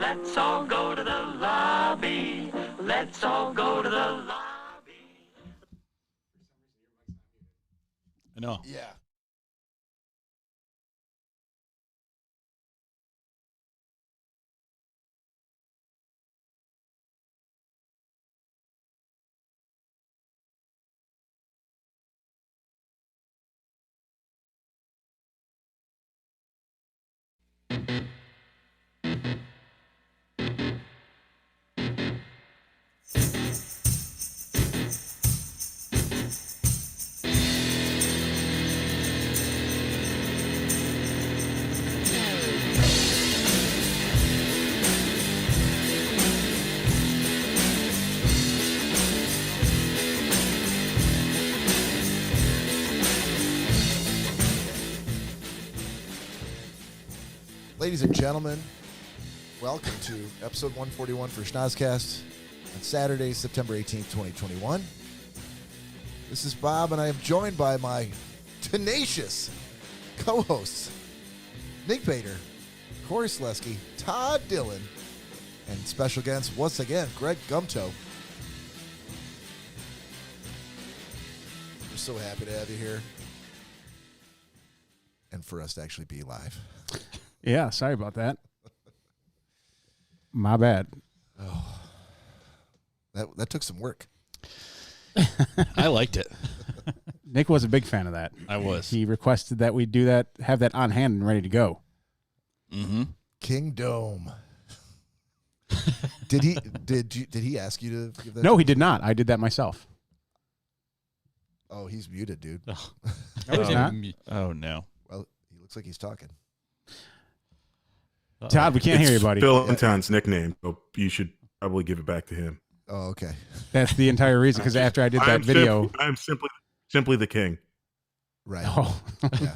Let's all go to the lobby. Let's all go to the lobby. I know. Yeah. Ladies and gentlemen, welcome to episode 141 for Schnozcast on Saturday, September 18th, 2021. This is Bob, and I am joined by my tenacious co-hosts, Nick Bader, Cory Selesky, Todd Dillon, and special guest, once again, Greg Gumto. We're so happy to have you here and for us to actually be live. Yeah, sorry about that. My bad. Oh, that took some work. I liked it. Nick was a big fan of that. I was. He requested that we do that, have that on hand and ready to go. Mm-hmm. King Dome. Did he ask you to give that? No, he did not. I did that myself. Oh, he's muted, dude. No, he's not. Oh, no. Well, he looks like he's talking. Todd, we can't hear you, buddy. Bill Valentine's nickname, so you should probably give it back to him. Oh, okay. That's the entire reason, because after I did that video... I'm simply the king. Right. Oh. Yeah.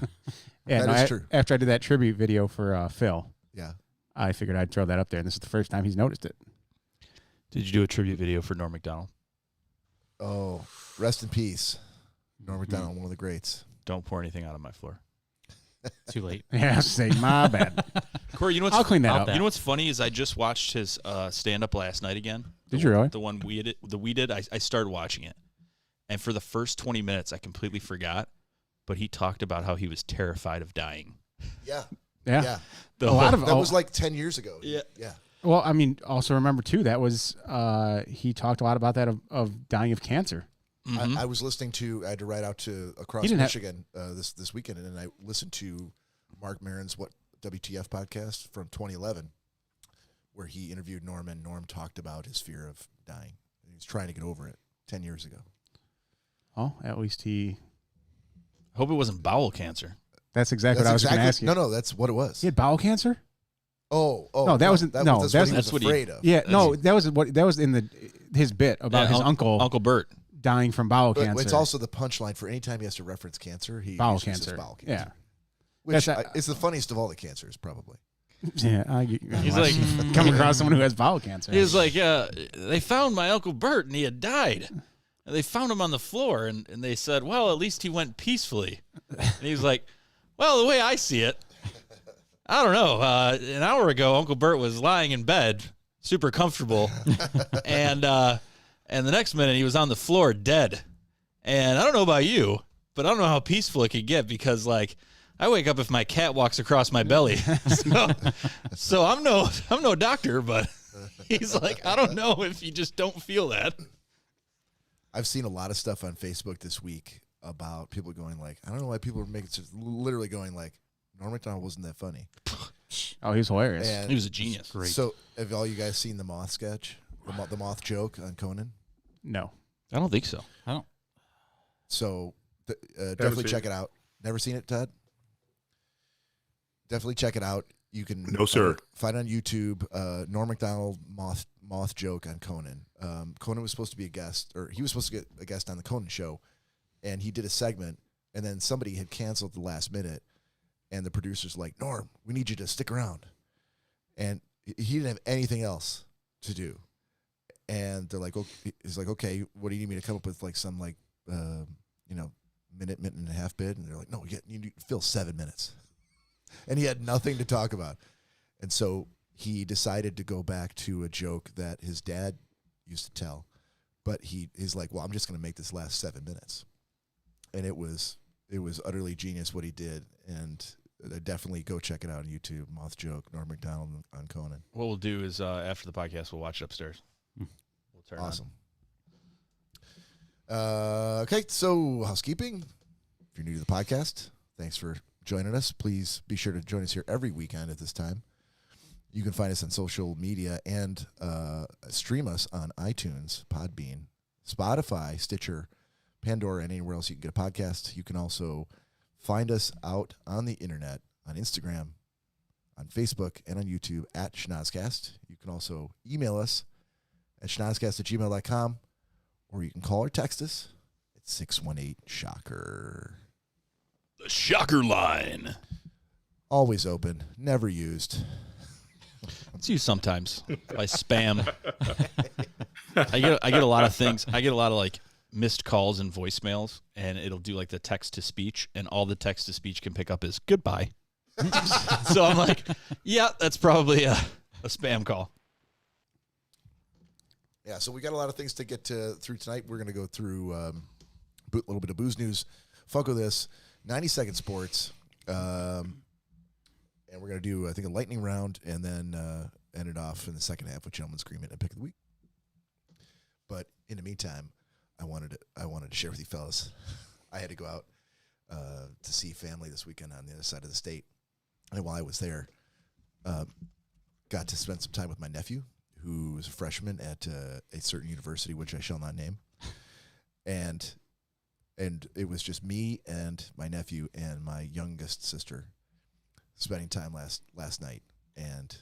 Yeah, That is true. After I did that tribute video for Phil, Yeah. I figured I'd throw that up there, and this is the first time he's noticed it. Did you do a tribute video for Norm Macdonald? Oh, rest in peace, Norm Macdonald, one of the greats. Don't pour anything out on my floor. Too late. Yeah, say my bad. Corey, you know what's I'll clean that up. You know what's funny is I just watched his stand-up last night again. Did you really? The one we did. I started watching it, and for the first 20 minutes, I completely forgot. But he talked about how he was terrified of dying. Yeah. Yeah. Yeah. That was like 10 years ago. Yeah. Yeah. Well, I mean, also remember, too, that was, he talked a lot about that of dying of cancer. Mm-hmm. I was listening to, I had to ride out to across Michigan this weekend, and I listened to Mark Maron's WTF podcast from 2011, where he interviewed Norm, and Norm talked about his fear of dying. He was trying to get over it 10 years ago. Oh, at least he... Hope it wasn't bowel cancer. That's exactly what I was going to ask you. No, that's what it was. He had bowel cancer? Oh, no, that's what he was afraid of. Yeah, that was in his bit about his Uncle Bert, dying from bowel cancer. It's also the punchline for any time he has to reference cancer. He bowel uses cancer. Bowel cancer. Yeah, which is the funniest of all the cancers, probably. Yeah, he's like come across someone who has bowel cancer. He's like, they found my Uncle Bert and he had died. And they found him on the floor and they said, well, at least he went peacefully. And he's like, well, the way I see it, I don't know. An hour ago, Uncle Bert was lying in bed, super comfortable, and the next minute he was on the floor dead. And I don't know about you, but I don't know how peaceful it could get because, like, I wake up if my cat walks across my belly. So I'm no doctor, but he's like, I don't know if you just don't feel that. I've seen a lot of stuff on Facebook this week about people going like, I don't know why people are literally going like, Norm Macdonald wasn't that funny. Oh, he was hilarious. And he was a genius. Great. So have all you guys seen the moth sketch, the moth joke on Conan? No. I don't think so. I don't. So definitely check it out. Never seen it, Todd? Definitely check it out. You can find it on YouTube. Norm Macdonald moth joke on Conan. Conan was supposed to be a guest, or he was supposed to get a guest on the Conan show, and he did a segment, and then somebody had canceled at the last minute, and the producer's like, Norm, we need you to stick around. And he didn't have anything else to do. And they're like, he's like, okay, what do you need me to come up with, like some like, minute and a half bid? And they're like, no, you need to fill 7 minutes. And he had nothing to talk about. And so he decided to go back to a joke that his dad used to tell, but he's like, well, I'm just going to make this last 7 minutes. And it was utterly genius what he did, and definitely go check it out on YouTube. Moth joke, Norm Macdonald on Conan. What we'll do is after the podcast, we'll watch it upstairs. We'll turn Awesome. Okay, so housekeeping. If you're new to the podcast, thanks for joining us. Please be sure to join us here every weekend at this time. You can find us on social media and stream us on iTunes, Podbean, Spotify, Stitcher, Pandora, and anywhere else you can get a podcast. You can also find us out on the internet, on Instagram, on Facebook, and on YouTube at Schnozcast. You can also email us at schnozcast@gmail.com, or you can call or text us at 618-SHOCKER. The Shocker Line. Always open, never used. It's used sometimes by spam. I get a lot of things. I get a lot of like missed calls and voicemails, and it'll do like the text to speech, and all the text to speech can pick up is goodbye. So I'm like, yeah, that's probably a spam call. Yeah, so we got a lot of things to get through tonight. We're going to go through a little bit of booze news, Funko This, 90-second sports, and we're going to do, I think, a lightning round, and then end it off in the second half with Gentleman's Agreement and Pick of the Week. But in the meantime, I wanted to share with you fellas. I had to go out to see family this weekend on the other side of the state. And while I was there, got to spend some time with my nephew, who is a freshman at a certain university, which I shall not name. And it was just me and my nephew and my youngest sister spending time last night. And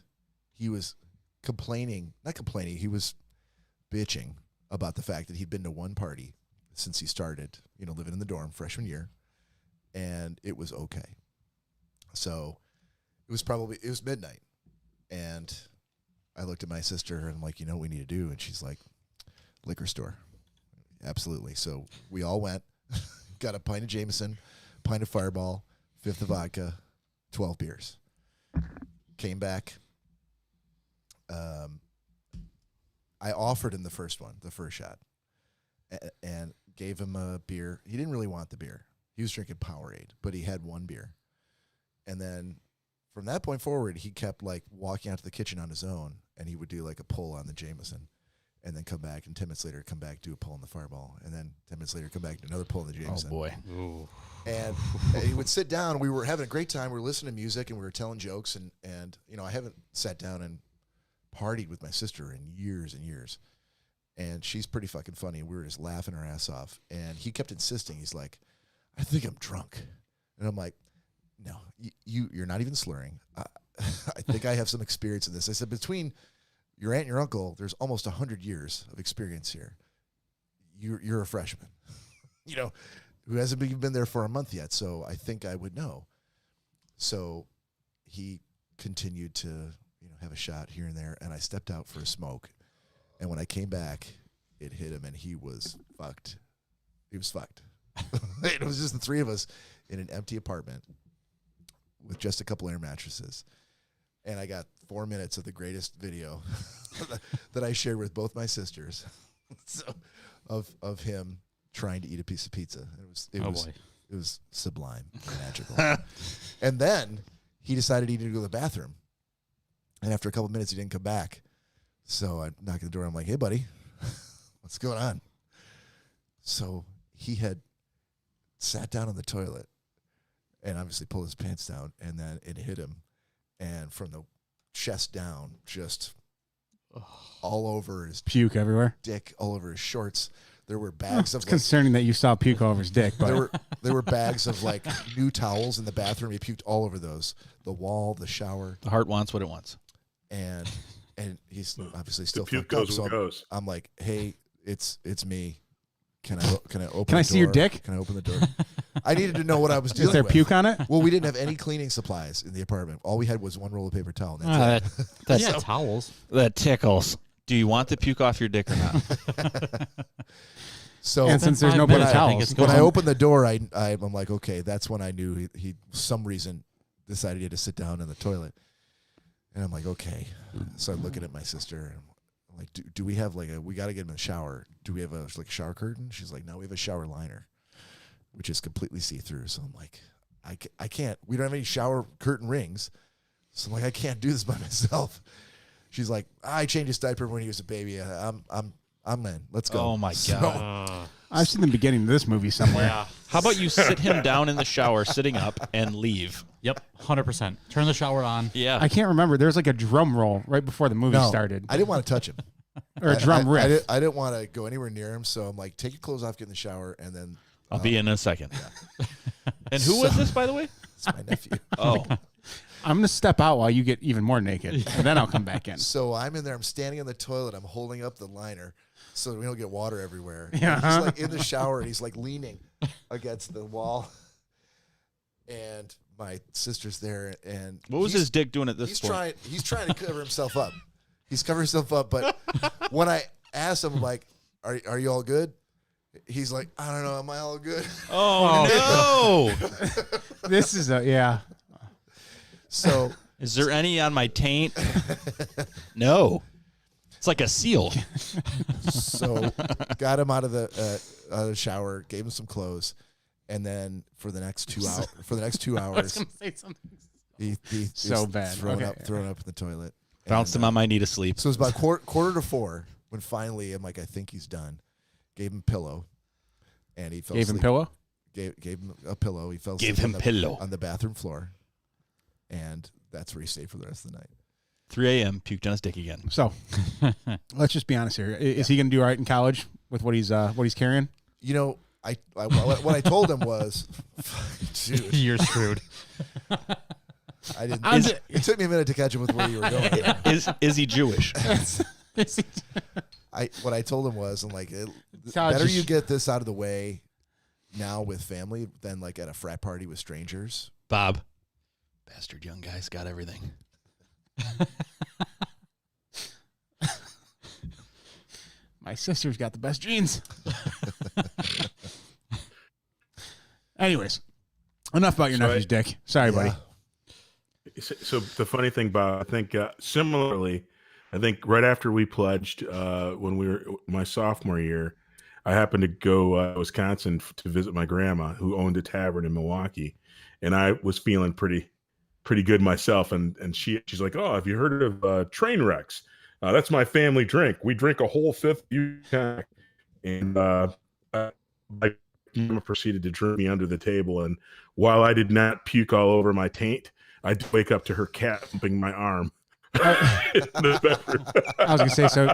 he was he was bitching about the fact that he'd been to one party since he started, living in the dorm freshman year, and it was okay. So it was midnight, and I looked at my sister and I'm like, what we need to do? And she's like, liquor store. Absolutely. So we all went, got a pint of Jameson, pint of Fireball, fifth of vodka, 12 beers. Came back. I offered him the first shot, and gave him a beer. He didn't really want the beer. He was drinking Powerade, but he had one beer. And then from that point forward, he kept walking out to the kitchen on his own, and he would do a pull on the Jameson, and then come back, and 10 minutes later come back, do a pull on the Fireball, and then 10 minutes later come back, do another pull on the Jameson. Oh boy. Ooh. And he would sit down. We were having a great time. We were listening to music, and we were telling jokes, and I haven't sat down and partied with my sister in years and years. And she's pretty fucking funny. We were just laughing our ass off. And he kept insisting. He's like, I think I'm drunk. And I'm like, no, you're not even slurring. I think I have some experience in this. I said, between your aunt and your uncle, there's almost 100 years of experience here. You're a freshman, who hasn't even been there for a month yet. So I think I would know. So he continued to, have a shot here and there. And I stepped out for a smoke. And when I came back, it hit him, and he was fucked. He was fucked. It was just the three of us in an empty apartment with just a couple air mattresses. And I got 4 minutes of the greatest video that I shared with both my sisters of him trying to eat a piece of pizza. It was sublime, magical. And then he decided he needed to go to the bathroom. And after a couple minutes, he didn't come back. So I knocked on the door. I'm like, hey, buddy, what's going on? So he had sat down on the toilet and obviously pulled his pants down, and then it hit him. And from the chest down, just all over his Puke everywhere. dick, all over his shorts. There were bags of It's concerning that you saw puke all over his dick, but there were bags of new towels in the bathroom. He puked all over those, the wall, the shower, The heart wants what it wants. and he's obviously still The puke fucked up. goes So where it goes. I'm like, hey, it's me. Can I open? Can the I see your door? dick? Can I open the door? I needed to know what I was is dealing there with. puke on it? Well, we didn't have any cleaning supplies in the apartment. All we had was one roll of paper towel. And that's it. That's Towels. that tickles. Do you want the puke off your dick or not? So And since there's no Then paper I think towels, it's when I gone. opened the door, I'm like, okay, that's when I knew he some reason decided he had to sit down in the toilet. And I'm like, okay. So I'm looking at my sister. And I'm like, do we have we got to get him in the shower. Do we have a shower curtain? She's like, no, we have a shower liner, which is completely see-through. So I'm like, I can't. We don't have any shower curtain rings. So I'm like, I can't do this by myself. She's like, I changed his diaper when he was a baby. I'm in. Let's go. Oh my God. I've seen the beginning of this movie somewhere. Yeah. How about you sit him down in the shower, sitting up, and leave? Yep. 100%. Turn the shower on. Yeah. I can't remember. There's like a drum roll right before the movie started. I didn't want to touch him. Or a drum riff. I didn't want to go anywhere near him. So I'm like, take your clothes off, get in the shower, and then I'll be in a second. And who was this, by the way? it's my nephew. Oh. I'm going to step out while you get even more naked, and then I'll come back in. So I'm in there. I'm standing in the toilet. I'm holding up the liner so we don't get water everywhere. Yeah. And he's like in the shower, and he's like leaning against the wall. And my sister's there, and What was his dick doing at this he's point? He's trying to cover himself up. He's covering himself up. But when I asked him, like, "Are you all good?" He's like, "I don't know. Am I all good?" Oh, no. This is yeah. So Is there any on my taint? No. It's like a seal. So got him out of the shower, gave him some clothes, and then for the next 2 hours, I was going to say something. he's So bad. throwing Okay. up in the toilet. Bounced him on my knee to sleep. So it was about quarter to 4 when finally I'm like, I think he's done. Gave him a pillow, and he fell Gave him asleep. pillow? Gave him a pillow. He fell Gave asleep him pillow. on the bathroom floor, and that's where he stayed for the rest of the night. 3 a.m., puked on his dick again. So let's just be honest here. Is he going to do all right in college with what he's carrying? You know, what I told him was, dude, You're screwed. I didn't. It took me a minute to catch him with where you were going. Is he Jewish? What I told him was, I'm like, Todd, better just- you get this out of the way now with family than like at a frat party with strangers. Bob. Bastard young guy's got everything. My sister's got the best genes. Anyways, enough about your nephew's dick. Sorry, buddy. So the funny thing about, I think similarly, I think right after we pledged, when we were my sophomore year, I happened to go Wisconsin to visit my grandma who owned a tavern in Milwaukee, and I was feeling pretty good myself. And she's like, "Oh, have you heard of train wrecks? That's my family drink. We drink a whole fifth." And my grandma proceeded to drink me under the table, and while I did not puke all over my taint, I did wake up to her cat humping my arm. In the bedroom. I was going to say,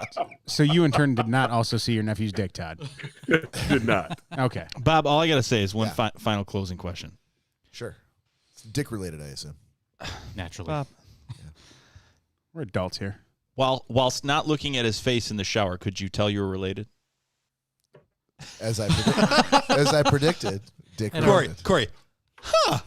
so you in turn did not also see your nephew's dick, Todd. Did not. Okay. Bob, all I got to say is one Yeah. final closing question. Sure. It's dick related, I assume. Naturally. Bob, We're adults here. whilst not looking at his face in the shower, could you tell you were related? As I predicted, dick Cory, related. Cory. Huh.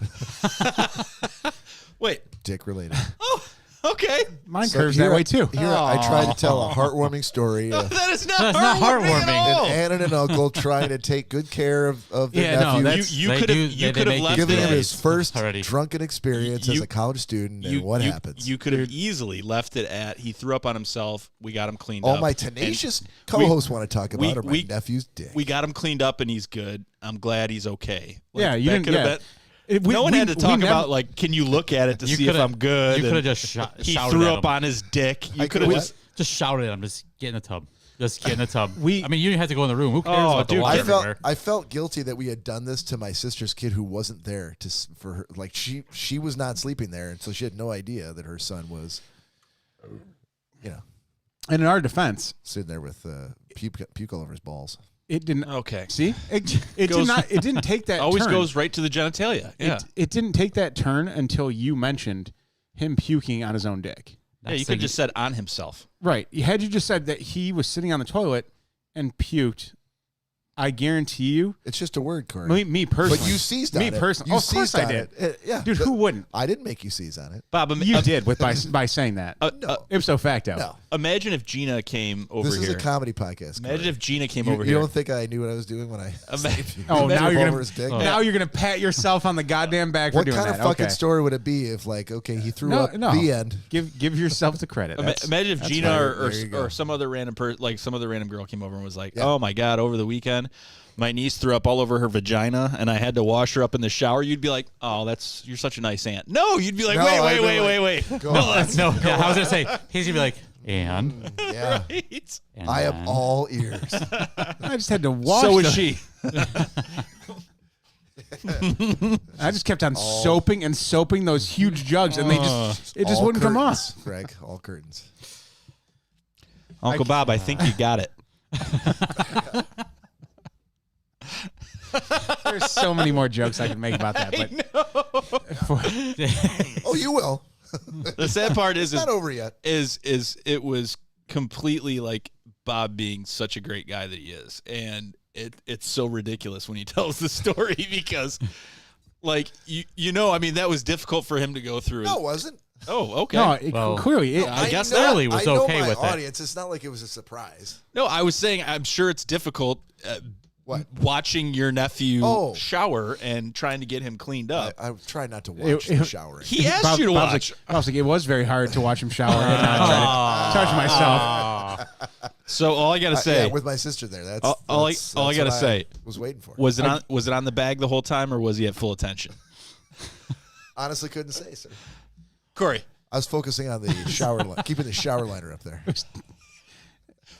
Wait. Dick related. Oh, okay. Mine So curves here that way too. Here I tried to tell a heartwarming story. That is not That's not heartwarming. heartwarming. at all. An aunt and an uncle trying to take good care of their Yeah, no, nephew, that's- You They could do- have they left make you giving it. him feel his first already. drunken experience as You- a college student, and what happens? You could have easily left it at he threw up on himself. We got him cleaned All up. my and tenacious co-hosts want to talk about are my nephew's dick. We got him cleaned up and he's good. I'm glad he's okay. Yeah, you that didn't- could have yeah. been. We- No one we- had to we talk never- about like, can you look at it to You see if coulda- I'm good? You could have and just he shouted threw at up him. on his dick. You I could have could've just. Just shouted at him. Just get in the tub. Just get in the tub. I We- mean, you didn't have to go in the room. Who cares Oh, about the dude, water I felt everywhere? I felt guilty that we had done this to my sister's kid who wasn't there for her. Like she was not sleeping there, and so she had no idea that her son was, And in our defense, sitting there with puke all over his balls. it didn't. Okay. See, it did Goes- not. It didn't take that. Always turn. goes right to the genitalia. Yeah. It didn't take that turn until you mentioned him puking on his own dick. Yeah, you could have just said on himself. Right. Had you just said that he was sitting on the toilet and puked, I guarantee you, It's just a word, Cory. me personally. But you seized on me it. personally. You Oh, of course seized I on did. it. Yeah, Dude, but who wouldn't? I didn't make you seize on it. Bob, You did by saying that. No. Ipso facto. No. imagine if Gina came over This is here. a comedy podcast. Imagine Corey. if Gina came you over here. don't think I knew what I was doing when I? Oh, now you're over gonna his dick? now you're gonna pat yourself on the goddamn back for What doing kind that. of fucking Okay. story would it be if, like, okay, he threw No, up no. the end? Give yourself the credit. Imagine if that's Gina fine. or There you go. some other random some other random girl came over and was like, Yeah. "Oh my god, over the weekend, my niece threw up all over her vagina, and I had to wash her up in the shower." You'd be like, "Oh, you're such a nice aunt." No, you'd be like, No, I'd be "Wait." Go on. No, yeah, I was gonna say he's gonna be like, and, Yeah. Right? and I am then- all ears. I just had to wash. So is the- she. I just kept on soaping and soaping those huge jugs, and it just All wouldn't come curtains, off. Greg, all curtains. Uncle Bob, I think you got it. There's so many more jokes I could make about that, but Oh, you will. The sad part is It's not over yet. is it was completely like Bob being such a great guy that he is, and it's so ridiculous when he tells the story because, like, I mean, that was difficult for him to go through. No, it wasn't. Oh, okay. no, Well, clearly, I guess clearly was I know okay my with it. audience. It's not like it was a surprise. No, I was saying I'm sure it's difficult What? watching your nephew Oh. shower and trying to get him cleaned up. I try not to watch the showering. He asked Bob- you to Bob's watch. Like, I was like, it was very hard to watch him shower and not try to touch myself. So all I gotta say yeah, with my sister there. That's all I that's gotta what say was waiting for. was it on the bag the whole time, or was he at full attention? Honestly, couldn't say, sir. Corey, I was focusing on the shower line, keeping the shower liner up there.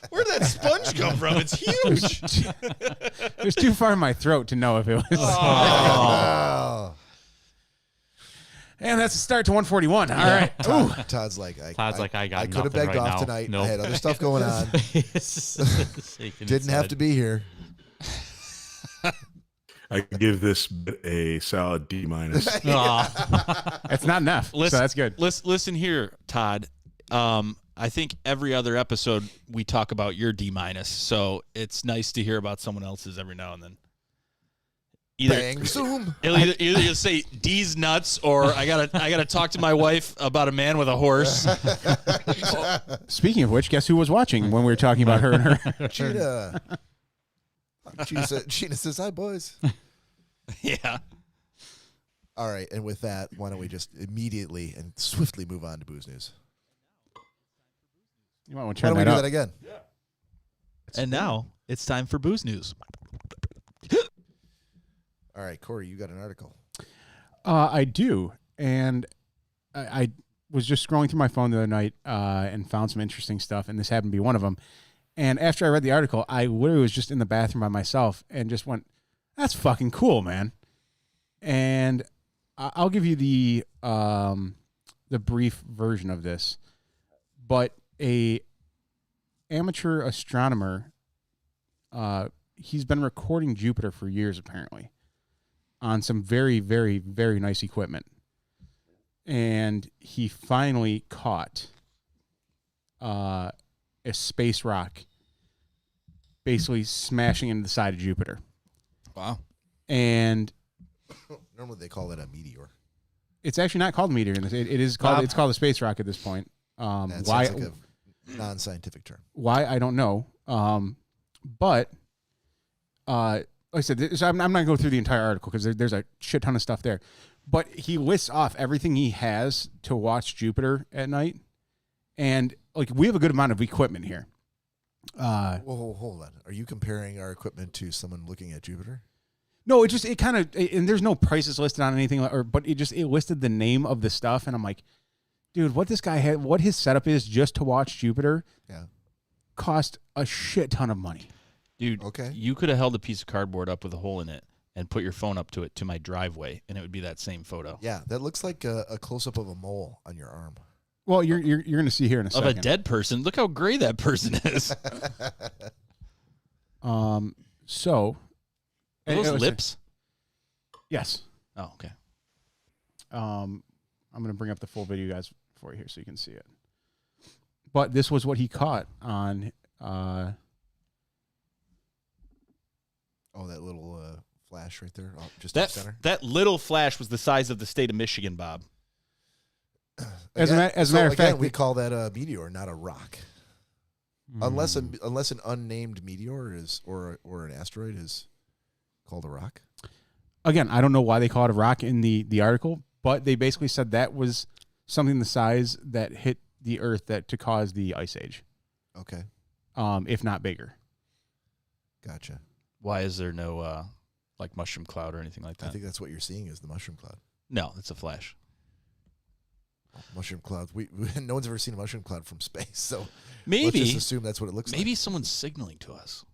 where'd that sponge come from? It's huge. It was too far in my throat to know if it was. Oh. And that's the start to 141. All right. Todd's like, Todd's like, I got I could have nothing begged right off now. tonight. Nope. I had other stuff going on. Didn't have to be here. I give this bit a solid D minus. It's not enough. So that's good. Listen here, Todd. I think every other episode we talk about your D minus, so it's nice to hear about someone else's every now and then. Bang, zoom. Either you say D's nuts, or I gotta talk to my wife about a man with a horse. Speaking of which, guess who was watching when we were talking about her and her? Gina. Gina says, hi, boys. Yeah. All right, and with that, why don't we just immediately and swiftly move on to booze news? You might want to Why turn don't we that do up. that again? And now it's time for booze news. All right, Corey, you got an article. I do, and I was just scrolling through my phone the other night and found some interesting stuff, and this happened to be one of them. And after I read the article, I literally was just in the bathroom by myself and just went, "That's fucking cool, man." And I'll give you the brief version of this, but a amateur astronomer, he's been recording Jupiter for years apparently, on some very, very, very nice equipment. And he finally caught a space rock basically smashing into the side of Jupiter. Wow. And Normally they call that a meteor. it's actually not called a meteor in this. It is called it's called a space rock at this point. That Why sounds like a non-scientific term. why I don't know. But like I said, so I'm not going to go through the entire article because there's a shit ton of stuff there. But he lists off everything he has to watch Jupiter at night. And like we have a good amount of equipment here. Whoa, hold on. Are you comparing our equipment to someone looking at Jupiter? No, it kind of, and there's no prices listed on anything, but it listed the name of the stuff. And I'm like, dude, what this guy had, what his setup is just to watch Jupiter Yeah. cost a shit ton of money. Dude, Okay. you could have held a piece of cardboard up with a hole in it and put your phone up to it to my driveway, and it would be that same photo. Yeah, that looks like a close-up of a mole on your arm. Well, you're going to see here in a Of second. a dead person. Look how gray that person is. So. Are those it was- lips? Yes. Oh, okay. I'm going to bring up the full video, guys, for you here so you can see it. But this was what he caught on. Oh, that little flash right there, just in the center. That little flash was the size of the state of Michigan, Bob. As a matter of again, fact, we call that a meteor, not a rock. unless an unnamed meteor is or an asteroid is called a rock. Again, I don't know why they call it a rock in the article, but they basically said that was something the size that hit the Earth to cause the ice age. Okay, if not bigger. gotcha. Why is there no like mushroom cloud or anything like that? I think that's what you're seeing is the mushroom cloud. No, it's a flash. Mushroom clouds. We no one's ever seen a mushroom cloud from space, so let's Maybe just assume that's what it looks maybe like. someone's signaling to us.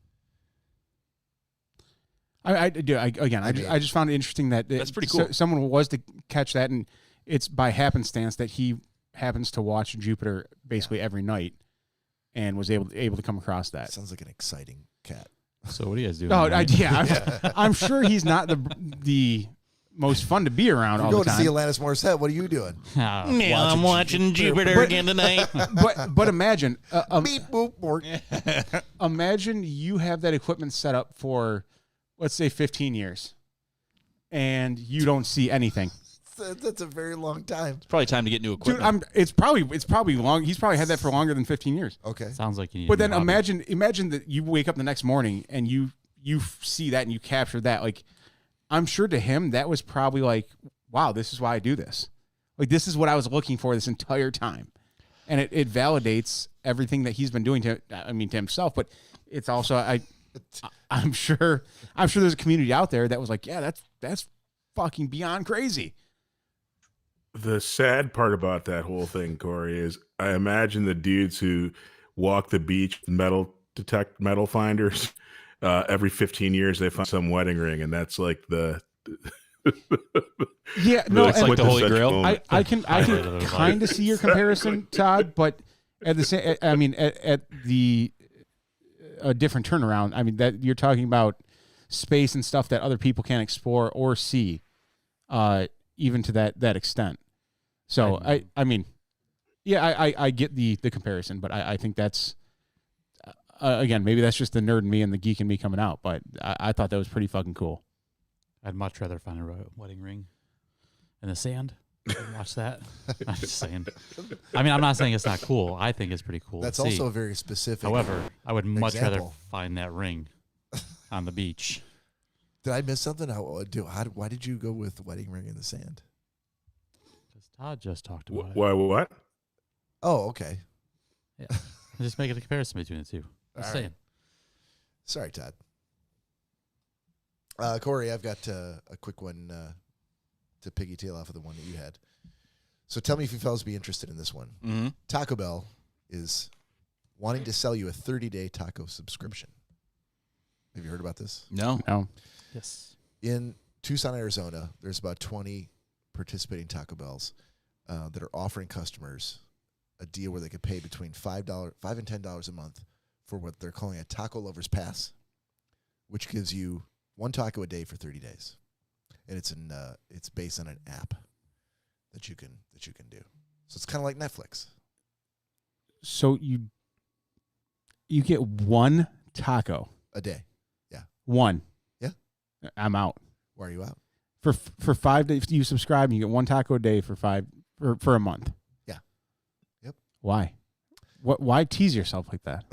I just found it interesting that That's pretty cool. Someone was to catch that, and it's by happenstance that he happens to watch Jupiter basically every night, and was able to come across that. Sounds like an exciting cat. So what do you guys do? Oh, I'm sure he's not the most fun to be around all You're the going to see time. Alanis Morissette. What are you doing? Yeah, I'm watching Jupiter again tonight. But imagine, Beep boop bork. imagine you have that equipment set up for, let's say, 15 years, and you don't see anything. That's a very long time. It's probably time to get new Dude, equipment. it's probably long. He's probably had that for longer than 15 years. Okay. Sounds like you need. But a then new hobby. imagine that you wake up the next morning and you see that and you capture that. Like, I'm sure to him that was probably like, wow, this is why I do this. Like, this is what I was looking for this entire time, and it validates everything that he's been doing to himself. But it's also I'm sure there's a community out there that was like, yeah, that's fucking beyond crazy. The sad part about that whole thing, Cory, is I imagine the dudes who walk the beach with metal finders. Every 15 years, they find some wedding ring, and that's like the Yeah, no, It's like the Holy Grail. moment. I can kind of see your comparison, Todd, but at the same, at the a different turnaround. I mean, that you're talking about space and stuff that other people can't explore or see, even to that extent. So I get the comparison, but I think that's again, maybe that's just the nerd in me and the geek in me coming out, but I thought that was pretty fucking cool. I'd much rather find a wedding ring in the sand and watch that. I'm just saying. I mean, I'm not saying it's not cool. I think it's pretty cool. That's to see. also a very specific. However, I would much rather example. find that ring on the beach. Did I miss something? Why did you go with the wedding ring in the sand? Because Todd just talked about it. Why? What? Oh, okay. Yeah. I'm just making a comparison between the two. Just All saying. right. Sorry, Todd. Cory, I've got a quick one to piggytail off of the one that you had. So tell me if you fellas be interested in this one. Mm-hmm. Taco Bell is wanting to sell you a 30-day taco subscription. Have you heard about this? No. No. Yes. In Tucson, Arizona, there's about 20 participating Taco Bells that are offering customers a deal where they could pay between $5 and $10 a month for what they're calling a Taco Lovers Pass, which gives you one taco a day for 30 days, and it's based on an app that you can do. So it's kind of like Netflix. So you get one taco A day. one. Yeah. I'm out. Why are you out? For 5 days, you subscribe, you get one taco a day for a month. Yeah. Yep. Why? Why tease yourself like that?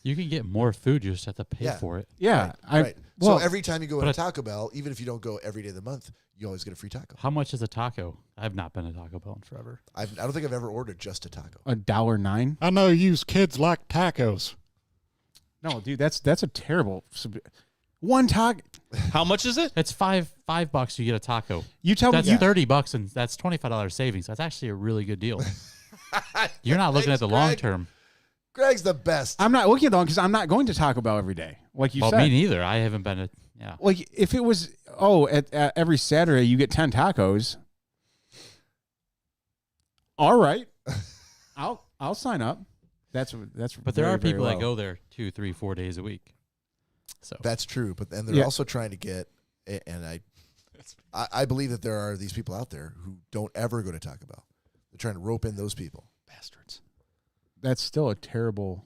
You can get more food. You just have to pay Yeah. for it. Yeah, Right. well, So every time you go to but Taco Bell, even if you don't go every day of the month, you always get a free taco. How much is a taco? I've not been to Taco Bell in forever. I don't think I've ever ordered just a taco. $1.09. I know you kids like tacos. No, dude, that's a terrible one taco. How much is it? It's $5 you get a taco. You tell That's me $30 and that's $25 savings. That's actually a really good deal. You're not looking at the Thanks, long Greg. term. Greg's the best. I'm not looking at the one because I'm not going to Taco Bell every day, like you Well, said. me neither. I haven't been to. Yeah. Like if it was at every Saturday you get 10 tacos. All right, I'll sign up. That's But there very, are people very that low. go there 2, 3, 4 days a week. So That's true, but then they're Yeah. also trying to get, and I believe that there are these people out there who don't ever go to Taco Bell. They're trying to rope in those people. Bastards. That's still a terrible.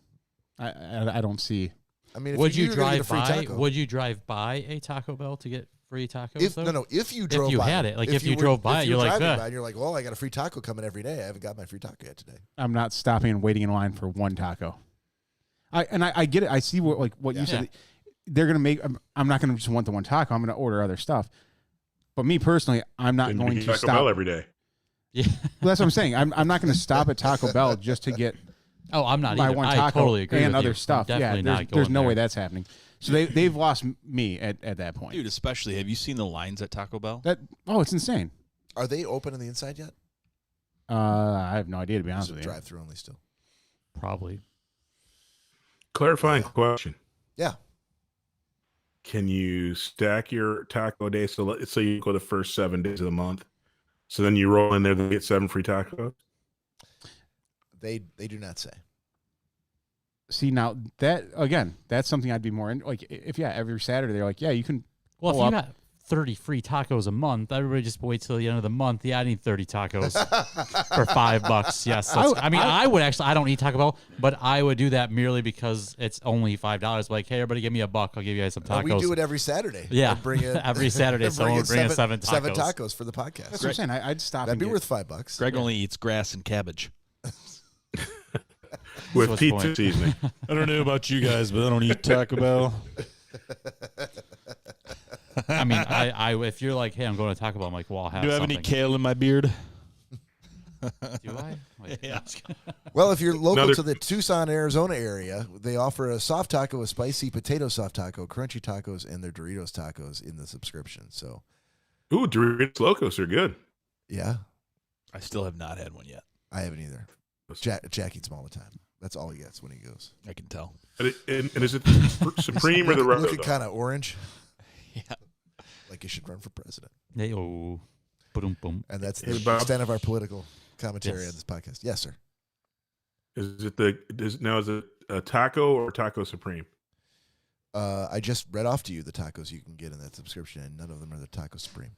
I don't see. I mean, if would you knew were gonna get a drive free by? taco- Would you drive by a Taco Bell to get free tacos? If though? if you drove you by, had it, like, if you drove by, if you're like, driving "Ugh." by and you're like, well, I got a free taco coming every day. I haven't got my free taco yet today. I'm not stopping and waiting in line for one taco. I get it. I see what you said. They're gonna make. I'm not gonna just want the one taco. I'm gonna order other stuff. But me personally, I'm not Then you going eat to Taco stop. Bell every day. Yeah. Well, that's what I'm saying. I'm not going to stop at Taco Bell just to get Oh, I'm not my either. one I taco totally agree and with other you. I'm stuff. Yeah, definitely not there's going no there. way that's happening. So they've lost me at that point. Dude, especially, have you seen the lines at Taco Bell? It's insane. Are they open on the inside yet? I have no idea, to be honest with you. Drive through only still. Probably. Clarifying question. Yeah. Can you stack your taco day? So let's say you go the first 7 days of the month. So then you roll in there to get 7 free tacos? They do not say. See, now that's something I'd be more in. Like, if every Saturday they're like, yeah, you can. Well, if pull you up. got 30 free tacos a month, everybody just wait till the end of the month. Yeah, I need 30 tacos for $5. Yes. I would actually, I don't eat Taco Bell, but I would do that merely because it's only $5. Like, hey, everybody give me $1. I'll give you guys some tacos. We do it every Saturday. Yeah. And bring in, Every Saturday, someone would bring in 7 tacos. 7 tacos for the podcast. That's what I'm saying. I'd stop. That'd and be get- worth $5. Greg only eats grass and cabbage. With what's pizza point. seasoning. I don't know about you guys, but I don't eat Taco Bell. I mean, I if you're like, hey, I'm going to Taco Bell, I'm like, well, I'll have Do I have something. any kale in my beard? Do I? Like, Yeah. Well, if you're local Another- to the Tucson, Arizona area, they offer a soft taco, a spicy potato soft taco, crunchy tacos, and their Doritos tacos in the subscription. So, Ooh, Doritos Locos are good. yeah, I still have not had one yet. I haven't either. Jack eats them all the time. That's all he gets when he goes. I can tell. And is it Supreme or the Red Looking Dog? kind of orange, Yeah. like he should run for president. Hey, oh, boom, boom. And that's Hey, the Bob. extent of our political commentary Yes. on this podcast. Yes, sir. Is it a taco or Taco Supreme? I just read off to you the tacos you can get in that subscription, and none of them are the Taco Supreme.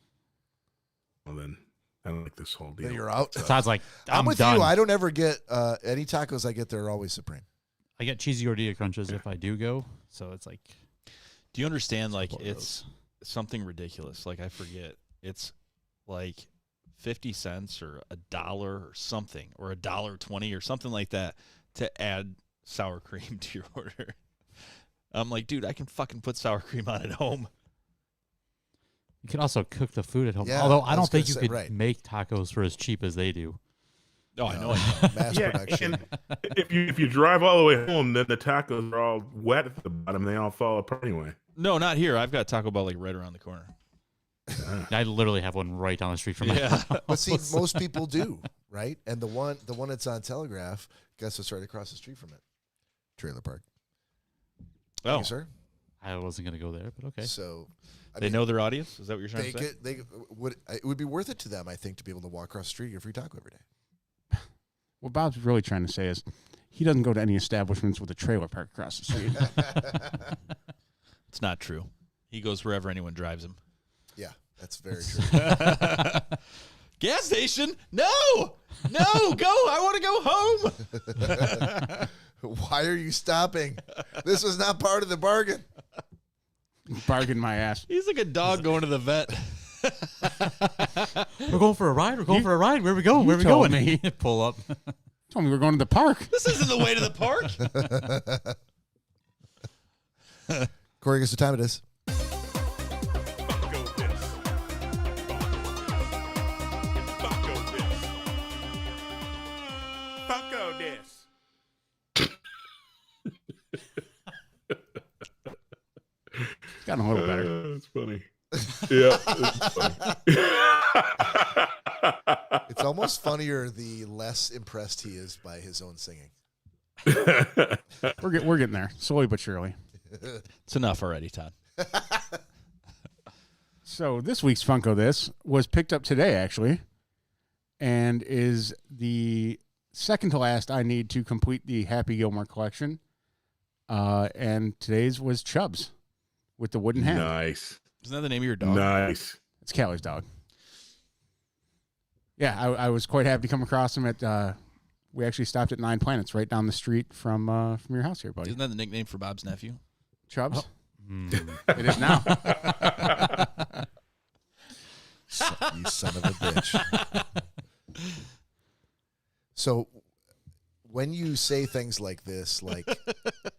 Well, then I don't like this whole deal. Then you're out. Todd's like, I'm I'm with done. you. I don't ever get any tacos I get. They're always Supreme. I get cheesy gordita crunches if I do go. So it's like, Do you understand? Like, Support it's something ridiculous. Like, I forget. It's like 50 cents or $1 or something, or $1.20 or something like that to add sour cream to your order. I'm like, dude, I can fucking put sour cream on at home. you can also cook the food at home. Yeah, Although I I don't was gonna think you say, could right. make tacos for as cheap as they do. Oh, I know. Mass Yeah, production. and if you drive all the way home, then the tacos are all wet at the bottom. They all fall apart anyway. No, not here. I've got Taco Bell like right around the corner. I literally have one right down the street from my Yeah. house. But see, most people do, right? And the one that's on Telegraph, guess what's right across the street from it? Trailer Park. Thank Oh, you, sir. I wasn't going to go there, but okay. So they know their audience? Is that what you're trying to say? it would be worth it to them, I think, to be able to walk across the street and get a free taco every day. What Bob's really trying to say is he doesn't go to any establishments with a trailer park across the street. It's not true. He goes wherever anyone drives him. Yeah, that's very true. Gas station? No! No, go! I want to go home! Why are you stopping? This was not part of the bargain. Bargain my ass. He's like a dog going to the vet. We're going for a ride. We're going for a ride. Where we going? Where we told going? me. Pull up. Told me we were going to the park. This isn't the way to the park. Cory, guess what time it is? Fucko this. Fucko this. It's gotten a little better. That's funny. Yeah, it's funny. It's almost funnier the less impressed he is by his own singing. We're getting there, slowly but surely. It's enough already, Todd. So this week's Funko This was picked up today, actually, and is the second to last I need to complete the Happy Gilmore collection. And today's was Chubbs with the wooden hand. Nice. Isn't that the name of your dog? Nice. It's Callie's dog. Yeah, I was quite happy to come across him at. We actually stopped at 9 Planets right down the street from your house here, buddy. Isn't that the nickname for Bob's nephew? Chubbs. It is now. You son of a bitch. So when you say things like this, like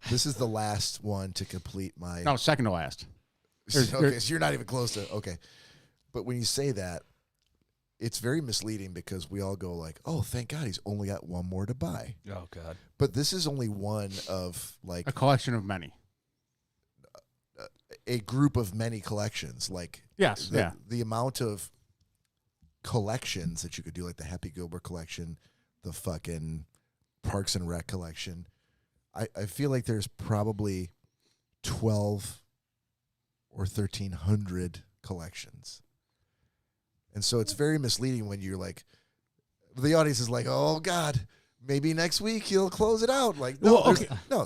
This is the last one to complete my. No, second to last. Okay, so you're not even close to. Okay, but when you say that, it's very misleading because we all go like, "Oh, thank God, he's only got one more to buy." Oh God. But this is only one of like A collection of many. a group of many collections. Like Yes, yeah. the amount of collections that you could do, like the Happy Gilmore collection, the fucking Parks and Rec collection. I feel like there's probably 12 or 1,300 collections. And so it's very misleading when you're like, the audience is like, oh God, maybe next week he'll close it out. Like, no, Well, okay. no,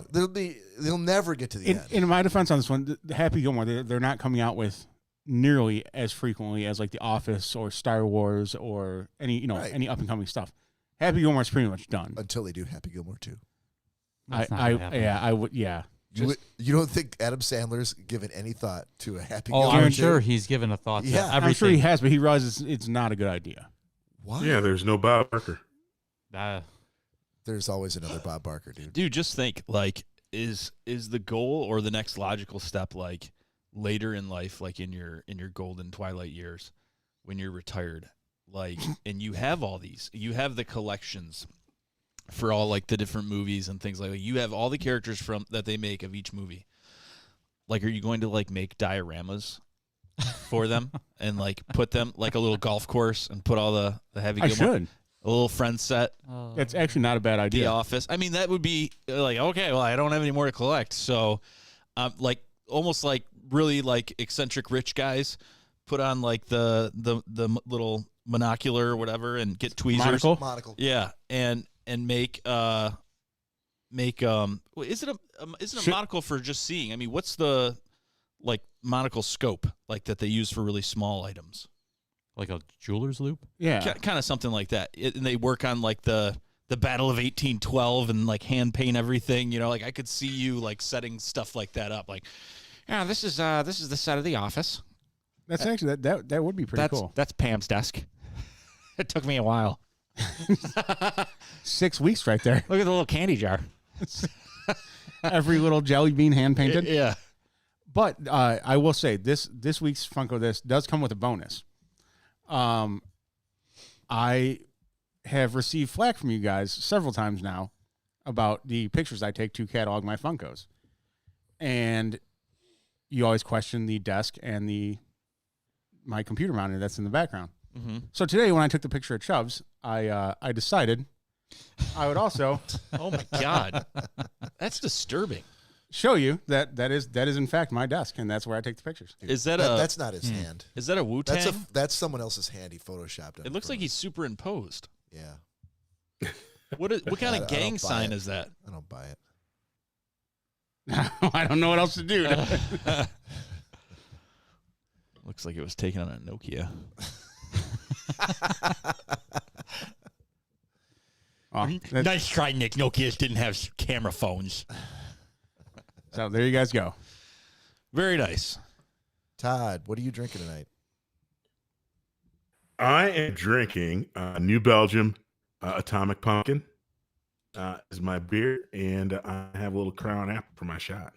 they'll never get to the end. In my defense on this one, the Happy Gilmore, they're not coming out with nearly as frequently as like The Office or Star Wars or any Right. any up and coming stuff. Happy Gilmore's pretty much done. Until they do Happy Gilmore 2. That's not gonna happen. I would You don't think Adam Sandler's given any thought to a Happy Oh, Gilmore I'm 2? sure he's given a thought to Yeah. everything. I'm sure he has, but he realizes it's not a good idea. Why? Yeah, there's no Bob Barker. There's always another Bob Barker, dude. Dude, just think, like, is the goal or the next logical step, like, later in life, like in your golden twilight years, when you're retired, like, and you have all these, you have the collections for all like the different movies and things like that. You have all the characters from that they make of each movie. Like, are you going to like make dioramas for them and like put them like a little golf course and put all the Happy I Gilmore, should. a little friend set, That's actually not a bad The idea. Office. I mean, that would be like, okay, well, I don't have any more to collect, so like almost like really like eccentric rich guys put on like the little monocular or whatever and get tweezers. Monocle. Yeah, and make well, is it a monocle for just seeing? I mean, what's the like monocle scope like that they use for really small items? Like a jeweler's loop? Yeah. Kind of something like that. And they work on like the Battle of 1812 and like hand paint everything. You know, like I could see you like setting stuff like that up. Like, yeah, this is the set of The Office. That's actually that would be pretty cool. That's Pam's desk. It took me a while. 6 weeks right there. Look at the little candy jar. Every little jelly bean hand painted. Yeah. But I will say this week's Funko This does come with a bonus. I have received flack from you guys several times now about the pictures I take to catalog my Funkos. And you always question the desk and my computer monitor that's in the background. Mm-hmm. So today when I took the picture of Chubbs, I decided I would also Oh my God, that's disturbing. show you that is in fact my desk, and that's where I take the pictures. Is that That's not his hand. is that a Wu-Tang? That's someone else's hand he photoshopped. It looks like he's superimposed. Yeah. What kind I of don't gang buy sign it. is that? I don't buy it. I don't know what else to do. Looks like it was taken on a Nokia. Oh, Nice try, Nick. Nokias didn't have camera phones. so there you guys go. Very nice. Todd, what are you drinking tonight? I am drinking New Belgium Atomic Pumpkin is my beer, and I have a little Crown Apple for my shot.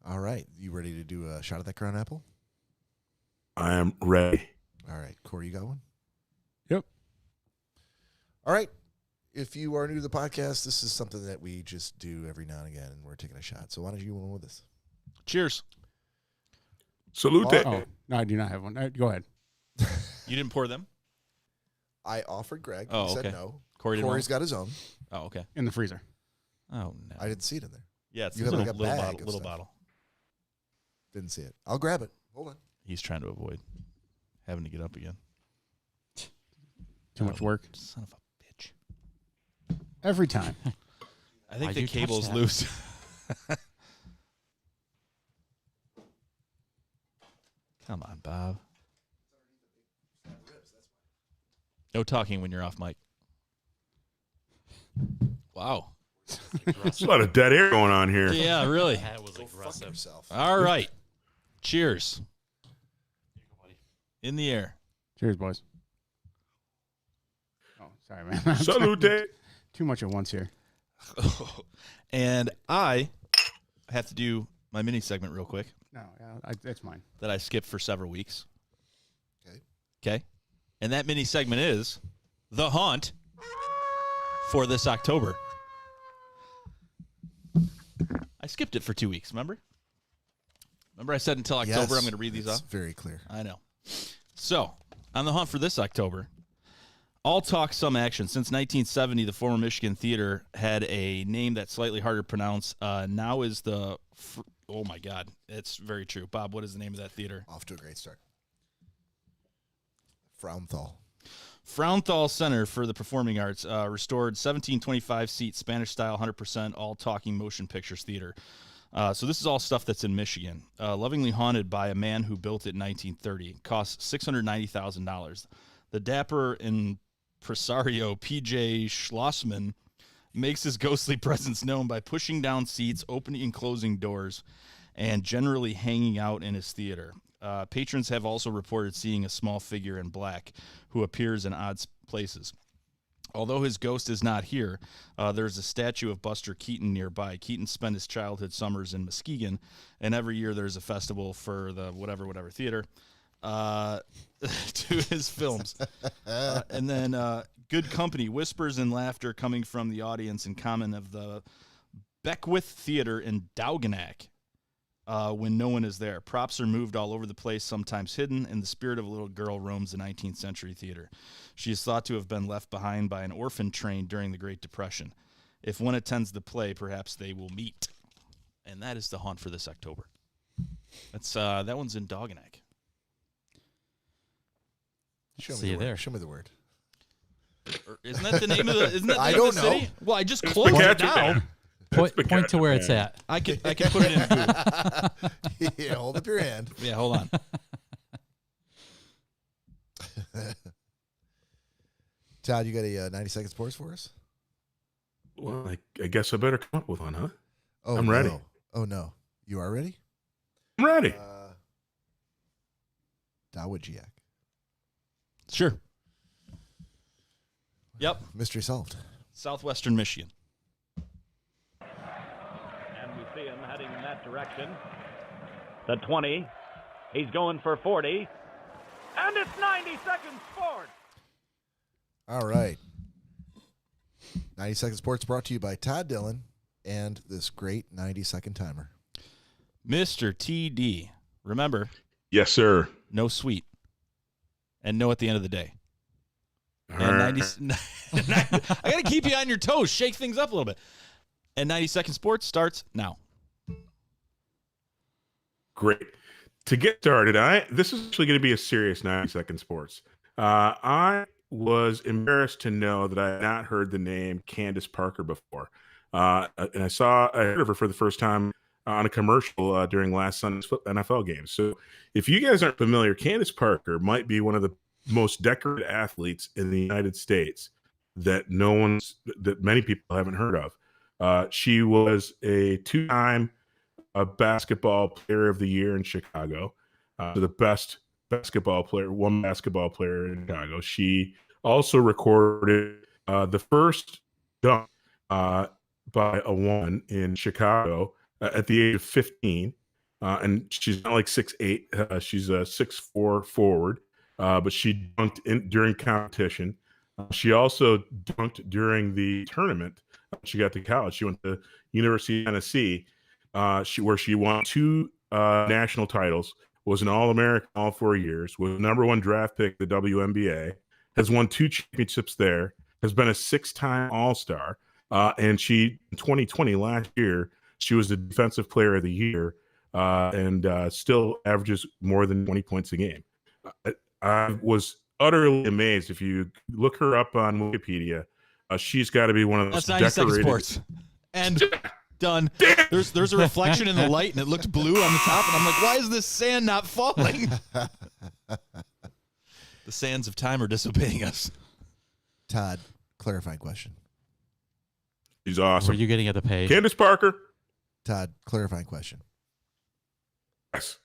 All right. You ready to do a shot of that Crown Apple? I am ready. All right. Corey, you got one? Yep. All right. If you are new to the podcast, this is something that we just do every now and again, and we're taking a shot. So why don't you one with us? Cheers. Salute. Oh, no, I do not have one. Go ahead. You didn't pour them? I offered Greg. Oh, He said okay. no. Corey didn't Corey's want- got his own. Oh, okay. In the freezer. Oh no. I didn't see it in there. Yeah, it's You a have little, like a little bag bottle. of Little stuff. bottle. Didn't see it. I'll grab it. Hold on. He's trying to avoid having to get up again. Too much work. Son of a bitch. Every time. I think Why'd the you touch cable's that? loose. Come on, Bob. No talking when you're off mic. Wow. There's a lot of dead air going on here. Yeah, really. That was Go fuck aggressive. yourself. All right. Cheers. In the air. Cheers, boys. Oh, sorry, man. Salute. Too much at once here. And I have to do my mini segment real quick No, that's mine. that I skipped for several weeks. Okay. Okay. And that mini segment is The Haunt for this October. I skipped it for 2 weeks, remember? Remember I said until October Yes, I'm going to read these it's off? very clear. I know. So, on The Hunt for this October, all talk, some action. Since 1970, the former Michigan Theater had a name that's slightly harder to pronounce. Now is the... oh, my God. It's very true. Bob, what is the name of that theater? Off to a great start. Frauenthal. Frauenthal Center for the Performing Arts, restored 1725-seat Spanish-style, 100% all-talking motion pictures theater. So this is all stuff that's in Michigan. Lovingly haunted by a man who built it in 1930. Costs $690,000. The dapper impresario P.J. Schlossman makes his ghostly presence known by pushing down seats, opening and closing doors, and generally hanging out in his theater. Patrons have also reported seeing a small figure in black who appears in odd places. Although his ghost is not here, there's a statue of Buster Keaton nearby. Keaton spent his childhood summers in Muskegon, and every year there's a festival for the whatever theater to his films. And then good company, whispers and laughter coming from the audience in common of the Beckwith Theater in Dauganac. When no one is there. Props are moved all over the place, sometimes hidden, and the spirit of a little girl roams the 19th century theater. She is thought to have been left behind by an orphan train during the Great Depression. If one attends the play, perhaps they will meet. And that is the haunt for this October. That's that one's in Dauganac. See you there. Show me the word. Isn't that the name of the? Isn't that the I name of don't the know. city? Well, I just closed it now. Point to where it's at. I can put it in Google. Yeah, hold up your hand. Yeah, hold on. Todd, you got a 90-second sports for us? Well, I guess I better come up with one, huh? Oh, I'm ready. No. Oh, no. You are ready? I'm ready. Dawajiak. Sure. Yep. Mystery solved. Southwestern Michigan. And we see him heading in that direction. The 20. He's going for 40. And it's 90 seconds forward. All right. 90-second sports brought to you by Todd Dillon and this great 90-second timer. Mr. TD. Remember, Yes, sir. no sweet. And no at the end of the day. And All 90, right. I got to keep you on your toes, shake things up a little bit. And 90-second sports starts now. Great. To get started, this is actually going to be a serious 90-second sports. I was embarrassed to know that I had not heard the name Candace Parker before. And I heard of her for the first time on a commercial during last Sunday's NFL game. So if you guys aren't familiar, Candace Parker might be one of the most decorated athletes in the United States that many people haven't heard of. She was a two-time basketball player of the year in Chicago, the best basketball player in Chicago. She also recorded the first dunk by a woman in Chicago at the age of 15. And she's not like 6'8". She's a 6'4" forward, but she dunked during competition. She also dunked during the tournament. She got to college. She went to University of Tennessee, where she won 2 national titles, was an All-American all 4 years, was the #1 draft pick at the WNBA, has won 2 championships there, has been a 6-time All-Star, and in 2020, last year, she was the Defensive Player of the Year, and still averages more than 20 points a game. I was utterly amazed. If you look her up on Wikipedia, she's got to be one of those That's 90-second decorated sports. And done. There's a reflection in the light, and it looked blue on the top, and I'm like, why is this sand not falling? The sands of time are disobeying us. Todd, clarifying question. She's awesome. Were you getting at the page? Candace Parker. Todd, clarifying question. Yes.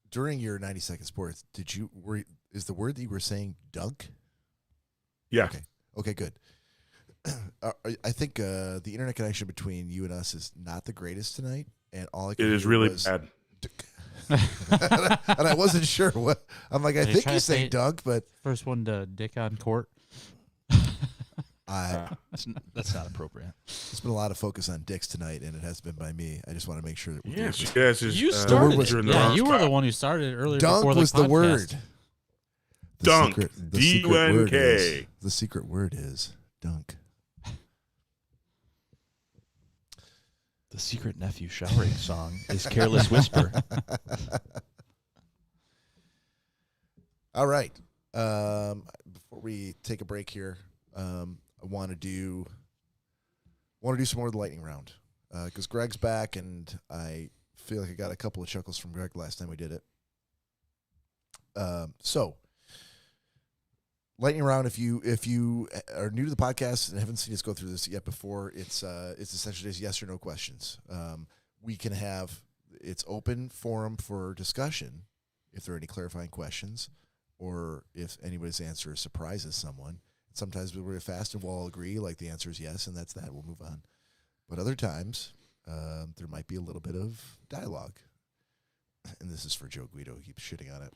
During your 90-second sports, is the word that you were saying dunk? Yeah. Okay, good. I think the internet connection between you and us is not the greatest tonight, and all I could It is hear really was bad. and I wasn't sure what. I'm like, I They think try he's to say saying it. dunk, but First one to dick on court. That's not appropriate. there's been a lot of focus on dicks tonight, and it has been by me. I just want to make sure that Yes, you guys. You The word was- started you're in it. the Yeah, wrong you were spot. the one who started earlier. dunk before was the podcast. word. The Dunk. secret word D-U-N-K. is- The secret word is dunk. The secret nephew showering song is "Careless Whisper." All right. Before we take a break here, I want to do some more of the lightning round because Greg's back, and I feel like I got a couple of chuckles from Greg last time we did it. So, lightning round. If you are new to the podcast and haven't seen us go through this yet before, it's essentially just yes or no questions. We can have it's open forum for discussion if there are any clarifying questions, or if anybody's answer surprises someone. Sometimes we'll be fast and we'll all agree, like the answer is yes, and that's that. We'll move on. But other times, there might be a little bit of dialogue. And this is for Joe Guido. He keeps shitting on it.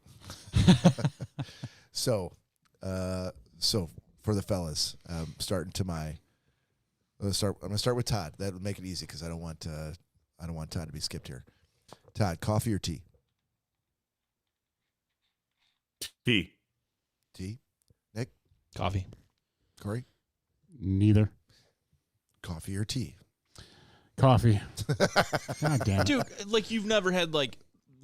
So for the fellas, I'm going to start with Todd. That would make it easy because I don't want Todd to be skipped here. Todd, coffee or tea? T. Tea. Nick, Coffee. Corey, Neither. coffee or tea? Coffee. God damn it. Dude, like you've never had like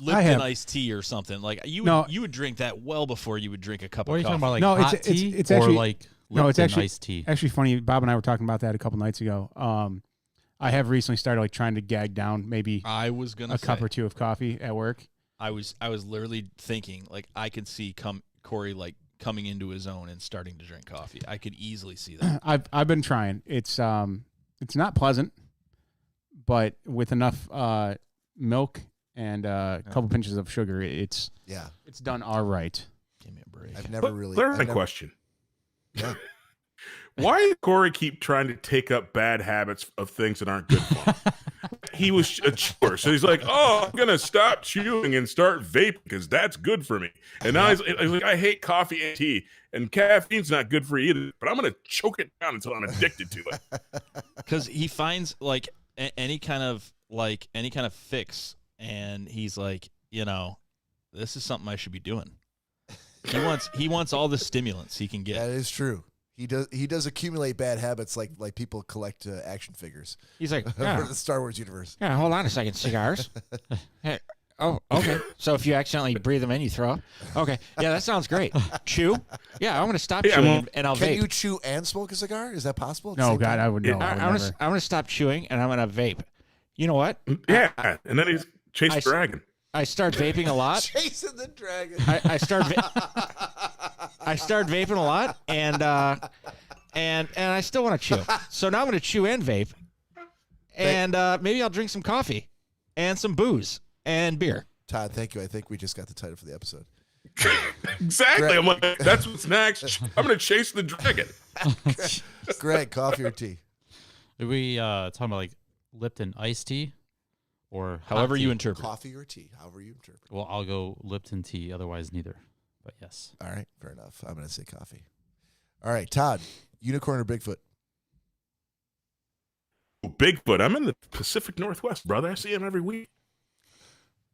I have. Lipton iced tea or something. Like you No. would drink that well before you would drink a cup What are of you coffee. talking about? Like No, hot it's- tea it's or actually- like no, it's Lipton actually- iced tea? Actually, funny. Bob and I were talking about that a couple nights ago. I have recently started like trying to gag down maybe I was gonna a say, cup or two of coffee at work. I was literally thinking like I could see Corey like coming into his own and starting to drink coffee. I could easily see that. I've been trying. It's not pleasant, but with enough milk and a couple pinches of sugar, it's Yeah, done all right. Give me a break. I've never But really. clarifying I've never- question. Yeah. Why does Cory keep trying to take up bad habits of things that aren't good for him? He was a chewer, so he's like, "Oh, I'm gonna stop chewing and start vaping because that's good for me." And now he's like, "I hate coffee and tea, and caffeine's not good for you either, but I'm gonna choke it down until I'm addicted to it." Because he finds like any kind of fix, and he's like, this is something I should be doing. He wants all the stimulants he can get. That is true. He does accumulate bad habits like people collect action figures He's like, for yeah, the Star Wars universe. yeah, hold on a second, cigars. Hey, oh, okay. So if you accidentally breathe them in, you throw up? Okay. Yeah, that sounds great. Chew? Yeah, I'm going to stop Yeah, chewing well, and I'll Can vape. you chew and smoke a cigar? Is that possible? at the No, same God, time? I would no. Yeah. I would I'm never. going to stop chewing and I'm going to vape. You know what? Yeah, and then he's chase I- dragon. I start vaping a lot. Chasing the dragon. I start vaping a lot and I still want to chew. So now I'm going to chew and vape. And maybe I'll drink some coffee and some booze and beer. Todd, thank you. I think we just got the title for the episode. Exactly. I'm like, that's what's next. I'm gonna chase the dragon. Greg, coffee or tea? Are we talking about like Lipton iced tea or hot However you tea? interpret. Coffee or tea? However you interpret. Well, I'll go Lipton tea. Otherwise, neither. But yes. All right, fair enough. I'm going to say coffee. All right, Todd, unicorn or Bigfoot? Bigfoot. I'm in the Pacific Northwest, brother. I see him every week.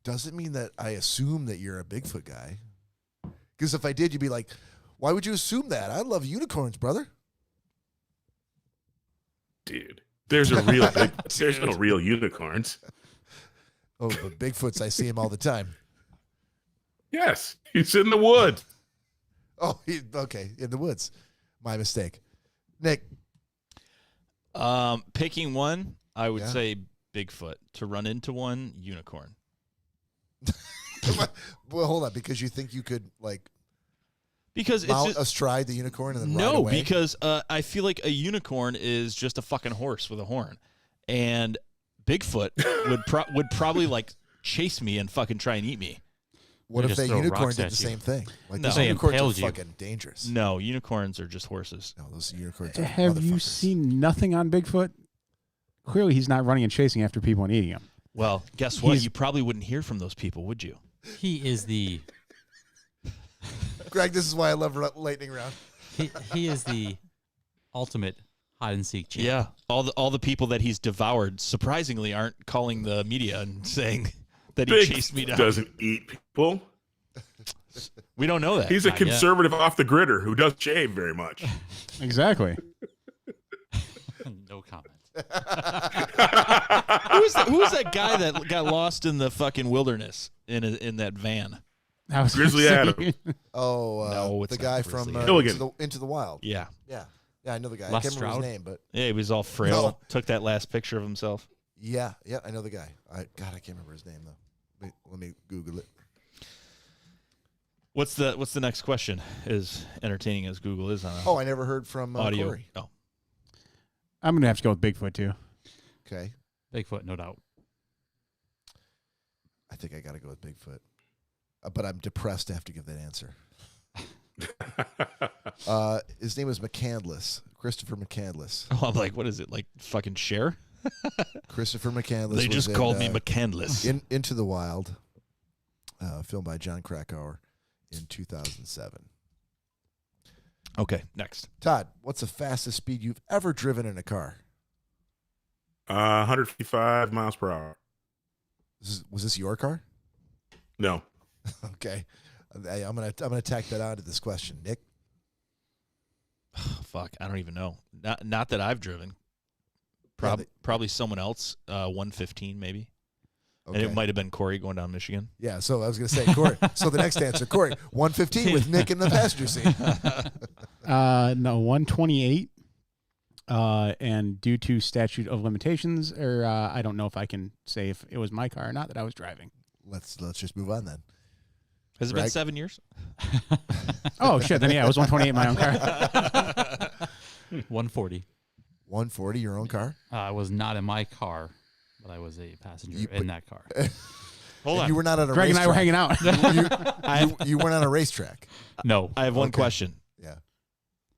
Doesn't mean that I assume that you're a Bigfoot guy. Because if I did, you'd be like, why would you assume that? I love unicorns, brother. Dude, there's a real big. There's no real unicorns. Oh, but Bigfoots, I see him all the time. Yes, he's in the woods. Oh, okay, in the woods. My mistake. Nick, Picking one, I would Yeah. say Bigfoot. To run into one, unicorn. well, hold on, because you think you could like Because it's mount just, astride the unicorn and then ride no, away? because I feel like a unicorn is just a fucking horse with a horn, and Bigfoot would probably like chase me and fucking try and eat me. What They if just that throw unicorn rocks did at the you. same thing? Like No. those They unicorns are impaled you. fucking dangerous. No, unicorns are just horses. No, those unicorns are Have you motherfuckers. seen nothing on Bigfoot? Clearly, he's not running and chasing after people and eating them. Well, guess what? He's- You probably wouldn't hear from those people, would you? He is the Greg, this is why I love lightning round. he is the ultimate hide and seek champ. Yeah. All the people that he's devoured surprisingly aren't calling the media and saying that he chased me down. Doesn't eat people. We don't know that. He's a Not yet. conservative off the gritter who doesn't shave very much. Exactly. No comment. Who's that guy that got lost in the fucking wilderness in that van? I was Grizzly gonna Adam. say- Oh, No, it's the not guy Grizzly from Adams. Milligan. into the Wild. Yeah. Yeah, I know the guy. I Les can't remember Stroud? his name, but Yeah, he was all frail. No. Took that last picture of himself. yeah, I know the guy. I can't remember his name though. Let me Google it. What's the next question? As entertaining as Google is on Oh, I never heard from audio. Cory. Oh. I'm gonna have to go with Bigfoot too. Okay, Bigfoot, no doubt. I think I got to go with Bigfoot, but I'm depressed to have to give that answer. His name is McCandless, Christopher McCandless. Oh, I'm like, what is it? Like fucking Cher? Christopher McCandless. They was just in, called me McCandless. Into the Wild, filmed by John Krakauer in 2007. Okay, next. Todd, what's the fastest speed you've ever driven in a car? 155 miles per hour. Was this your car? No. Okay, I'm gonna tack that on to this question, Nick. Fuck, I don't even know. Not that I've driven. Yeah, Probably someone else. 115 maybe. Okay. And it might have been Cory going down Michigan. Yeah, so I was gonna say Cory. So the next answer, Cory, 115 with Nick in the passenger seat. No, 128. And due to statute of limitations, or I don't know if I can say if it was my car or not that I was driving. Let's just move on then. Has it been Greg? 7 years? Oh shit! Then yeah, it was 128 in my own car. 140. 140, your own car. I was not in my car, but I was a passenger in that car. Hold And on. you were not on a Greg and I were racetrack. hanging out. You weren't on a racetrack. No. I have one Okay. question. Yeah.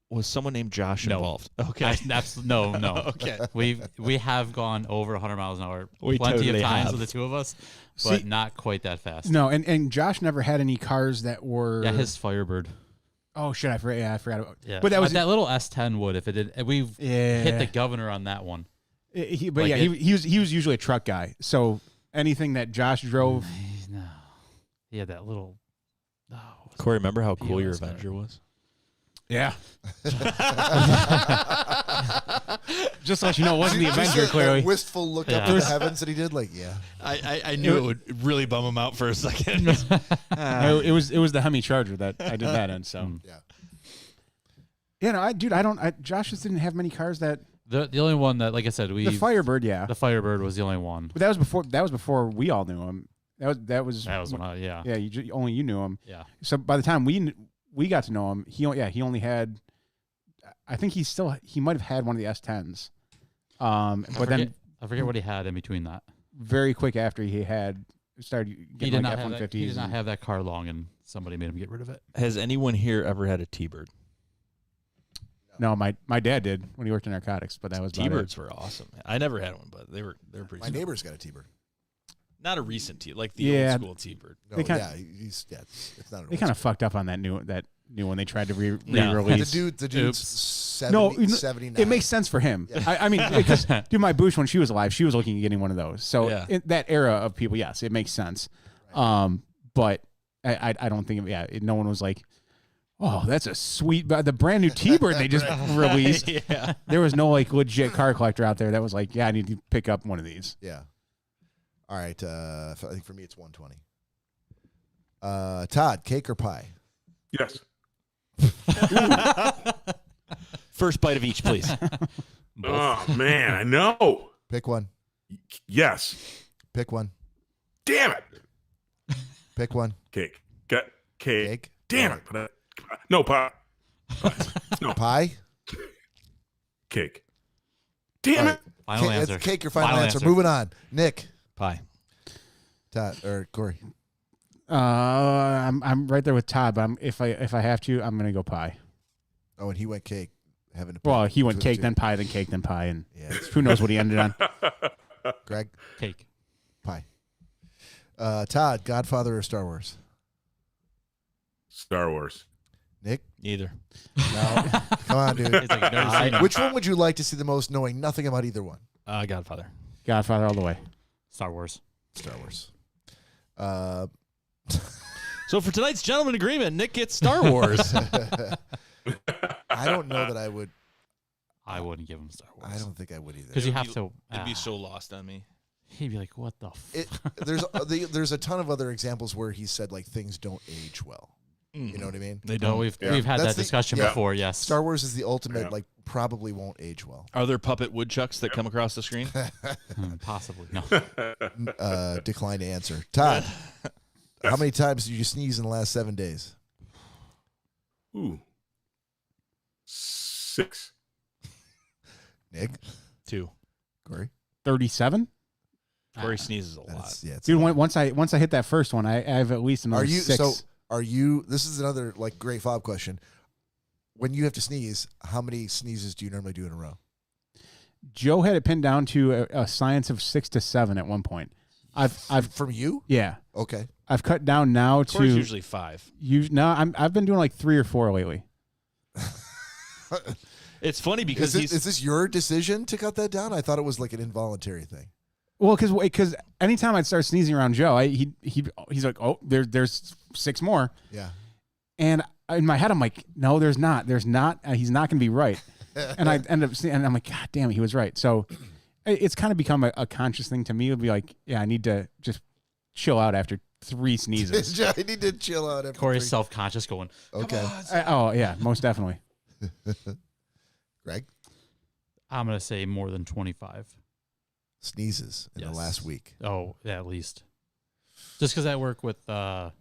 Was someone named Josh No. involved? Okay. No. Okay. We have gone over 100 miles an hour We plenty totally of times have. with the two of us, but See- not quite that fast. No, and Josh never had any cars that were. Yeah, his Firebird. Oh shit! I forgot. Yeah, I forgot about. Yeah, But that was that little S10 would if it did. We've Yeah. hit the governor on that one. But like yeah, it- he was usually a truck guy. So anything that drove. No, he had that little. Oh, Cory, remember how cool your POS car. Avenger was? Yeah. Just to let you know, it wasn't the Just Avenger, that clearly. wistful look up Yeah. to the heavens that he did. Like, yeah. I knew it would really bum him out for a second. No, it was the Hemi Charger that I did that in. So Yeah. yeah, no, Josh just didn't have many cars that. the only one that, like I said, The Firebird, yeah, the Firebird was the only one. but that was before we all knew him. That was That was when I yeah. Only you knew him. yeah. So by the time we got to know him, he only had. I think he might have had one of the S10s. But then I forget what he had in between that. very quick after he had started He getting did like not have that. He F-150s. did not have that car long, and somebody made him get rid of it. Has anyone here ever had a T-Bird? No, my dad did when he worked in narcotics, but that was about it. T-Birds were awesome. I never had one, but they were pretty. My sweet. neighbor's got a T-Bird. Not a recent T, like the Yeah. old school T-Bird. No, They kinda- yeah, it's not. They kind of fucked up on that new one they tried to Yeah. The re-release. dude's Oops. 70, 79. It makes sense for him. Yeah. I mean, because dude, my Boosh when she was alive, she was looking at getting one of those. So Yeah. in that era of people, yes, it makes sense. But I don't think no one was like, oh, that's a sweet, the brand new T-Bird they just released. Yeah. There was no like legit car collector out there that was like, yeah, I need to pick up one of these. Yeah. All right. I think for me it's 120. Todd, cake or pie? Yes. First bite of each, please. Oh, man, I know. Pick one. Yes. Pick one. Damn it. Pick one. Cake. Got cake. Cake. Damn it. No, pie. No, Pie. cake. Damn All it. Final Cake, answer. it's cake. Your final, Final answer. answer. Moving on. Nick, Pie. Todd, or Cory. I'm right there with Todd, but if I have to, I'm gonna go pie. Oh, and he went cake. Having to Well, pick he went between cake, the then pie, then cake, then pie, and Yeah. who knows what he ended on. two. Greg, Cake. pie. Todd, Godfather or Star Wars? Star Wars. Nick, Neither. no. Come on, dude. It's like, I've never seen it. Which one would you like to see the most, knowing nothing about either one? Godfather. Godfather all the way. Star Wars. Star Wars. So for tonight's gentleman agreement, Nick gets Star Wars. I don't know that I would. I wouldn't give him Star Wars. I don't think I would either. Because you have to. It'd be so lost on me. He'd be like, "What the?" There's a ton of other examples where he said like things don't age well. You know what I mean? They No, don't. we've Yeah. had That's that discussion yeah. before. Yes. Star Wars is the ultimate Yeah. like probably won't age well. Are there puppet woodchucks that come across the screen? Possibly no. Decline to answer. Todd, how many times did you sneeze in the last 7 days? Ooh. 6. Nick, 2. Corey, 37. Cory sneezes a lot. that's yeah. It's Dude, once I hit that first one, I have at least another Are you 6. so? Are you? This is another like great follow-up question. When you have to sneeze, how many sneezes do you normally do in a row? Joe had it pinned down to a science of 6 to 7 at one point. I've From you? yeah. Okay. I've cut down now to Cory's usually 5. I've been doing like 3 or 4 lately. It's funny because Is this your decision to cut that down? I thought it was like an involuntary thing. Well, because anytime I'd start sneezing around Joe, he's like, oh, there's 6 more, Yeah. and in my head I'm like, no, there's not. He's not going to be right, and I end up and I'm like, God damn it, he was right. So it's kind of become a conscious thing to me. It'll be like, yeah, I need to just chill out after 3 sneezes. I need to chill out. After Corey's 3. self-conscious, going, Okay. Oh yeah, most definitely. Greg "I'm gonna say more than 25." sneezes in the Yes. last week. Oh, at least. Just because I work with our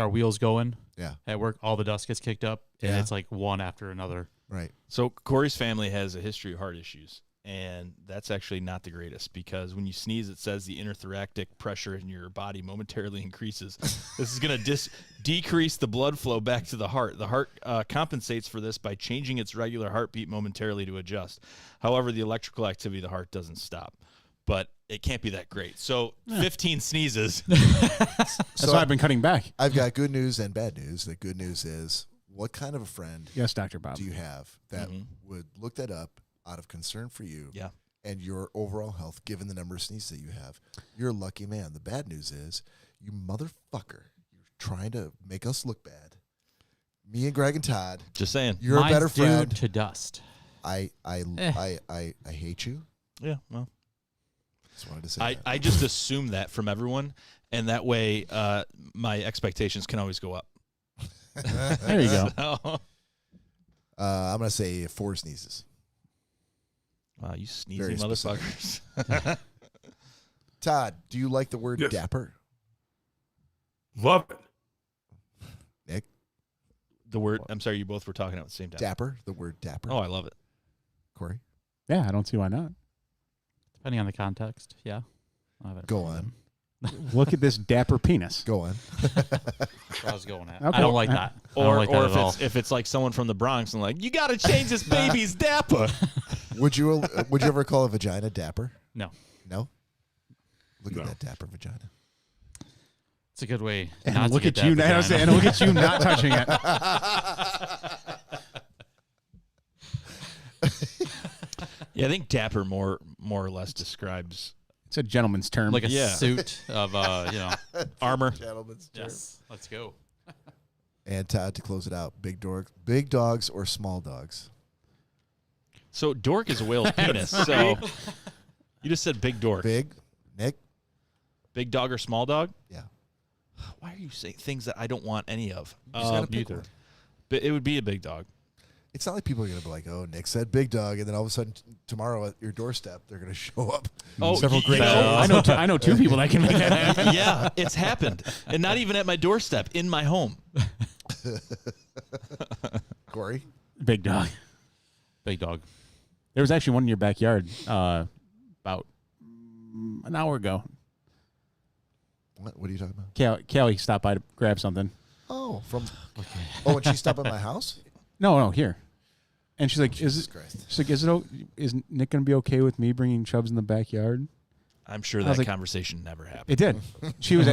wheels going. Yeah. At work, all the dust gets kicked up, and Yeah. it's like one after another. Right. So Cory's family has a history of heart issues, and that's actually not the greatest because when you sneeze, it says the interthoracic pressure in your body momentarily increases. This is going to decrease the blood flow back to the heart. The heart compensates for this by changing its regular heartbeat momentarily to adjust. However, the electrical activity of the heart doesn't stop, but it can't be that great. So 15 sneezes. That's why I've been cutting back. I've got good news and bad news. The good news is, what kind of a friend Yes, Dr. Bob. do you have that would look that up out of concern for you Yeah. and your overall health, given the number of sneezes that you have? You're a lucky man. The bad news is, you motherfucker, you're trying to make us look bad. Me and Greg and Todd, Just saying. you're Mine's a better due friend. to dust. I hate you. Yeah, well. Just wanted to say that. I just assume that from everyone, and that way my expectations can always go up. There you go. So- I'm gonna say 4 sneezes. Wow, you sneezy Very specific. motherfuckers. Todd, do you like the word Yes. dapper? Love it. Nick, The word, I'm sorry, you both were talking at the same time. dapper. The word dapper. Oh, I love it. Corey, Yeah, I don't see why not. Depending on the context, yeah. go on. Look at this dapper penis. Go on. That's what I was going at. Okay. I don't like that. I don't Or, like or that at all. if it's like someone from the Bronx and like, you got to change this baby's dapper. Would you ever call a vagina dapper? No. No. Look No. at that dapper vagina. It's a good way And not look to at get you, that and vagina. look at you not touching it. Yeah, I think dapper more or less describes It's a gentleman's term. Like a Yeah. suit of, armor. Gentlemen's term. Yes. Let's go. And Todd, to close it out, big dogs or small dogs? So dork is a whale's penis. So you just said big dork. Big, Nick. Big dog or small dog? Yeah. Why are you saying things that I don't want any of? You just gotta pick neither. one. But it would be a big dog. It's not like people are gonna be like, "Oh, Nick said big dog," and then all of a sudden tomorrow at your doorstep they're gonna show up. Oh, several great I know 2 people that can make that happen. Yeah, it's happened. And not even at my doorstep, in my home. Corey. Big dog. Big dog. There was actually one in your backyard about an hour ago. What are you talking about? Callie stopped by to grab something. Oh, Oh, and she stopped at my house? No, here. And she's like, Jesus Christ. She's like, is Nick gonna be okay with me bringing Chubbs in the backyard? I'm sure was that like- conversation never happened. It did. She was.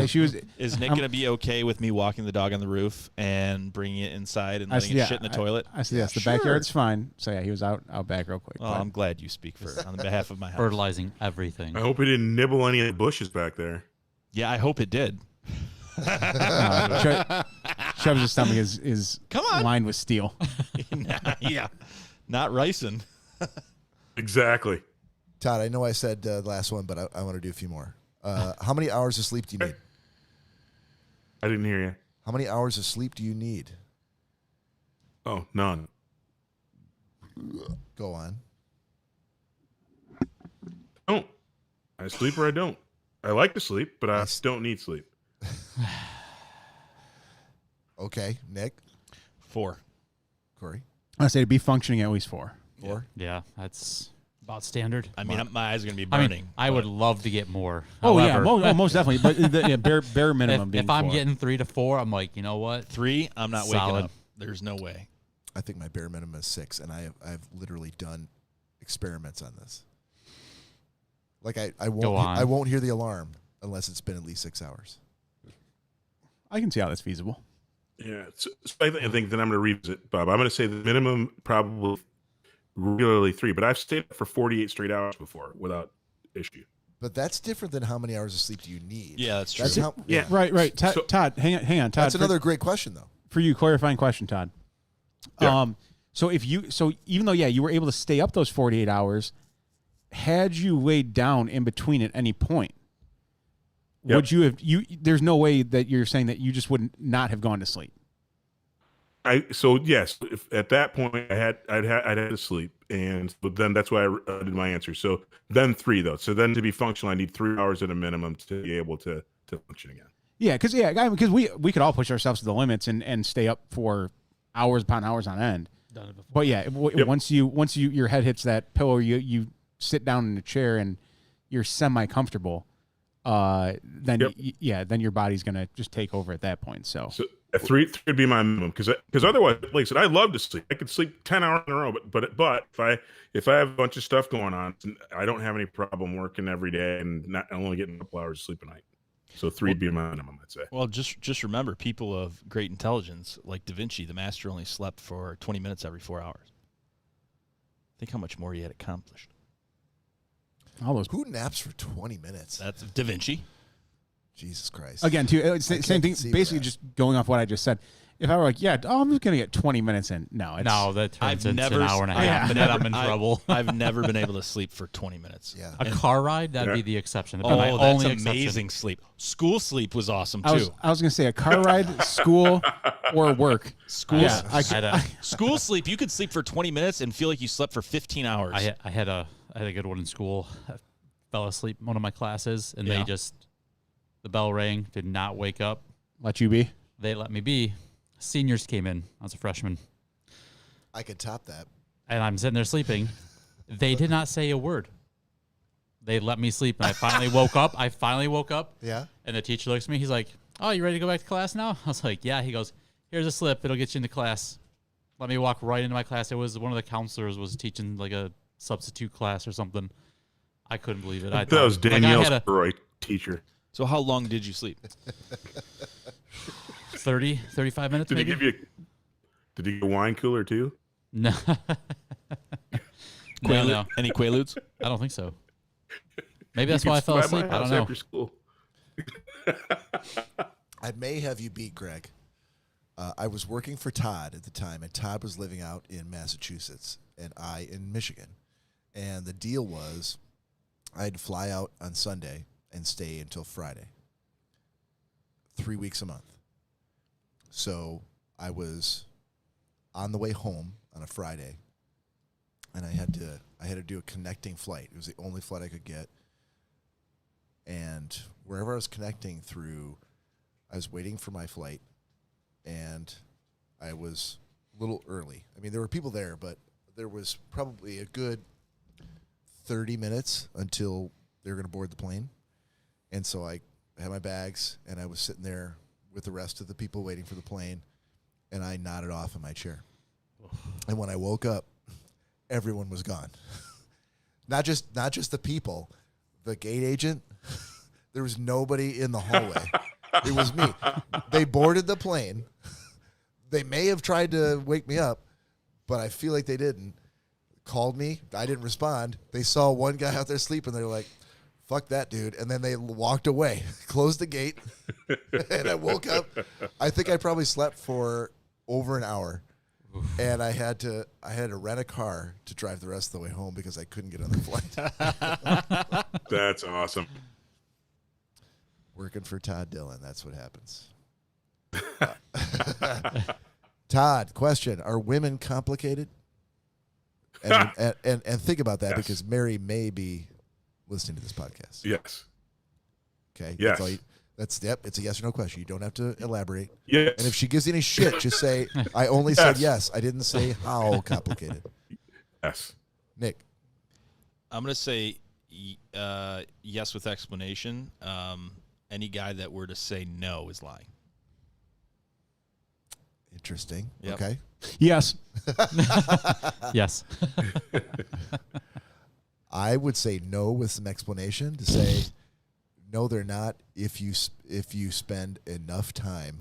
Is Nick going to be okay with me walking the dog on the roof and bringing it inside and I letting said, it yeah, shit in the toilet? I said, yes, the sure. backyard's fine. So yeah, he was out back real quick. Well, but- I'm glad you speak on behalf of my house. Fertilizing everything. I hope he didn't nibble any of the bushes back there. Yeah, I hope it did. Chubbs' stomach is Come on. lined with steel. Yeah, not ricin. Exactly. Todd, I know I said the last one, but I want to do a few more. How many hours of sleep do you need? I didn't hear you. How many hours of sleep do you need? Oh, none. Go on. Don't. I sleep or I don't. I like to sleep, but I Nice. don't need sleep. Okay, Nick, 4. Corey, I say to be functioning at least 4. 4. Yeah, that's about standard. I mean, my eyes are going to be I burning. mean, I would love to get more. Oh yeah, However, most definitely. But bare minimum. if, being if I'm 4. getting 3 to 4, I'm like, you know what? 3, I'm not waking Solid. up. There's no way. I think my bare minimum is 6, and I've literally done experiments on this. Like I Go won't on. I won't hear the alarm unless it's been at least 6 hours. I can see how that's feasible. Yeah. So I think that I'm going to revisit, Bob. I'm going to say the minimum probably regularly 3, but I've stayed up for 48 straight hours before without issue. But that's different than how many hours of sleep do you need. Yeah, that's true. That's how, Yeah. Right. So- Todd, hang on. Todd, That's another great question, though. for you, clarifying question, Todd. Yeah. So even though you were able to stay up those 48 hours, had you laid down in between at any point, Yep. would you have there's no way that you're saying that you just would not have gone to sleep. So yes, if at that point I'd had to sleep, but then that's why I did my answer. So then 3 though. So then to be functional, I need 3 hours at a minimum to be able to function again. Yeah, because we could all push ourselves to the limits and stay up for hours upon hours on end. Done it before. But yeah, Yep. once your head hits that pillow, you sit down in a chair and you're semi comfortable. Then Yep. then your body's gonna just take over at that point. So So a 3 would be my minimum because otherwise, like I said, I love to sleep. I could sleep 10 hours in a row, but if I have a bunch of stuff going on, I don't have any problem working every day and not only getting a couple hours of sleep a night. So 3 would be my minimum, I'd say. Well, just remember, people of great intelligence, like Da Vinci, the master only slept for 20 minutes every 4 hours. Think how much more he had accomplished. all those Who naps for 20 minutes? That's Da Vinci. Jesus Christ. again too. It's I the can't same thing. conceive of Basically, that. just going off what I just said. If I were like, I'm just gonna get 20 minutes in. No, it's, No, that turns I've into never an hour and a I half, have and then never- I'm in I- trouble. I've never been able to sleep for 20 minutes. Yeah. A car ride, that'd be the exception. That'd Oh, be my that's only amazing exception. sleep. School sleep was awesome I too. was gonna say a car ride, school, or work. School, Yeah, I had a, school sleep. You could sleep for 20 minutes and feel like you slept for 15 hours. I had a good one in school. I fell asleep in one of my classes, and Yeah. the bell rang, did not wake up. Let you be. They let me be. Seniors came in. I was a freshman, I could top that. and I'm sitting there sleeping. They did not say a word. They let me sleep, and I finally woke up. Yeah. And the teacher looks at me. He's like, "Oh, you ready to go back to class now?" I was like, "Yeah." He goes, "Here's a slip. It'll get you into class." Let me walk right into my class. It was one of the counselors was teaching like a substitute class or something. I couldn't believe it. I That was thought- like, I Danielle's had a Roy teacher. So how long did you sleep? 35 minutes Did he maybe. give you? Did he give you a wine cooler too? No. No, Any Quaaludes? I don't think so. Maybe that's You why I could fell stop by my asleep. I don't house know. After school. I may have you beat Greg. I was working for Todd at the time, and Todd was living out in Massachusetts, and I in Michigan. And the deal was I had to fly out on Sunday and stay until Friday. 3 weeks a month. So I was on the way home on a Friday, and I had to do a connecting flight. It was the only flight I could get. And wherever I was connecting through, I was waiting for my flight, and I was a little early. I mean, there were people there, but there was probably a good 30 minutes until they were going to board the plane. And so I had my bags, and I was sitting there with the rest of the people waiting for the plane, and I nodded off in my chair. And when I woke up, everyone was gone. Not just the people, the gate agent. There was nobody in the hallway. It was me. They boarded the plane. They may have tried to wake me up, but I feel like they didn't. Called me. I didn't respond. They saw one guy out there sleeping. They were like, fuck that dude. And then they walked away, closed the gate, and I woke up. I think I probably slept for over an hour. And I had to rent a car to drive the rest of the way home because I couldn't get on the flight. That's awesome. Working for Todd Dillon, that's what happens. Todd, question: are women complicated? And think about that, Yes. because Mary may be listening to this podcast. Yes. Okay. Yes. It's a yes or no question. You don't have to elaborate. Yes. And if she gives you any shit, just say, I only said yes. I didn't say how complicated. Yes. Nick. I'm going to say yes with explanation. Any guy that were to say no is lying. Interesting. Yep. Okay. Yes. Yes. I would say no with some explanation to say, no, they're not. If you spend enough time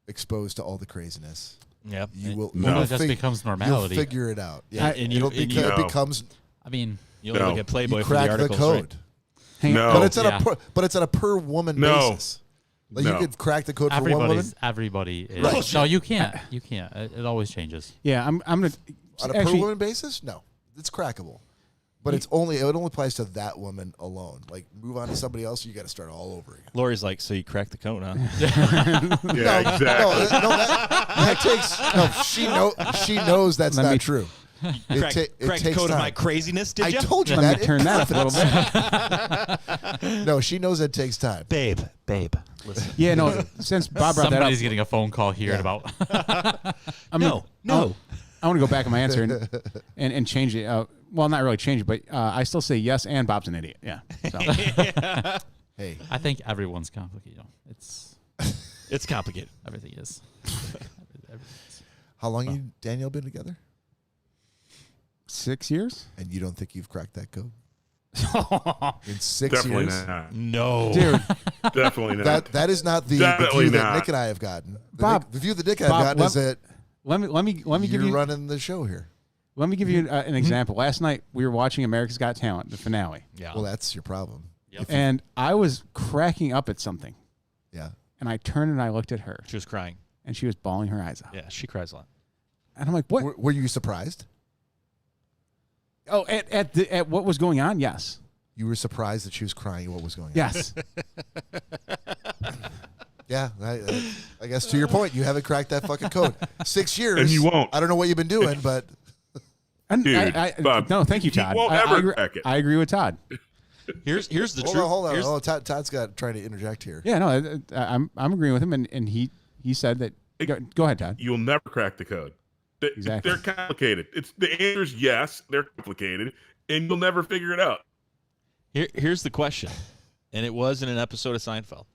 exposed to all the craziness, Yep. you will. No. you'll It just becomes normality. You'll figure it out. Yeah, And you- it No. becomes. I mean, You'll No. look at Playboy You for the crack the articles, code, right? Hang No. but it's at Yeah. a per woman No. basis. Like No. you could crack the code for one woman everybody is. Right. No, you can't. You can't. It always changes. Yeah, I'm gonna on a per actually. woman basis. No, it's crackable, but it only applies to that woman alone. Like move on to somebody else, you got to start all over again. Lori's like, so you cracked the code, huh? Yeah, exactly. That takes no. She knows that's Let not me- true. Crack the takes code of time. my craziness, did I you? told you Let that. me turn that up a little bit. No, she knows it takes time. Babe, listen. Yeah, no. Since Bob brought that up, Somebody's getting a phone call here in about. No. I want to go back on my answer and change it. Well, not really change it, but I still say yes. And Bob's an idiot. Yeah. So. Hey, I think everyone's complicated. It's complicated. Everything is. how long you and Danielle been together? 6 years, And you don't think you've cracked that code in 6 Definitely years? not. No. dude. Definitely not. That is not the Definitely view that not. Nick and I have gotten. Bob- The view that Nick and I Bob, have gotten is that Let me give you're you running the show here. Let me give you an example. Last night we were watching America's Got Talent, the finale, Yeah. Well, that's your problem. and I was cracking up at something, Yeah. and I turned and I looked at her, She was crying. and she was bawling her eyes out, Yeah, she cries a lot. and I'm like, "What? Were you surprised? Oh, at what was going on? Yes, You were surprised that she was crying at what was going on. yes." Yeah. I guess to your point, you haven't cracked that fucking code. 6 years. And you won't. I don't know what you've been doing, but And Dude, Bob, no, thank you, he Todd. won't I ever agree, crack it. I agree with Todd. Here's the hold truth. on, hold on. Here's- Oh, Todd's trying to interject here. Yeah, no, I'm agreeing with him, and he said that. Go ahead, Todd. You'll never crack the code. Exactly. They're complicated. The answer's yes, they're complicated, and you'll never figure it out. Here's the question, and it was in an episode of Seinfeld.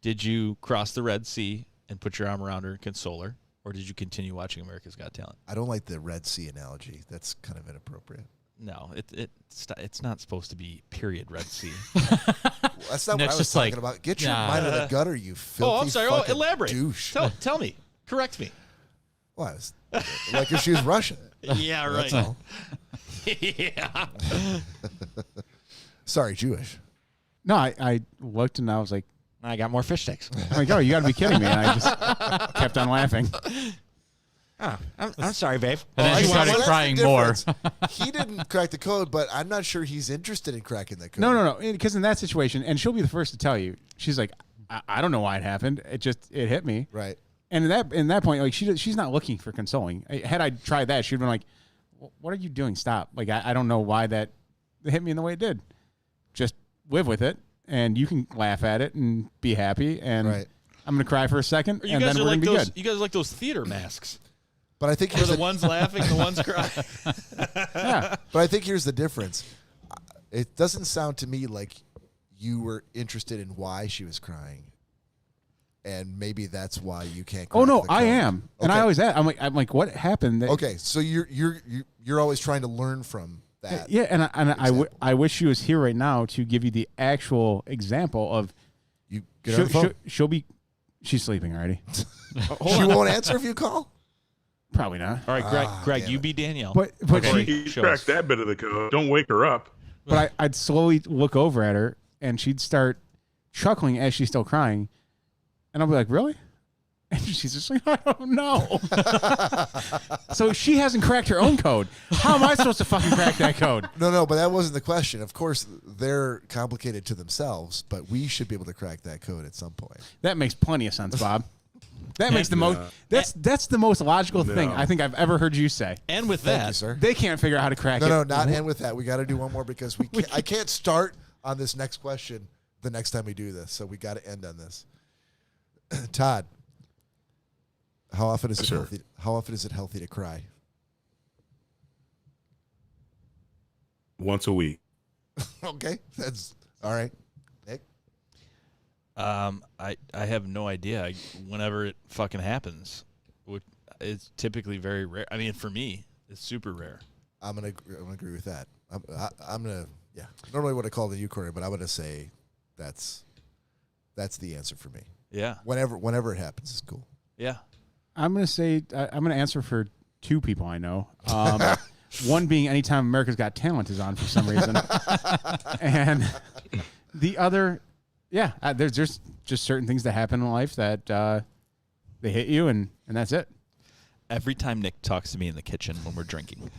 Did you cross the Red Sea and put your arm around her and console her, or did you continue watching America's Got Talent? I don't like the Red Sea analogy. That's kind of inappropriate. No, it's not supposed to be period Red Sea. That's not what Nick's I was just talking like, about. Get your nah. mind out of the gutter, you filthy Oh, I'm sorry. Oh, fucking elaborate. douche. Tell me. Correct me. Well, I was like if she was Russian. Yeah, That's right. all. Yeah. Sorry, Jewish. No, I looked and I was like, I got more fish sticks. "Oh my god, you got to be kidding me!" And I just kept on laughing. Oh, I'm sorry, babe. And then I she see. started Well, that's the crying more. difference. He didn't crack the code, but I'm not sure he's interested in cracking the code. No, because in that situation, and she'll be the first to tell you, she's like, I don't know why it happened. It hit me. Right. And in that point, like she's not looking for consoling. Had I tried that, she'd been like, "What are you doing? Stop!" Like I don't know why that hit me in the way it did. Just live with it, and you can laugh at it and be happy. And Right. I'm gonna cry for a second, You and guys then are we're like gonna be those. good. You guys are like those theater masks. But I think Where here's the the one's laughing, the one's crying. Yeah. But I think here's the difference. It doesn't sound to me like you were interested in why she was crying, and maybe that's why you can't. Oh no, crack the I code. am, and I always am. I'm like, what happened? Okay, so you're always trying to learn from that. Yeah, and I wish she was here right now to give you the actual example of. You get on the phone. She's sleeping already. She won't answer if you call. Probably not. All right, Greg, you be Danielle. But You cracked that bit of the code. Don't wake her up. But I'd slowly look over at her, and she'd start chuckling as she's still crying, and I'll be like, "Really?" And she's just like, "I don't know." So she hasn't cracked her own code. How am I supposed to fucking crack that code? No, but that wasn't the question. Of course, they're complicated to themselves, but we should be able to crack that code at some point. That makes plenty of sense, Bob. That makes the most. That's the most logical thing I think I've ever heard you say. And with Thank that, you, sir. They can't figure out how to crack it. No, not and with that. We got to do one more because I can't start on this next question the next time we do this. So we got to end on this. Todd, how often is it healthy? How often is it healthy to cry? Once a week. Okay, that's all right. Nick, I have no idea. Whenever it fucking happens, it's typically very rare. I mean, for me, it's super rare. I'm gonna agree with that. I'm gonna Normally would have called it you, Cory, but I'm gonna say that's the answer for me. Yeah. Whenever it happens, it's cool. Yeah. I'm gonna say I'm gonna answer for two people I know. One being anytime America's Got Talent is on for some reason, and the other, there's just certain things that happen in life that they hit you, and that's it. Every time Nick talks to me in the kitchen when we're drinking.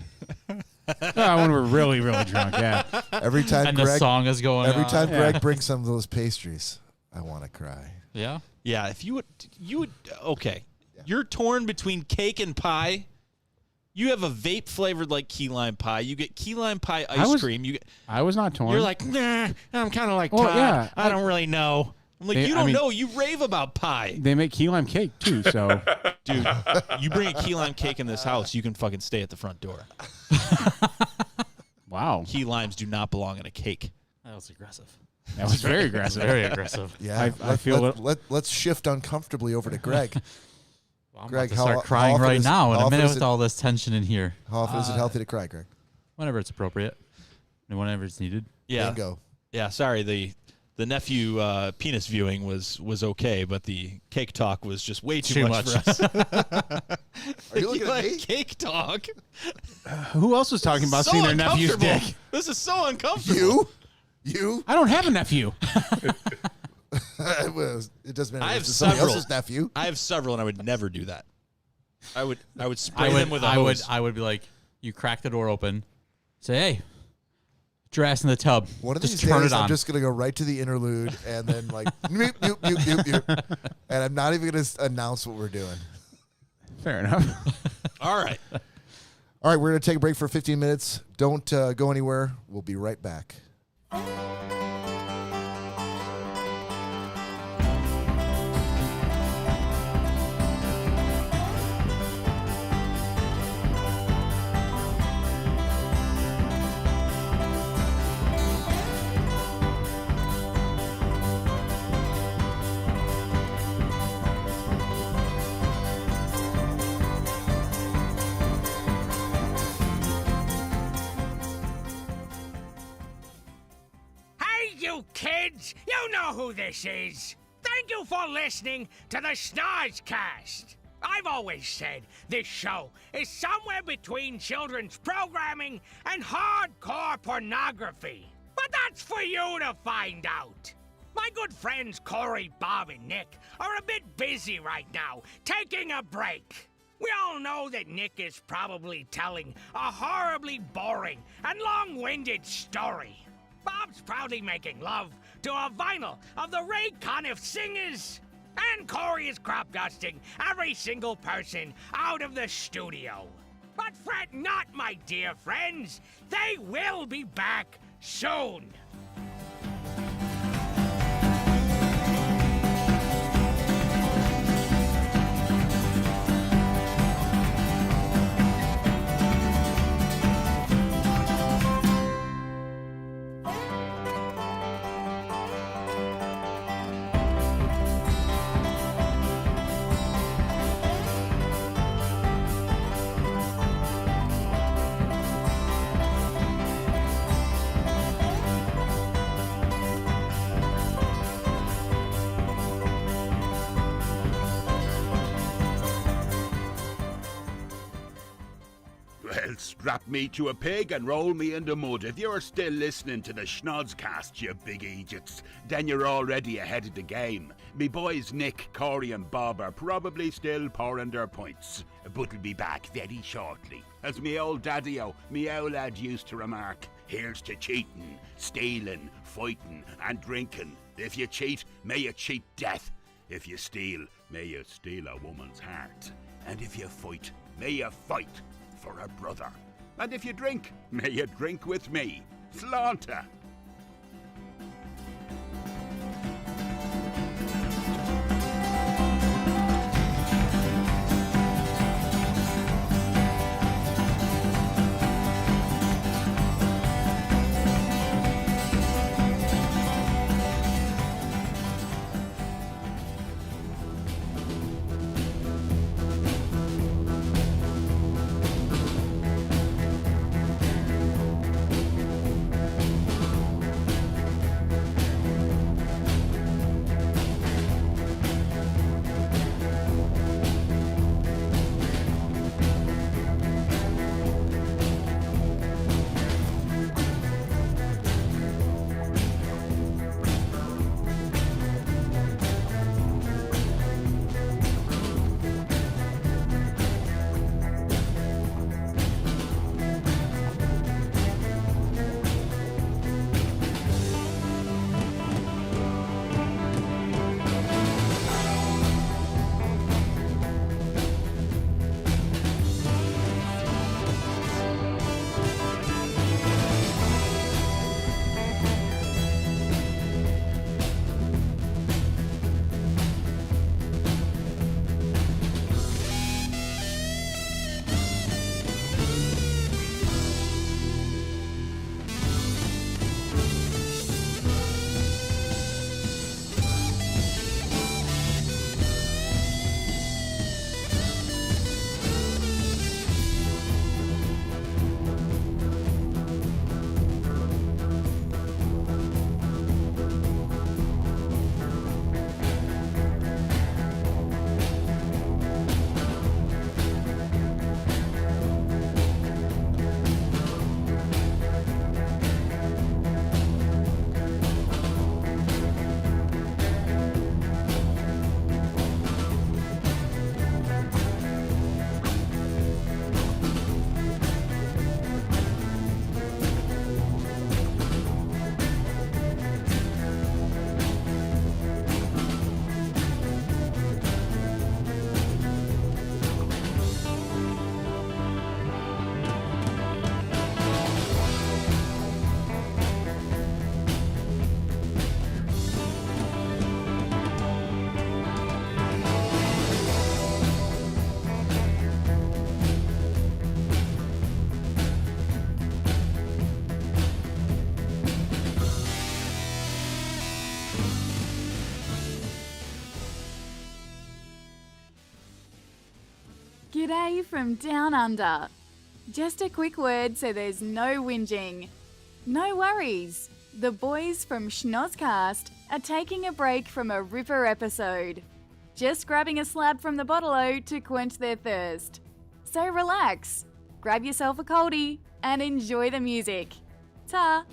When we're really, really drunk, yeah. Every time And Greg, the song is going on. every time Greg brings some of those pastries, I want to cry. Yeah. Yeah, if you would okay. Yeah. You're torn between cake and pie. You have a vape flavored like key lime pie. You get key lime pie ice cream. I was not torn. You're like, nah, I'm kind of like Well, Todd. yeah, I don't really know. I'm like, you don't know. You rave about pie. They make key lime cake too, so dude, you bring a key lime cake in this house, you can fucking stay at the front door. Wow. Key limes do not belong in a cake. That was aggressive. That was very aggressive. Very aggressive. Yeah, I feel let's shift uncomfortably over to Greg. Well, I'm Greg, about to start crying often right is- now in how a often minute is with it- all this tension in here. How often is it healthy to cry, Greg? Whenever it's appropriate and whenever it's needed. Yeah. Bingo. Yeah, sorry, the nephew penis viewing was okay, but the cake talk was just way too much for us. Are you looking at me? Cake talk? who else was talking about So seeing their nephew's uncomfortable. dick? This is so uncomfortable. You? I don't have a nephew. It doesn't matter. I have It's somebody several. else's nephew. I have several, and I would never do that. I would spray them with a I hose. would be like, you crack the door open, say, hey, put your ass in the tub. One of just these turn days, it on. I'm just gonna go right to the interlude and then like, meep, meep, meep, meep, meep. And I'm not even gonna announce what we're doing. Fair enough. All right. All right, we're gonna take a break for 15 minutes. Don't go anywhere. We'll be right back. Hey, you kids! You know who this is. Thank you for listening to the Snozcast. I've always said this show is somewhere between children's programming and hardcore pornography. But that's for you to find out. My good friends Cory, Bob, and Nick are a bit busy right now, taking a break. We all know that Nick is probably telling a horribly boring and long-winded story. Bob's proudly making love to a vinyl of the Ray Conniff Singers. And Cory is crop dusting every single person out of the studio. But fret not, my dear friends. They will be back soon. Well, strap me to a pig and roll me in the mud. If you're still listening to the Schnozzcast, you big Egypts, then you're already ahead of the game. Me boys Nick, Cory and Bob are probably still pouring their pints, but will be back very shortly. As me old daddy-o, me old lad used to remark, here's to cheating, stealing, fighting and drinking. If you cheat, may you cheat death. If you steal, may you steal a woman's heart. And if you fight, may you fight for a brother. And if you drink, may you drink with me. Slanta. G'day from Down Under. Just a quick word so there's no whinging. No worries, the boys from Schnozzcast are taking a break from a ripper episode. Just grabbing a slab from the bottle-o to quench their thirst. So relax, grab yourself a coldie and enjoy the music. Ta!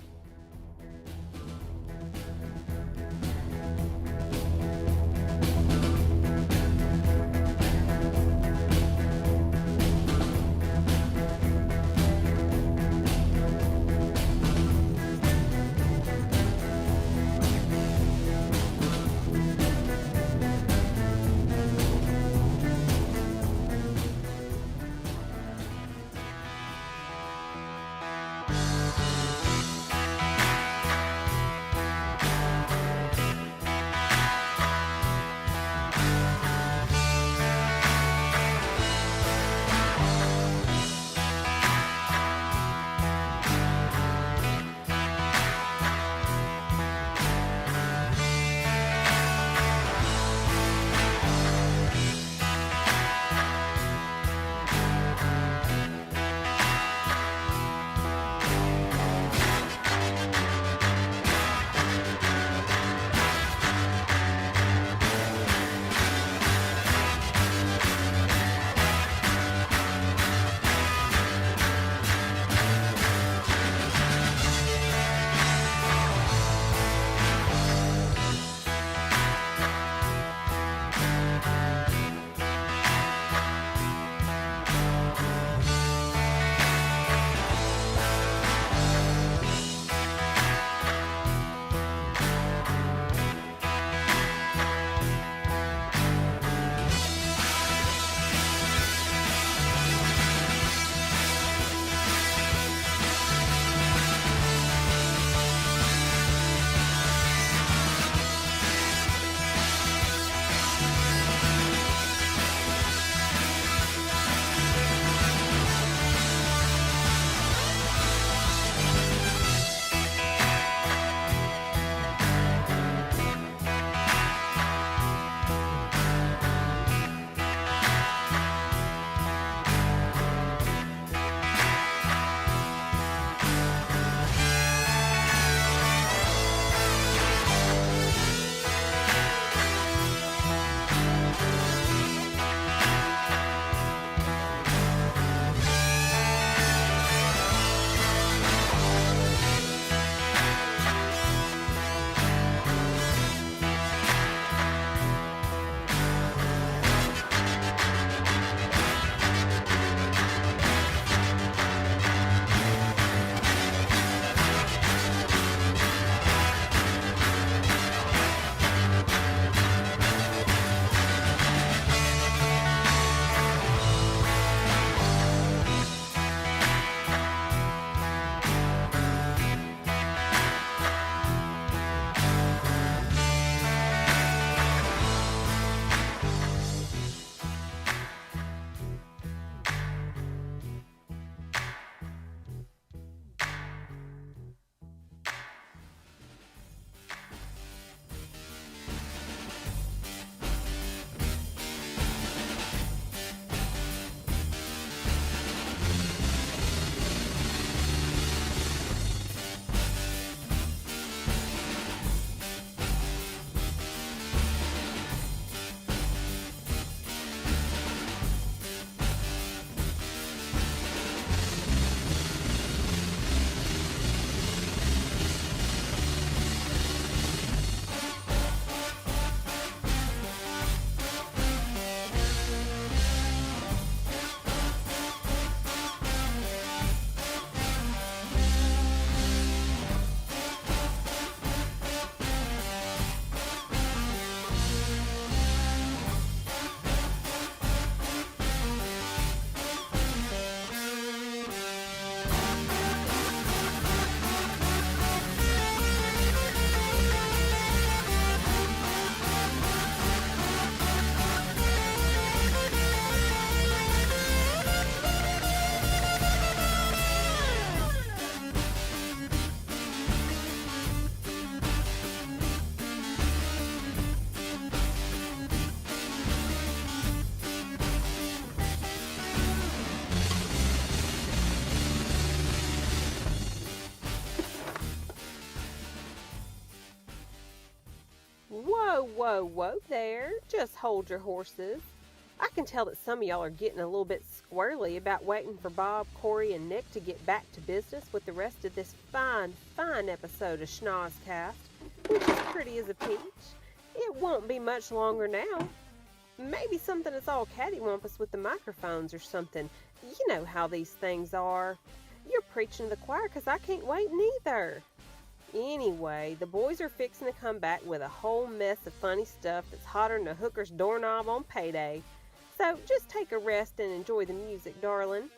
Whoa, whoa there. Just hold your horses. I can tell that some of y'all are getting a little bit squirrely about waiting for Bob, Cory, and Nick to get back to business with the rest of this fine episode of Schnozcast, which is pretty as a peach. It won't be much longer now. Maybe something that's all cattywampus with the microphones or something. You know how these things are. You're preaching to the choir because I can't wait neither. Anyway, the boys are fixing to come back with a whole mess of funny stuff that's hotter than a hooker's doorknob on payday. So just take a rest and enjoy the music, darling.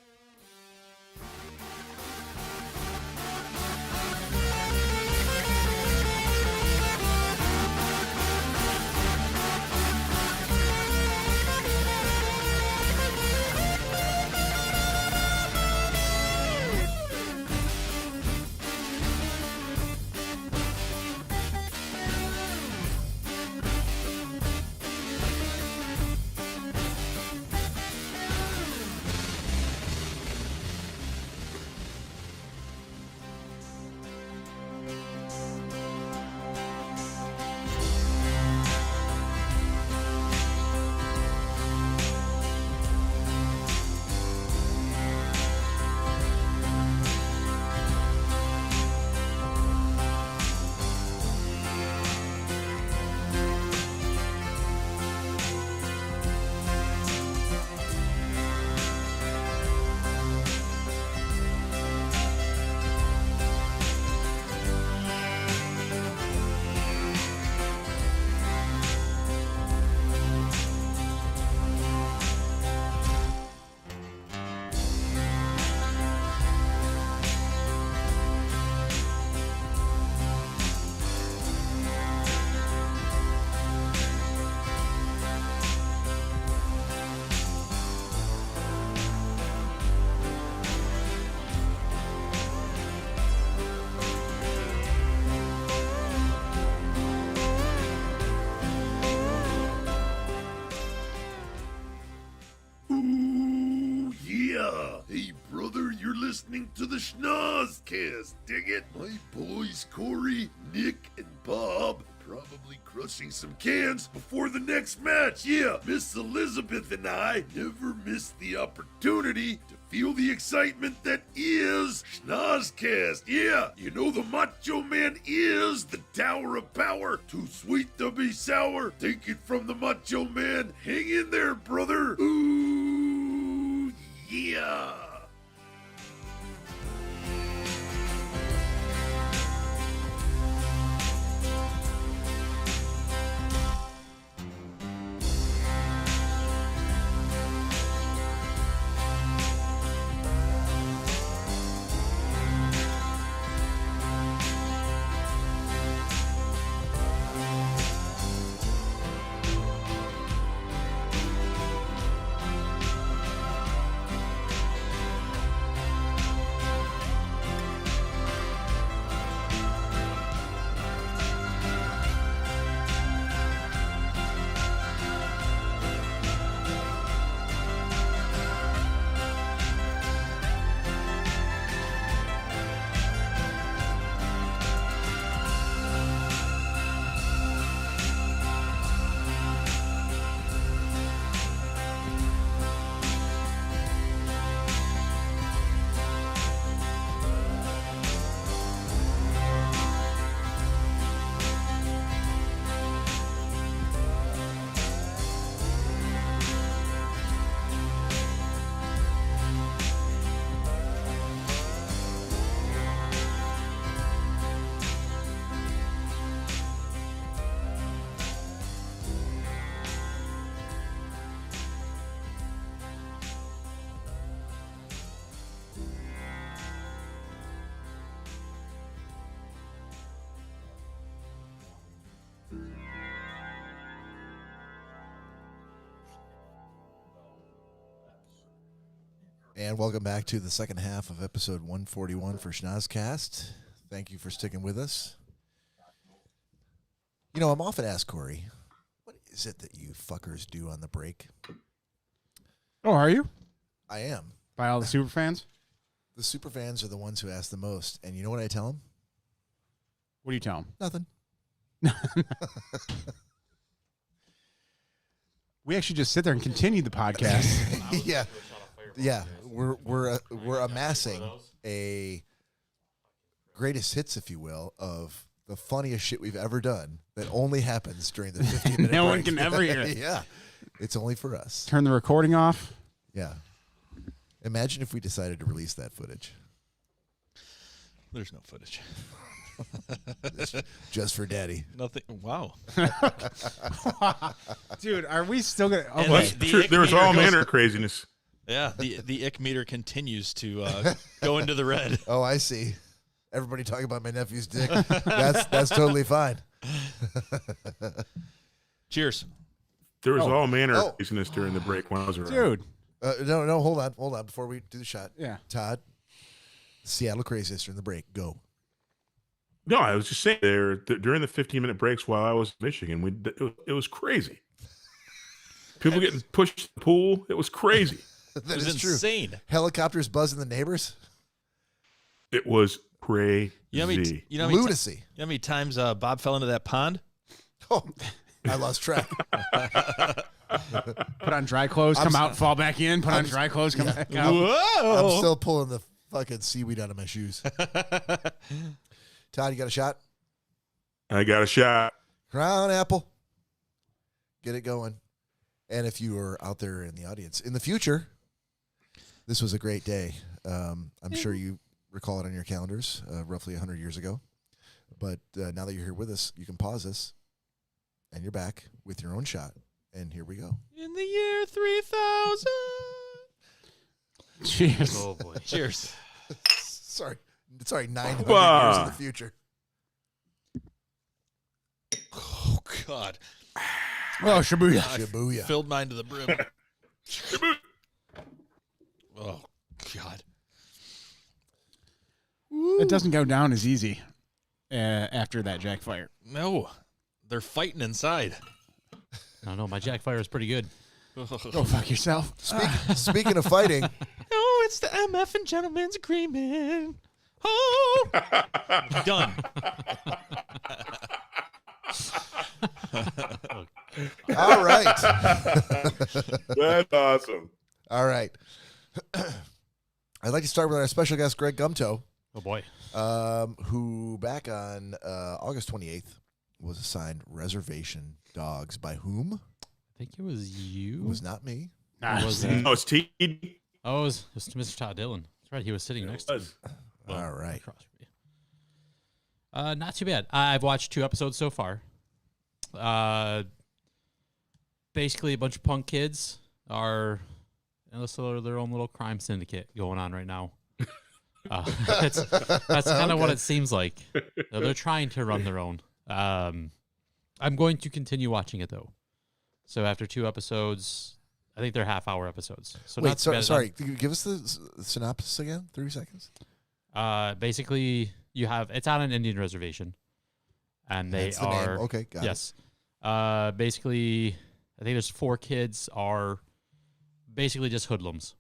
Listening to the Schnozcast, dig it? My boys Cory, Nick, and Bob probably crushing some cans before the next match. Yeah, Miss Elizabeth and I never miss the opportunity to feel the excitement that is Schnozcast. Yeah, you know the Macho Man is the Tower of Power. Too sweet to be sour. Take it from the Macho Man. Hang in there, brother. Ooh, yeah. And welcome back to the second half of episode 141 for Schnozcast. Thank you for sticking with us. You know, I'm often asked, Cory, what is it that you fuckers do on the break? Oh, are you? I am. By all the super fans? The super fans are the ones who ask the most. And you know what I tell them? What do you tell them? Nothing. We actually just sit there and continue the podcast. Yeah. We're amassing a greatest hits, if you will, of the funniest shit we've ever done that only happens during the 15-minute No break. one can ever hear it. Yeah. It's only for us. Turn the recording off. Yeah. Imagine if we decided to release that footage. There's no footage. Just for Daddy. Nothing. Wow. Dude, are we still going to... And Well, there's all manner of craziness. Yeah, the ick meter continues to go into the red. Oh, I see. Everybody talking about my nephew's dick. That's totally fine. Cheers. There was all manner of craziness during the break when I was around. Dude. No, hold on. Before we do the shot. Yeah. Todd, Seattle craziest during the break. Go. No, I was just saying during the 15-minute breaks while I was in Michigan, it was crazy. People getting pushed to the pool. It was crazy. That was is insane. True. Helicopters buzzing the neighbors. It was crazy. You know how many lunacy. You know how many times Bob fell into that pond? Oh, I lost track. Put on dry clothes, come out, fall back in. Put on dry clothes, come back out. Whoa! I'm still pulling the fucking seaweed out of my shoes. Todd, you got a shot? I got a shot. Crown apple. Get it going. And if you are out there in the audience, in the future, this was a great day. I'm sure you recall it on your calendars roughly 100 years ago. But now that you're here with us, you can pause this, and you're back with your own shot. And here we go. In the year 3000. Cheers. Oh, boy. Cheers. Sorry, 900 years in the future. Oh, God. Oh, Shibuya. Shibuya. Filled mine to the brim. Oh, God. It doesn't go down as easy after that Jack Fire. No. They're fighting inside. I don't know. My Jack Fire is pretty good. Go fuck yourself. Speaking of fighting. Oh, it's the MF and Gentleman's Agreement. Oh. Done. All right. That's awesome. All right. I'd like to start with our special guest, Greg Gumto. Oh, boy. Who back on August 28th was assigned reservation dogs by whom? I think it was you. It was not me. Was No, it's T. Oh, it was Mr. Todd Dillon. That's right. He was sitting next to me. All right. Across from you. Not too bad. I've watched 2 episodes so far. Basically, a bunch of punk kids are their own little crime syndicate going on right now. That's kind of what it seems like. They're trying to run their own. I'm going to continue watching it though. So after 2 episodes, I think they're half-hour episodes. So wait, sorry. Can you give us the synopsis again? 30 seconds. Basically, it's on an Indian reservation, and they That's the are name. Okay, got yes. Basically, I think there's 4 kids are basically just hoodlums.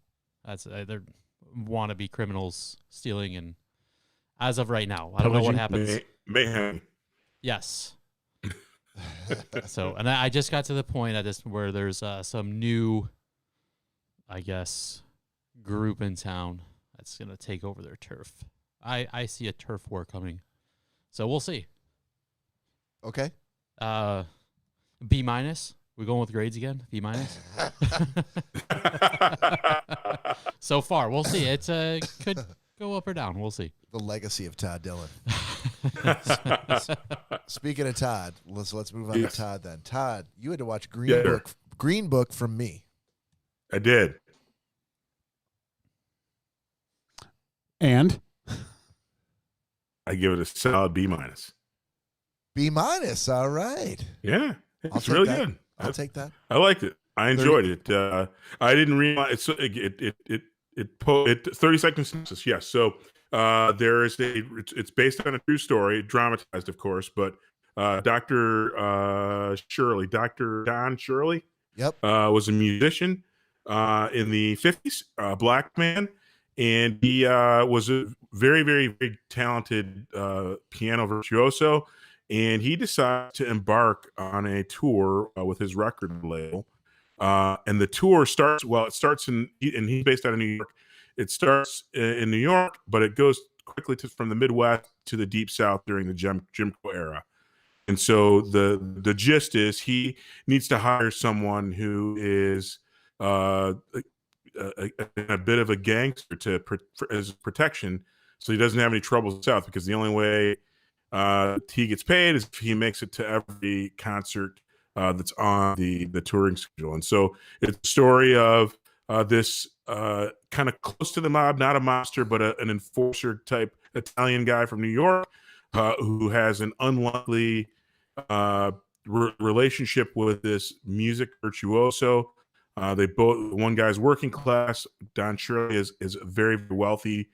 That's they're wannabe criminals stealing, and as of right now, I don't know what happens. Mayhem. Yes. So, and I just got to the point at this where there's some new, I guess, group in town that's gonna take over their turf. I see a turf war coming, so we'll see. Okay. B-. We're going with grades again. B-. So far, we'll see. It's could go up or down. We'll see. The legacy of Todd Dillon. Speaking of Todd, let's move on to Todd then. Todd, you had to watch Green Book from me. I did. And I give it a solid B-. B-. All right. Yeah, it's really good. I'll take that. I liked it. I enjoyed it. I didn't realize it 30 seconds synopsis. Yes. So there is it's based on a true story, dramatized, of course, but Dr. Don Shirley, was a musician in the 50s, black man, and he was a very, very, very talented piano virtuoso. And he decided to embark on a tour with his record label And the tour starts. Well, it starts and he's based out of New York. It starts in New York, but it goes quickly from the Midwest to the Deep South during the Jim Crow era. And so the gist is he needs to hire someone who is a bit of a gangster as protection, so he doesn't have any troubles in the South, because the only way he gets paid is if he makes it to every concert that's on the touring schedule. And so it's a story of this kind of close to the mob, not a mobster, but an enforcer type Italian guy from New York who has an unlikely relationship with this music virtuoso. One guy's working class. Don Shirley is very wealthy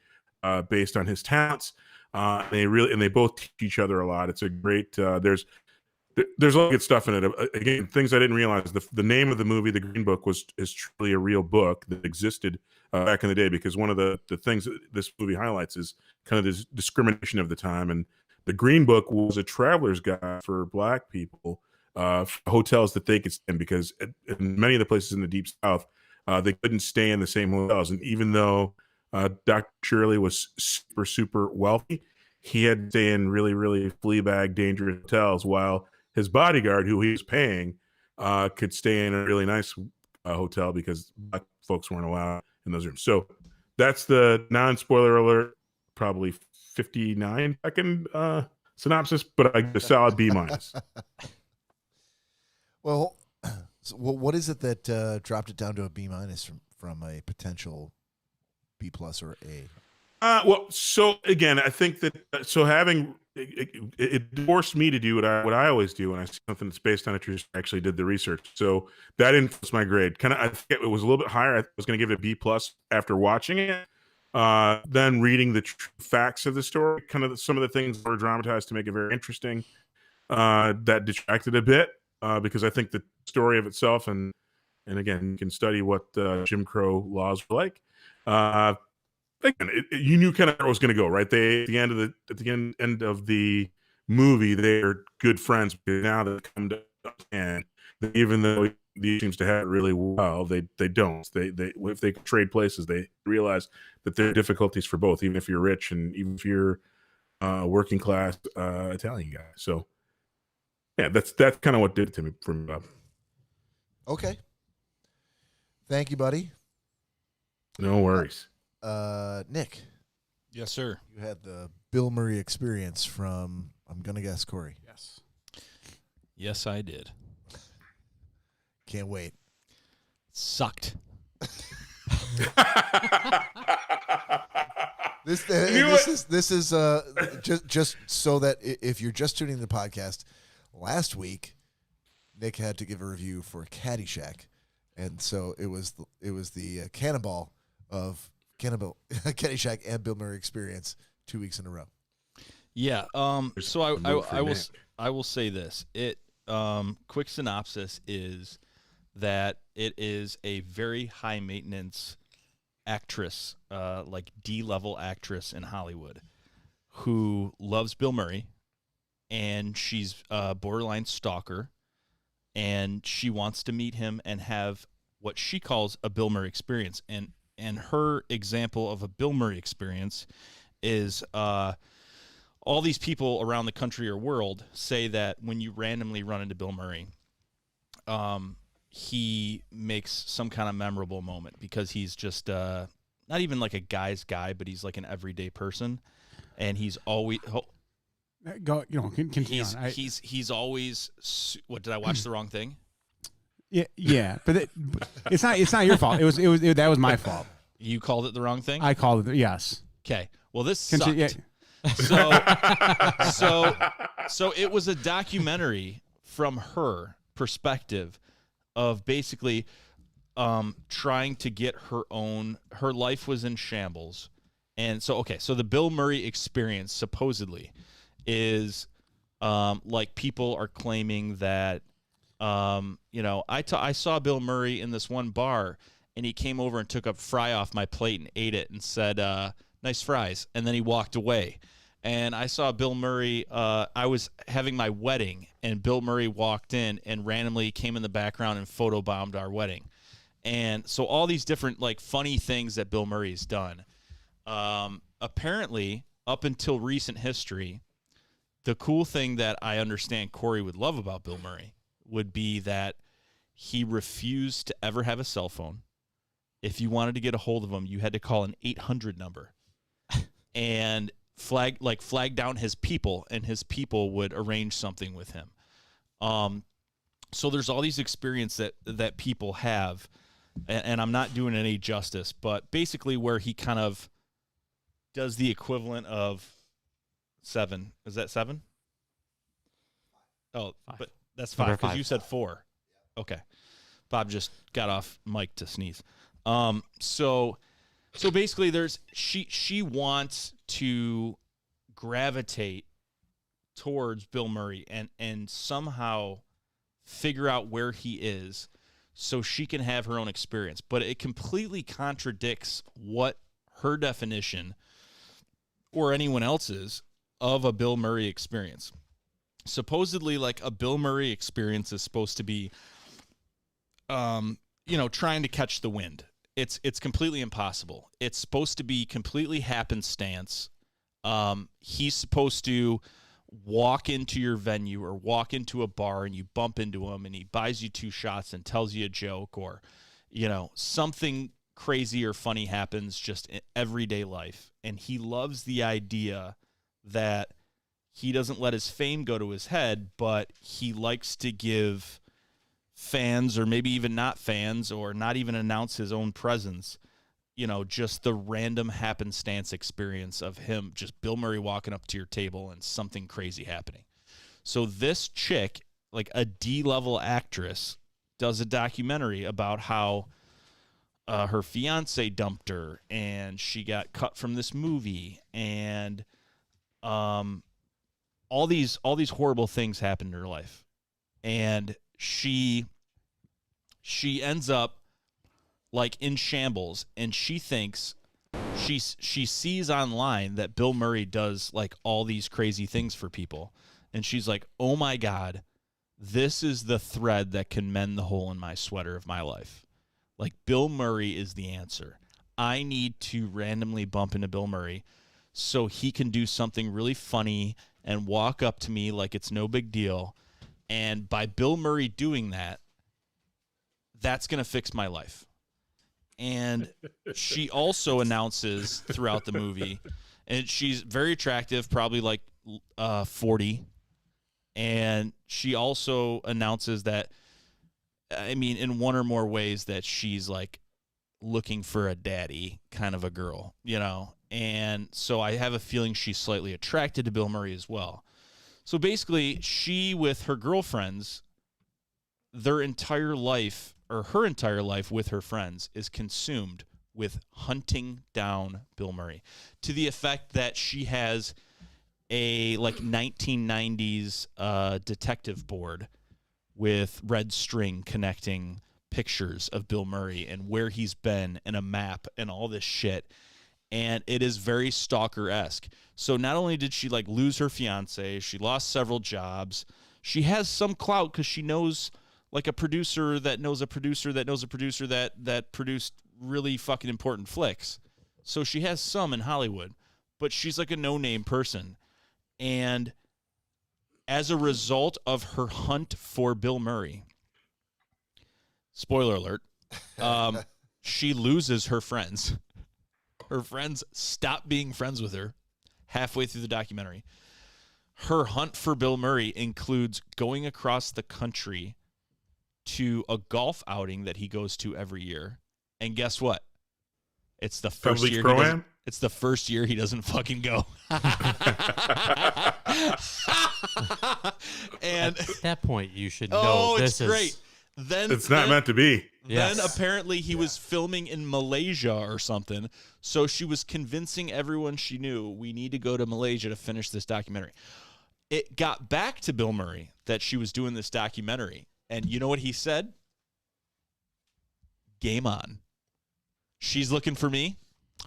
based on his talents. They both teach each other a lot. It's a great. There's a lot of good stuff in it. Again, things I didn't realize. The name of the movie, The Green Book, is truly a real book that existed back in the day. Because one of the things that this movie highlights is kind of this discrimination of the time. And the Green Book was a traveler's guide for Black people, for hotels that they could stay in, because in many of the places in the Deep South, they couldn't stay in the same hotels. And even though Dr. Shirley was super, super wealthy, he had to stay in really, really flea-bag, dangerous hotels, while his bodyguard, who he was paying, could stay in a really nice hotel because Black folks weren't allowed in those rooms. So that's the non-spoiler alert, probably 59-second synopsis, but I get a solid B-. Well, so what is it that dropped it down to a B- from a potential B+ or A? Well, so again, I think that having it forced me to do what I always do when I see something that's based on a true story. I actually did the research, so that influenced my grade. I think it was a little bit higher. I was going to give it a B+ after watching it. Then reading the facts of the story, kind of some of the things that were dramatized to make it very interesting, that detracted a bit, because I think the story of itself, and again, you can study what Jim Crow laws were like. Again, you knew kind of where it was going to go, right? At the end of the movie, they're good friends, but now they come to and even though he seems to have it really well, they don't. They if they trade places, they realize that there are difficulties for both, even if you're rich and even if you're working class Italian guy. So yeah, that's kind of what did it to me for me, Bob. Okay. Thank you, buddy. No worries. Nick. Yes, sir. You had the Bill Murray experience from, I'm going to guess, Cory. Yes. Yes, I did. Can't wait. Sucked. This is just so that if you're just tuning in the podcast, last week Nick had to give a review for Caddyshack, and so it was the Cannonball of Caddyshack and Bill Murray experience 2 weeks in a row. Yeah. So I will say this. It quick synopsis is that it is a very high maintenance actress, like D-level actress in Hollywood, who loves Bill Murray, and she's a borderline stalker, and she wants to meet him and have what she calls a Bill Murray experience. And her example of a Bill Murray experience is all these people around the country or world say that when you randomly run into Bill Murray, he makes some kind of memorable moment because he's just not even like a guy's guy, but he's like an everyday person, and he's always continue on. He's always. What, did I watch the wrong thing? Yeah, but it's not your fault. That was my fault. You called it the wrong thing? I called it. Yes. Okay. Well, this sucked. Yeah. So it was a documentary from her perspective of basically trying to get her life was in shambles. And so the Bill Murray experience supposedly is like people are claiming that I saw Bill Murray in this one bar, and he came over and took a fry off my plate and ate it and said, nice fries. And then he walked away. and I saw Bill Murray. I was having my wedding, and Bill Murray walked in and randomly came in the background and photobombed our wedding. And so all these different like funny things that Bill Murray's done. Apparently, up until recent history, the cool thing that I understand Cory would love about Bill Murray would be that he refused to ever have a cell phone. If you wanted to get a hold of him, you had to call an 800 number and flag down his people, and his people would arrange something with him. So there's all these experiences that people have, and I'm not doing any justice, but basically where he kind of does the equivalent of 7. Is that 7? Oh, 5. But that's 5 because you said 4. Okay. Bob just got off mic to sneeze. So basically she wants to gravitate towards Bill Murray and somehow figure out where he is so she can have her own experience. But it completely contradicts what her definition or anyone else's of a Bill Murray experience. Supposedly, like, a Bill Murray experience is supposed to be, trying to catch the wind. It's completely impossible. It's supposed to be completely happenstance. He's supposed to walk into your venue or walk into a bar and you bump into him and he buys you 2 shots and tells you a joke, or, something crazy or funny happens just in everyday life. And he loves the idea that he doesn't let his fame go to his head, but he likes to give fans, or maybe even not fans, or not even announce his own presence, just the random happenstance experience of him, just Bill Murray walking up to your table and something crazy happening. So this chick, like a D-level actress, does a documentary about how her fiance dumped her and she got cut from this movie, and all these horrible things happened in her life. And she ends up like in shambles, and she thinks she sees online that Bill Murray does like all these crazy things for people, and she's like, oh my God, this is the thread that can mend the hole in my sweater of my life. Like, Bill Murray is the answer. I need to randomly bump into Bill Murray so he can do something really funny and walk up to me like it's no big deal. And by Bill Murray doing that, that's going to fix my life. And she also announces throughout the movie, and she's very attractive, probably like 40. And she also announces that, in one or more ways, that she's like looking for a daddy kind of a girl, And so I have a feeling she's slightly attracted to Bill Murray as well. So basically, she, with her girlfriends, her entire life with her friends is consumed with hunting down Bill Murray, to the effect that she has a like 1990s detective board with red string connecting pictures of Bill Murray and where he's been, and a map and all this shit. And it is very stalker-esque. So not only did she like lose her fiance, she lost several jobs. She has some clout because she knows like a producer that knows a producer that knows a producer that produced really fucking important flicks. So she has some in Hollywood, but she's like a no-name person. And as a result of her hunt for Bill Murray, spoiler alert, she loses her friends. Her friends stop being friends with her halfway through the documentary. Her hunt for Bill Murray includes going across the country to a golf outing that he goes to every year. And guess what? It's the first year he doesn't, it's the first year he doesn't fucking go. And at that point, you should know this is great. Then it's not meant to be. Then apparently he was filming in Malaysia or something. So she was convincing everyone she knew, we need to go to Malaysia to finish this documentary. It got back to Bill Murray that she was doing this documentary. And you know what he said? Game on. She's looking for me?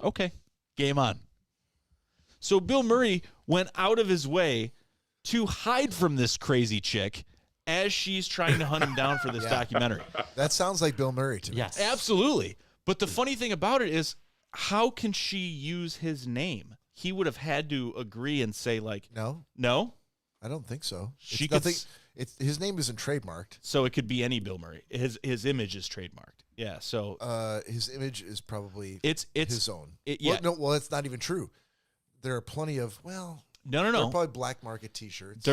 Okay, game on. So Bill Murray went out of his way to hide from this crazy chick as she's trying to hunt him down for this documentary. That sounds like Bill Murray to me. Yes. Absolutely. But the funny thing about it is, how can she use his name? He would have had to agree and say, like, No, I don't think so. She It's could nothing. His name isn't trademarked. So it could be any Bill Murray. His image is trademarked. Yeah. So his image is probably it's his own. Yeah. Well, it's not even true. There are plenty of No. There are probably black market T-shirts.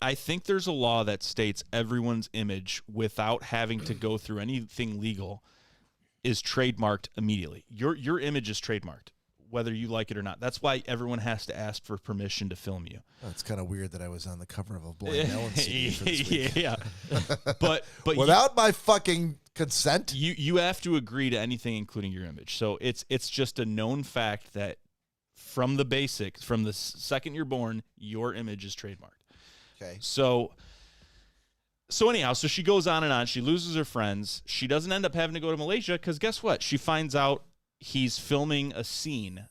I think there's a law that states everyone's image, without having to go through anything legal, is trademarked immediately. Your image is trademarked, whether you like it or not. That's why everyone has to ask for permission to film you. Oh, it's kind of weird that I was on the cover of a Blind Melon CD for this week. Yeah. but without my fucking consent, you have to agree to anything, including your image. So it's just a known fact that from the second you're born, your image is trademarked. Okay. So anyhow, so she goes on and on. She loses her friends. She doesn't end up having to go to Malaysia because guess what? She finds out he's filming a scene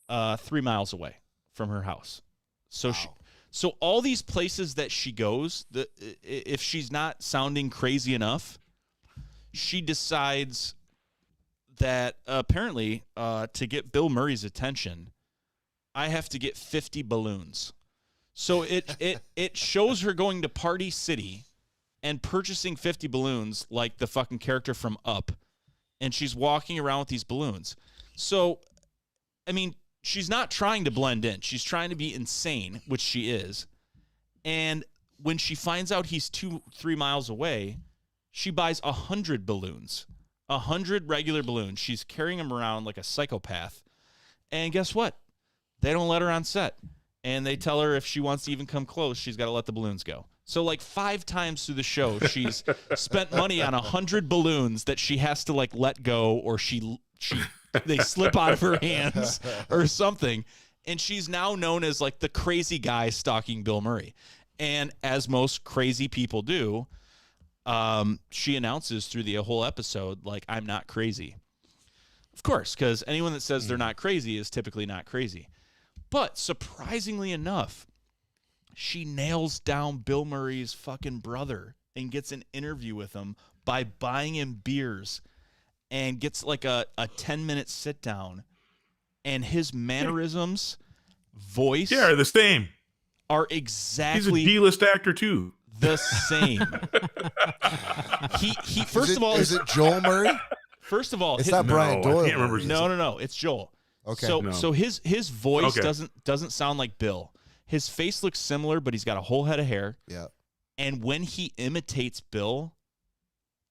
3 miles away from her house. So so all these places that she goes, if she's not sounding crazy enough, she decides that apparently to get Bill Murray's attention, I have to get 50 balloons. So it shows her going to Party City and purchasing 50 balloons like the fucking character from Up, and she's walking around with these balloons. So, I mean, she's not trying to blend in. She's trying to be insane, which she is. And when she finds out he's 2-3 miles away, she buys 100 balloons, 100 regular balloons. She's carrying them around like a psychopath. And guess what? They don't let her on set. And they tell her if she wants to even come close, she's got to let the balloons go. So like 5 times through the show, she's spent money on 100 balloons that she has to like let go, or they slip out of her hands or something. And she's now known as like the crazy guy stalking Bill Murray. And as most crazy people do, she announces through the whole episode, like, I'm not crazy. Of course, because anyone that says they're not crazy is typically not crazy. But surprisingly enough, she nails down Bill Murray's fucking brother and gets an interview with him by buying him beers and gets like a 10-minute sit down, and his mannerisms, voice, are the same. Are exactly He's a D-list actor too. The same. he first of all, is it Joel Murray? First of all, it's not Brian Doyle. I can't remember. No, it's Joel. Okay. So his voice doesn't sound like Bill. His face looks similar, but he's got a whole head of hair. Yeah. And when he imitates Bill,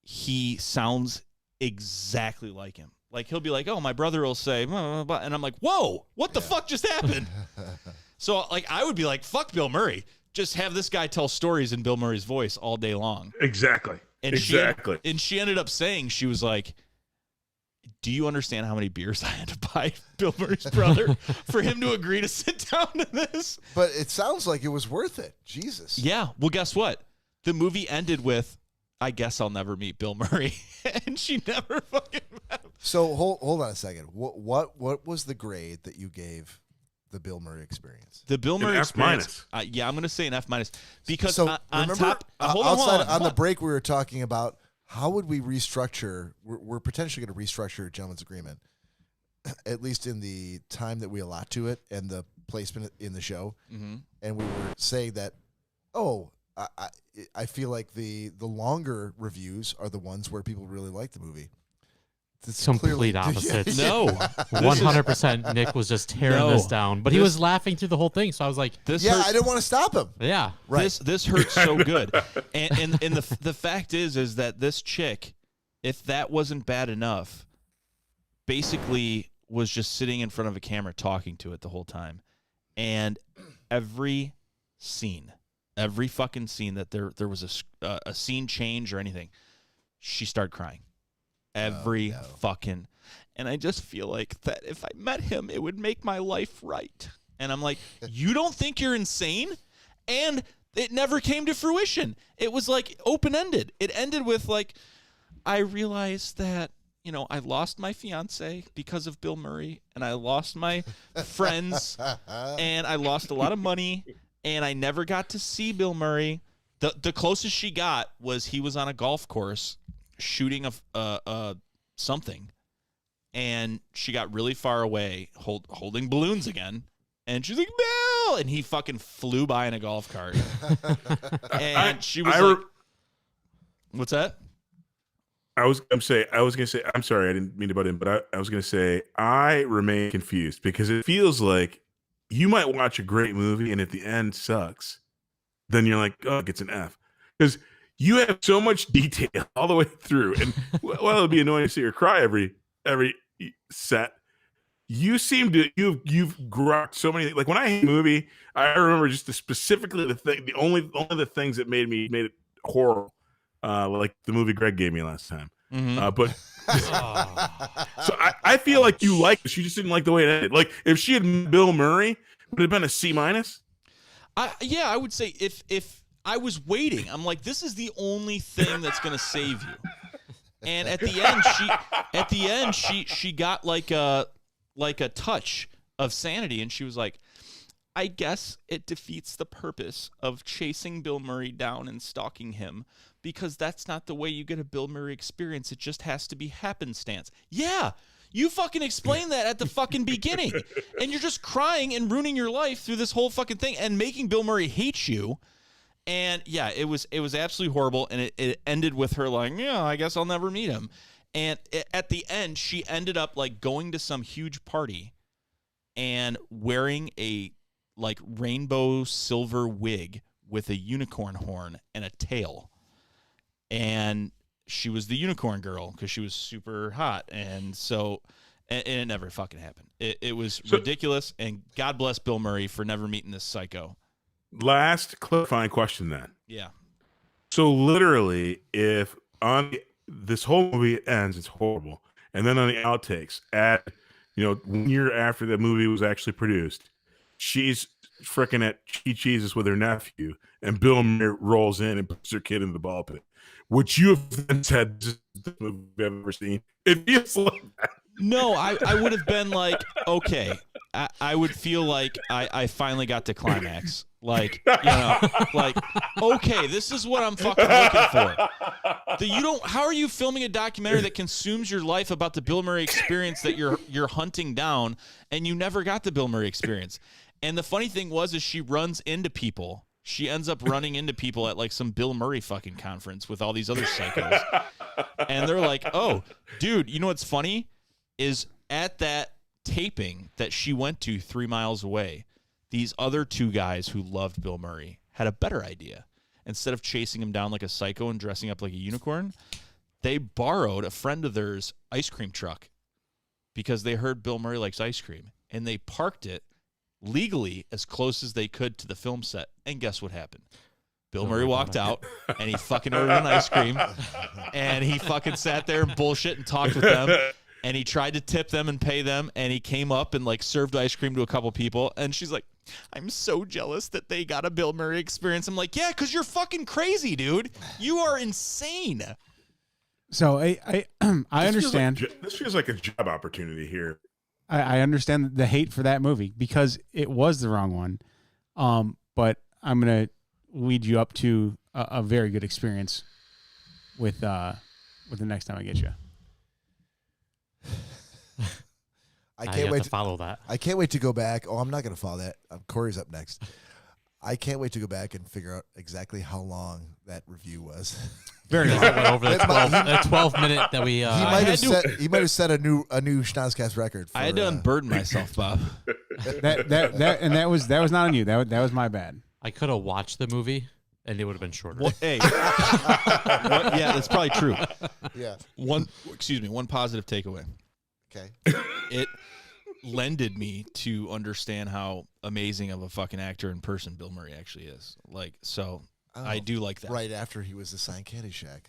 he sounds exactly like him. Like he'll be like, "Oh, my brother will say," blah, blah, blah. And I'm like, "Whoa, what the fuck just happened?" So like I would be like, "Fuck Bill Murray. Just have this guy tell stories in Bill Murray's voice all day long." Exactly. And she ended up saying, she was like, do you understand how many beers I had to buy Bill Murray's brother for him to agree to sit down to this? But it sounds like it was worth it. Jesus. Yeah. Well, guess what? The movie ended with, I guess I'll never meet Bill Murray. And she never fucking met him. So hold on a second. What was the grade that you gave the Bill Murray experience? The Bill Murray experience. Yeah, I'm going to say an F-. Because on remember, top, hold outside on. The break we were talking about, how would we restructure? We're potentially going to restructure a gentleman's agreement, at least in the time that we allot to it and the placement in the show. Mm-hmm. And we were saying that, I feel like the longer reviews are the ones where people really like the movie. It's complete opposite. No, 100%. Nick was just tearing this down, but he was laughing through the whole thing. So I was like, I didn't want to stop him. Yeah, right. This hurts so good, and the fact is that this chick, if that wasn't bad enough, basically was just sitting in front of a camera talking to it the whole time, and every fucking scene that there was a scene change or anything, she started crying. Fucking, and I just feel like that if I met him, it would make my life right. And I'm like, you don't think you're insane? And it never came to fruition. It was like open-ended. It ended with like, I realized that I lost my fiance because of Bill Murray, and I lost my friends, and I lost a lot of money, and I never got to see Bill Murray. The closest she got was he was on a golf course shooting a something, and she got really far away holding balloons again, and she's like, Bill, and he fucking flew by in a golf cart. And she was what's that? I was gonna say, I'm sorry, I didn't mean to butt in, but I was gonna say, I remain confused because it feels like you might watch a great movie and at the end sucks. Then you're like, oh, it gets an F. Because you have so much detail all the way through. And while it'll be annoying to see her cry every set, you seem to you've grokked so many. Like when I hate a movie, I remember just specifically the only the things that made it horrible. Like the movie Greg gave me last time. But so I feel like you liked it. She just didn't like the way it ended. Like if she had met Bill Murray, would it have been a C-? I would say if I was waiting, I'm like, this is the only thing that's gonna save you. And at the end, she got like a touch of sanity, and she was like, I guess it defeats the purpose of chasing Bill Murray down and stalking him, because that's not the way you get a Bill Murray experience. It just has to be happenstance. Yeah, you fucking explained that at the fucking beginning, and you're just crying and ruining your life through this whole fucking thing and making Bill Murray hate you. And yeah, it was absolutely horrible, and it ended with her like, yeah, I guess I'll never meet him. And at the end, she ended up like going to some huge party and wearing a like rainbow silver wig with a unicorn horn and a tail. And she was the unicorn girl because she was super hot. And so, and it never fucking happened. It was ridiculous. And God bless Bill Murray for never meeting this psycho. Last clarifying question then. Yeah. So literally, if on this whole movie ends, it's horrible. And then on the outtakes, 1 year after the movie was actually produced, she's freaking at Cheese's with her nephew, and Bill Murray rolls in and puts her kid in the ball pit. Which you have then said, this is the movie I've ever seen. It feels like that. No, I would have been like, okay. I would feel like I finally got to climax. Like, like, okay, this is what I'm fucking looking for. How are you filming a documentary that consumes your life about the Bill Murray experience that you're hunting down, and you never got the Bill Murray experience? And the funny thing is she runs into people. She ends up running into people at like some Bill Murray fucking conference with all these other psychos. And they're like, oh, dude, you know what's funny is at that taping that she went to 3 miles away, these other two guys who loved Bill Murray had a better idea. Instead of chasing him down like a psycho and dressing up like a unicorn, they borrowed a friend of theirs' ice cream truck because they heard Bill Murray likes ice cream, and they parked it legally as close as they could to the film set. And guess what happened? Bill Murray walked out, and he fucking ordered an ice cream, and he fucking sat there and bullshit and talked with them, and he tried to tip them and pay them, and he came up and like served ice cream to a couple people, and she's like, I'm so jealous that they got a Bill Murray experience. I'm like, yeah, because you're fucking crazy, dude. You are insane. So I understand. This feels like a job opportunity here. I understand the hate for that movie because it was the wrong one. But I'm going to lead you up to a very good experience with the next time I get you. I can't wait to follow that. I can't wait to go back. Oh, I'm not going to follow that. Cory's up next. I can't wait to go back and figure out exactly how long that review was. Very long. Over the 12-minute that we. He might have set a new Schnozcast record. I had to unburden myself, Bob. that was not on you. That was my bad. I could have watched the movie, and it would have been shorter. Well, hey, yeah, that's probably true. Yeah. One positive takeaway. Okay. It lended me to understand how amazing of a fucking actor in person Bill Murray actually is. Like, so I do like that. Right after he was assigned Caddyshack.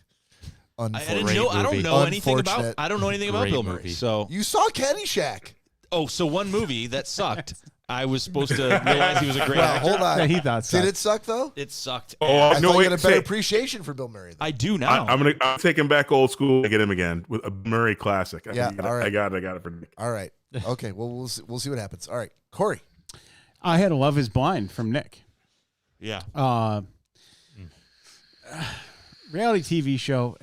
I don't know anything about Bill Murray. So you saw Caddyshack. Oh, so one movie that sucked. I was supposed to realize he was a great actor. Hold on. Yeah, he thought so. Did it suck though? It sucked. Oh, I no, thought wait. you had a better appreciation for Bill Murray. Though. I do now. I'm taking back old school to get him again with a Murray classic. Yeah, all right. I got it for Nick. All right. Okay. Well, we'll see what happens. All right, Cory. I had Love Is Blind from Nick. Yeah. Reality TV show.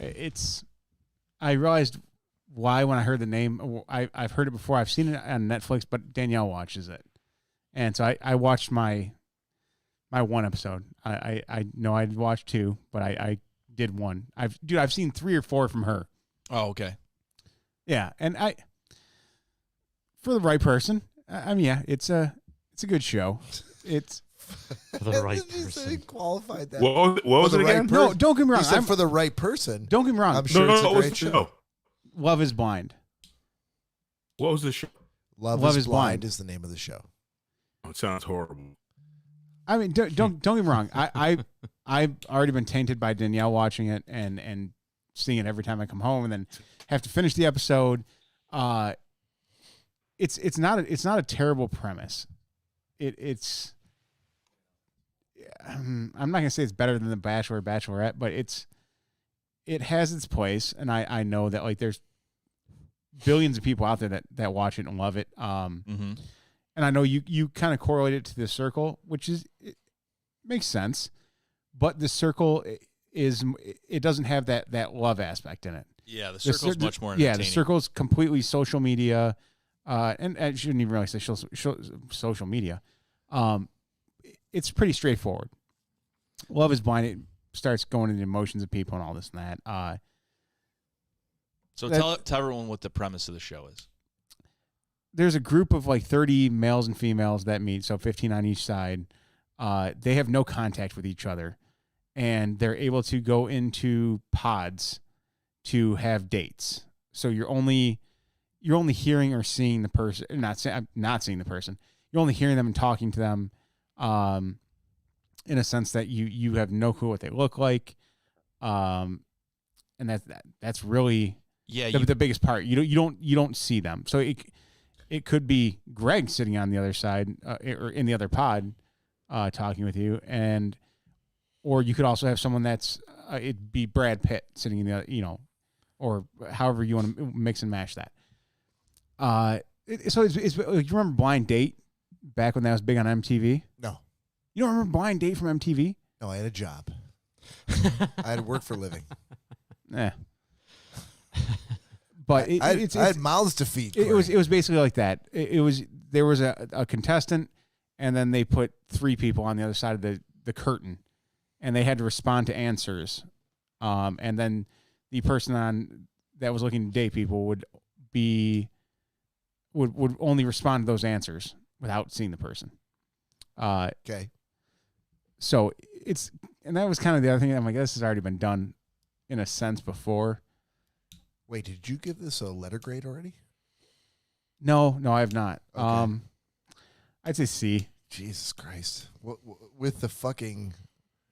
I realized why when I heard the name. I've heard it before. I've seen it on Netflix, but Danielle watches it, and so I watched my one episode. I know I'd watched 2, but I did 1. I've seen 3 or 4 from her. Oh, okay. Yeah, and for the right person. I mean, yeah, it's a good show. It's for the right person. Qualified that. What was it again? No, don't get me wrong. He said for the right person. Don't get me wrong. I'm sure it's a what was great the show? Love Is Blind. What was the show? Love is Blind is the name of the show. Oh, it sounds horrible. I mean, don't get me wrong. I've already been tainted by Danielle watching it and seeing it every time I come home, and then have to finish the episode. It's not a terrible premise. It's I'm not gonna say it's better than The Bachelor or Bachelorette, but it has its place, and I know that like there's billions of people out there that watch it and love it. And I know you kind of correlate it to The Circle, which it makes sense, but The Circle it doesn't have that love aspect in it. Yeah, The Circle's much more entertaining. Yeah, The Circle's completely social media, and I shouldn't even really say social media. It's pretty straightforward. Love Is Blind. It starts going into emotions of people and all this and that. So tell everyone what the premise of the show is. There's a group of like 30 males and females that meet, so 15 on each side. They have no contact with each other, and they're able to go into pods to have dates. So you're only hearing or seeing the person, not seeing the person. You're only hearing them and talking to them, in a sense that you have no clue what they look like, and that's really the biggest part. You don't see them. So it could be Greg sitting on the other side or in the other pod talking with you, or you could also have someone that's it'd be Brad Pitt sitting in the other, or however you want to mix and match that. So it's you remember Blind Date back when that was big on MTV? No. You don't remember Blind Date from MTV? No, I had a job. I had to work for a living. Yeah. But I had mouths to feed. It was basically like that. There was a contestant, and then they put 3 people on the other side of the curtain, and they had to respond to answers. And then the person that was looking to date people would only respond to those answers without seeing the person. Okay. So and that was kind of the other thing. I'm like, this has already been done in a sense before. Wait, did you give this a letter grade already? No, I have not. Okay. I'd say C. Jesus Christ. With the fucking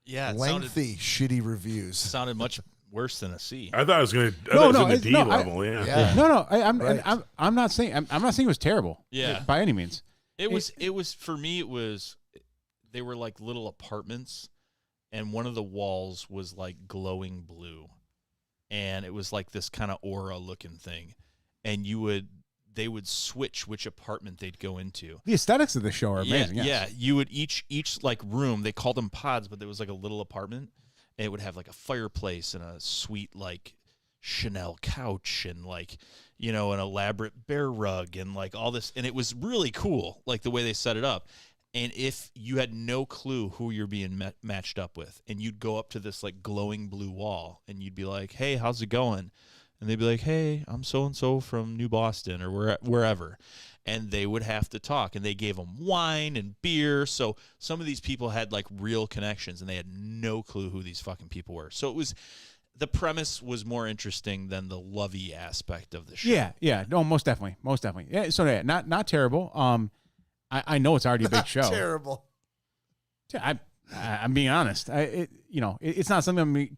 it lengthy, shitty reviews. Sounded much worse than a C. I thought it was going to. No, it was in the D level. Yeah. No. I'm not saying. I'm not saying it was terrible. Yeah. By any means. It was for me. It was. They were like little apartments, and one of the walls was like glowing blue, and it was like this kind of aura looking thing, and they would switch which apartment they'd go into. The aesthetics of the show are amazing. Yeah, yes. yeah. You would each like room. They called them pods, but there was like a little apartment, and it would have like a fireplace and a sweet like Chanel couch and like an elaborate bear rug and like all this, and it was really cool, like the way they set it up. And if you had no clue who you're being matched up with, and you'd go up to this like glowing blue wall, and you'd be like, "Hey, how's it going?" And they'd be like, "Hey, I'm so and so from New Boston or wherever," and they would have to talk. And they gave them wine and beer, so some of these people had like real connections, and they had no clue who these fucking people were. So the premise was more interesting than the lovey aspect of the show. Yeah. No, most definitely. Yeah. So yeah, not terrible. I know it's already a big show. Terrible. I'm being honest. It's not something I'm going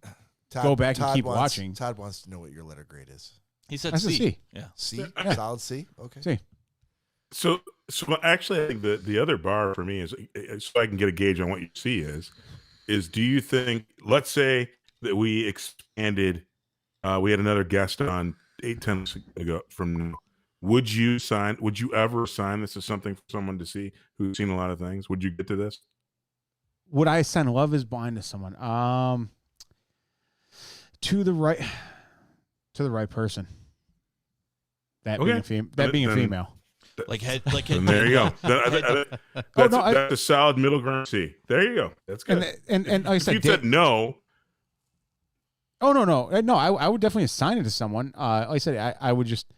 to go back and keep watching. Todd wants to know what your letter grade is. He said That's C. a C. C? Solid C? Okay. C. So So actually, I think the other bar for me is so I can get a gauge on what you see is do you think, let's say that we expanded, we had another guest on 8-10 months ago from now. Would you ever sign this as something for someone to see who's seen a lot of things? Would you get to this? Would I send Love Is Blind to someone? To the right person. That being a female. And there you go. That's a solid middle ground C. There you go. That's good. And like I said, if you said no. Oh no. I would definitely assign it to someone. Like I said, I would just.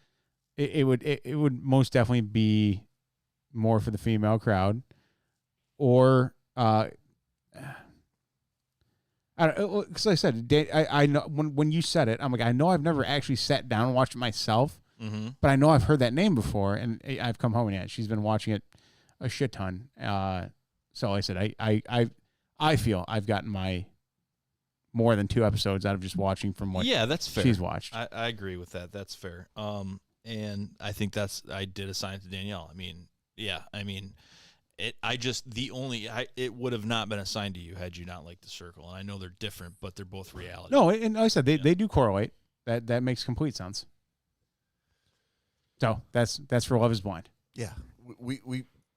It would most definitely be more for the female crowd, or because I said I know when you said it, I'm like, I know I've never actually sat down and watched it myself, but I know I've heard that name before, and I've come home and she's been watching it a shit ton. So like I said, I feel I've gotten my more than 2 episodes out of just watching from what that's fair. She's watched. I agree with that. That's fair. And I think I did assign it to Danielle. It would have not been assigned to you had you not liked The Circle. And I know they're different, but they're both reality. No, and like I said, they do correlate. That makes complete sense. So that's for Love Is Blind. Yeah,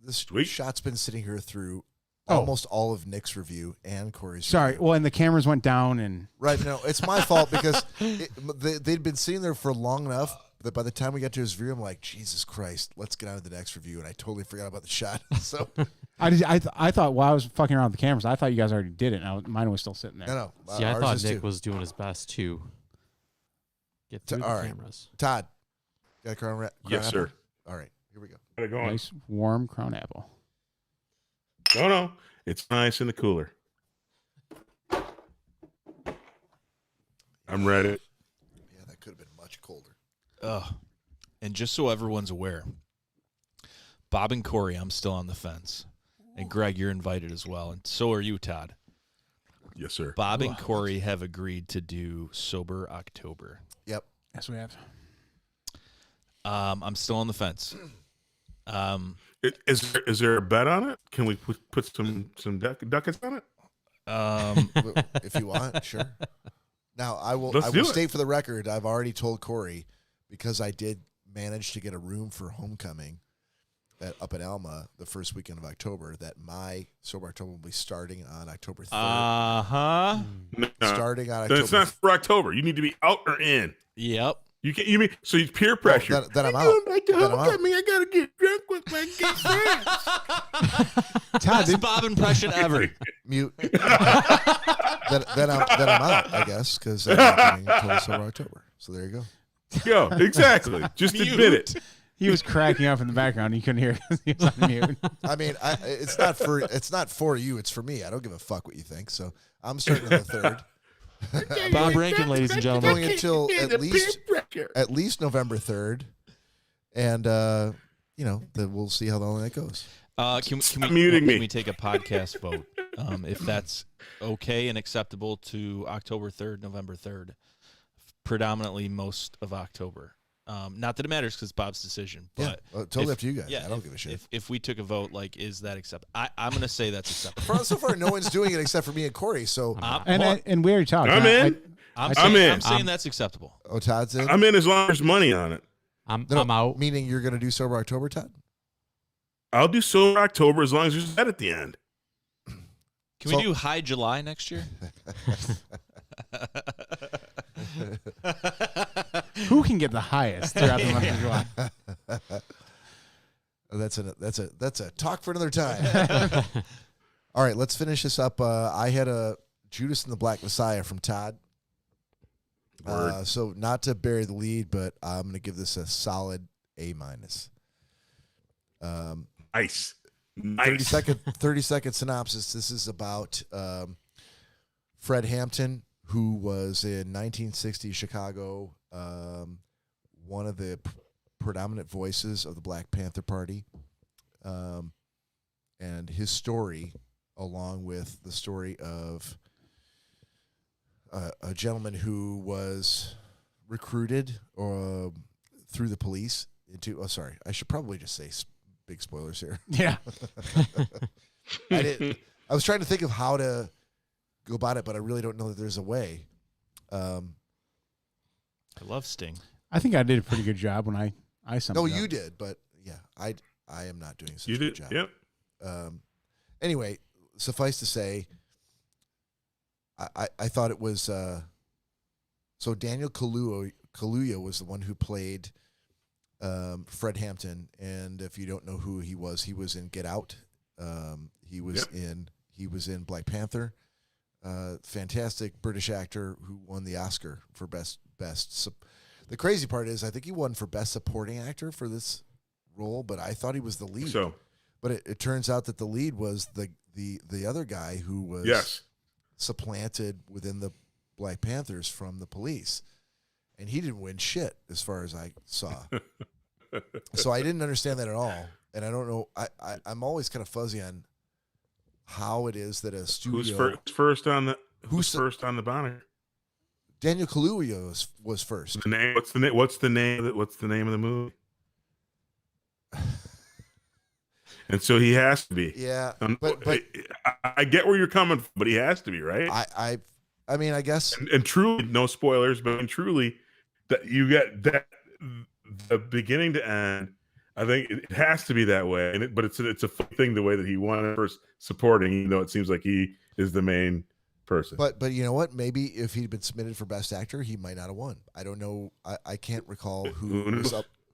this shot's been sitting here through Oh. almost all of Nick's review and Cory's. Sorry, review. well, and the cameras went down and Right, no, it's my fault because they'd been sitting there for long enough that by the time we got to his review, I'm like, Jesus Christ, let's get on to the next review, and I totally forgot about the shot. So I thought while I was fucking around with the cameras, I thought you guys already did it. And mine was still sitting there. No. See, I ours thought is Nick too. was doing his best to get through the All right. cameras. Todd, got a crown Yes, apple? sir. All right, here we go. Got it going. Nice warm crown apple. No, it's nice in the cooler. I'm ready. Yeah, that could have been much colder. And just so everyone's aware, Bob and Cory, I'm still on the fence. And Greg, you're invited as well. And so are you, Todd. Yes, sir. Bob and Cory have agreed to do Sober October. Yep. Yes, we have. I'm still on the fence. Is there a bet on it? Can we put some ducats on it? If you want, sure. Now, I will Let's do it. state for the record, I've already told Cory, because I did manage to get a room for homecoming up in Alma the first weekend of October, that my Sober October will be starting on October 3rd. No, Starting on then October. it's not for October. You need to be out or in. Yep. You mean so you peer pressure? Then I'm out. Back to Then I'm out. homecoming. I gotta get drunk with my gay friends. Best Bob impression ever. Mute. then I'm out, I guess, because I'm not getting until Sober October. So there you go. Exactly. Just admit it. He was cracking up in the background. You couldn't hear it because he was on mute. I mean, it's not for you. It's for me. I don't give a fuck what you think. So I'm starting on the 3rd. Bob Rankin, ladies and gentlemen. Going until at least November 3rd, and we'll see how long that goes. Can we take a podcast vote if that's okay and acceptable to October 3rd, November 3rd, predominantly most of October? Not that it matters because it's Bob's decision, but totally up to you guys. I don't give a shit. If we took a vote, is that acceptable? I'm going to say that's acceptable. So far, no one's doing it except for me and Cory. So and we already talked. I'm in. I'm in. I'm saying that's acceptable. Oh, Todd's in. I'm in as long as there's money on it. I'm out. Meaning you're going to do Sober October, Todd? I'll do Sober October as long as there's that at the end. Can we do High July next year? Who can get the highest throughout the month of July? That's a talk for another time. All right, let's finish this up. I had a Judas and the Black Messiah from Todd. So not to bury the lead, but I'm going to give this a solid A-. Nice. 30-second synopsis. This is about Fred Hampton, who was in 1960 Chicago, one of the predominant voices of the Black Panther Party, and his story, along with the story of a gentleman who was recruited through the police into. Oh, sorry, I should probably just say big spoilers here. Yeah. I was trying to think of how to go about it, but I really don't know that there's a way. I love Sting. I think I did a pretty good job when I summed No, it up. you did, but yeah, I am not doing such You a good did, job. yep. Anyway, suffice to say, I thought it was so Daniel Kaluuya was the one who played Fred Hampton, and if you don't know who he was in Get Out. He was in Black Panther. Fantastic British actor who won the Oscar for best. The crazy part is I think he won for best supporting actor for this role, but I thought he was the lead. So, but it turns out that the lead was the other guy who was supplanted within the Black Panthers from the police, and he didn't win shit as far as I saw. So I didn't understand that at all, and I don't know. I'm always kind of fuzzy on how it is that a studio Who's first on the banner? Daniel Kaluuya was first. What's the name of the movie? And so he has to be. Yeah, but I get where you're coming from, but he has to be, right? I mean, I guess. And truly, no spoilers, but truly, that you get that the beginning to end. I think it has to be that way, but it's a fun thing the way that he won first supporting, even though it seems like he is the main person. But you know what? Maybe if he'd been submitted for Best Actor, he might not have won. I don't know. I can't recall who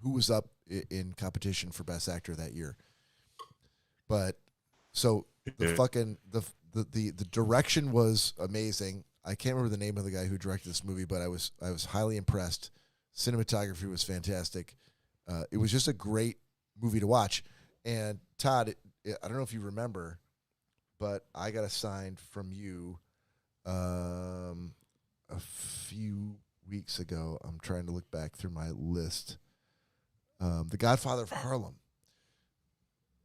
was up in competition for Best Actor that year. But so the direction was amazing. I can't remember the name of the guy who directed this movie, but I was highly impressed. Cinematography was fantastic. It was just a great movie to watch. And Todd, I don't know if you remember, but I got assigned from you a few weeks ago. I'm trying to look back through my list. The Godfather of Harlem.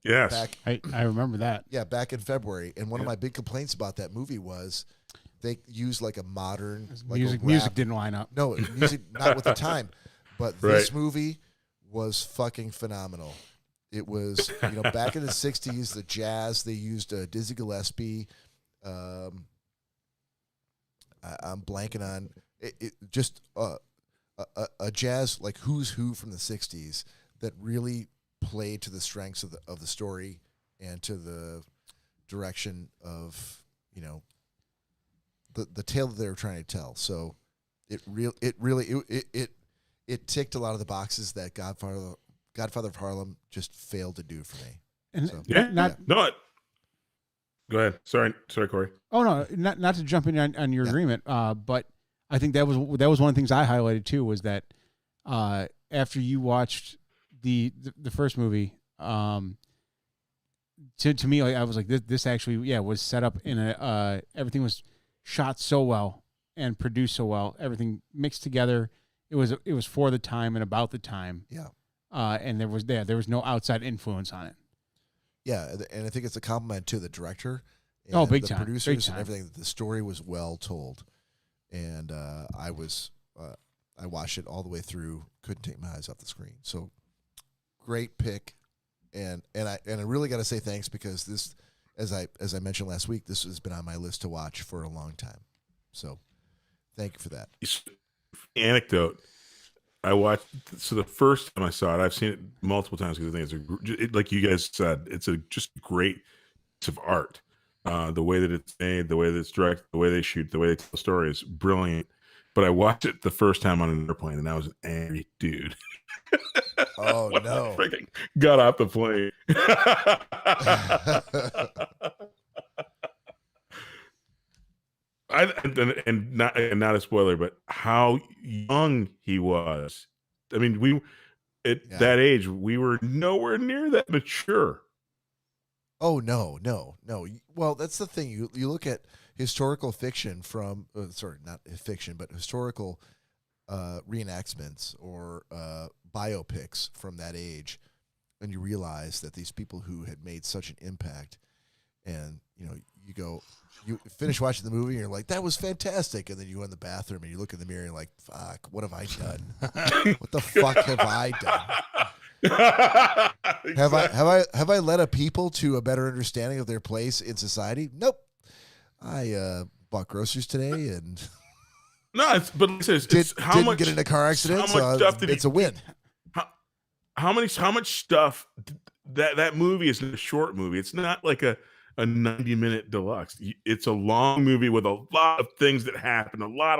Yes. I remember that. Yeah, back in February. And one of my big complaints about that movie was they used like a modern music didn't line up. No, music not with the time. But this movie was fucking phenomenal. It was, back in the 60s, the jazz, they used Dizzy Gillespie. I'm blanking on it just a jazz like who's who from the 60s that really played to the strengths of the story and to the direction of, the tale that they were trying to tell. So it ticked a lot of the boxes that Godfather of Harlem just failed to do for me. And so, Go ahead. Sorry, Cory. Oh no, not to jump in on your agreement, but I think that was one of the things I highlighted too was that after you watched the first movie, to me I was like this actually was set up in everything was shot so well and produced so well, everything mixed together. It was for the time and about the time. Yeah. And there was no outside influence on it. Yeah, and I think it's a compliment to the director and big the time. producers Big time. and everything. The story was well told. And I watched it all the way through, couldn't take my eyes off the screen. So great pick. And I really got to say thanks because this, as I mentioned last week, this has been on my list to watch for a long time. So thank you for that. Anecdote. I watched, so the first time I saw it, I've seen it multiple times because I think like you guys said, it's a just great piece of art. The way that it's made, the way that it's directed, the way they shoot, the way they tell the story is brilliant. But I watched it the first time on an airplane, and I was an angry dude. Oh no! Freaking got off the plane. And not a spoiler, but how young he was. I mean, we at that age, we were nowhere near that mature. Oh no. Well, that's the thing. You look at historical fiction from not fiction, but historical reenactments or biopics from that age, and you realize that these people who had made such an impact, and you finish watching the movie and you're like, that was fantastic, and then you go in the bathroom and you look in the mirror and you're like, fuck, what have I done? What the fuck have I done? Have I led a people to a better understanding of their place in society? Nope. I bought groceries today and but it's how didn't much get in a car accident. How much stuff did it's a win. How much stuff that movie is a short movie. It's not like a 90-minute deluxe. It's a long movie with a lot of things that happen, a lot.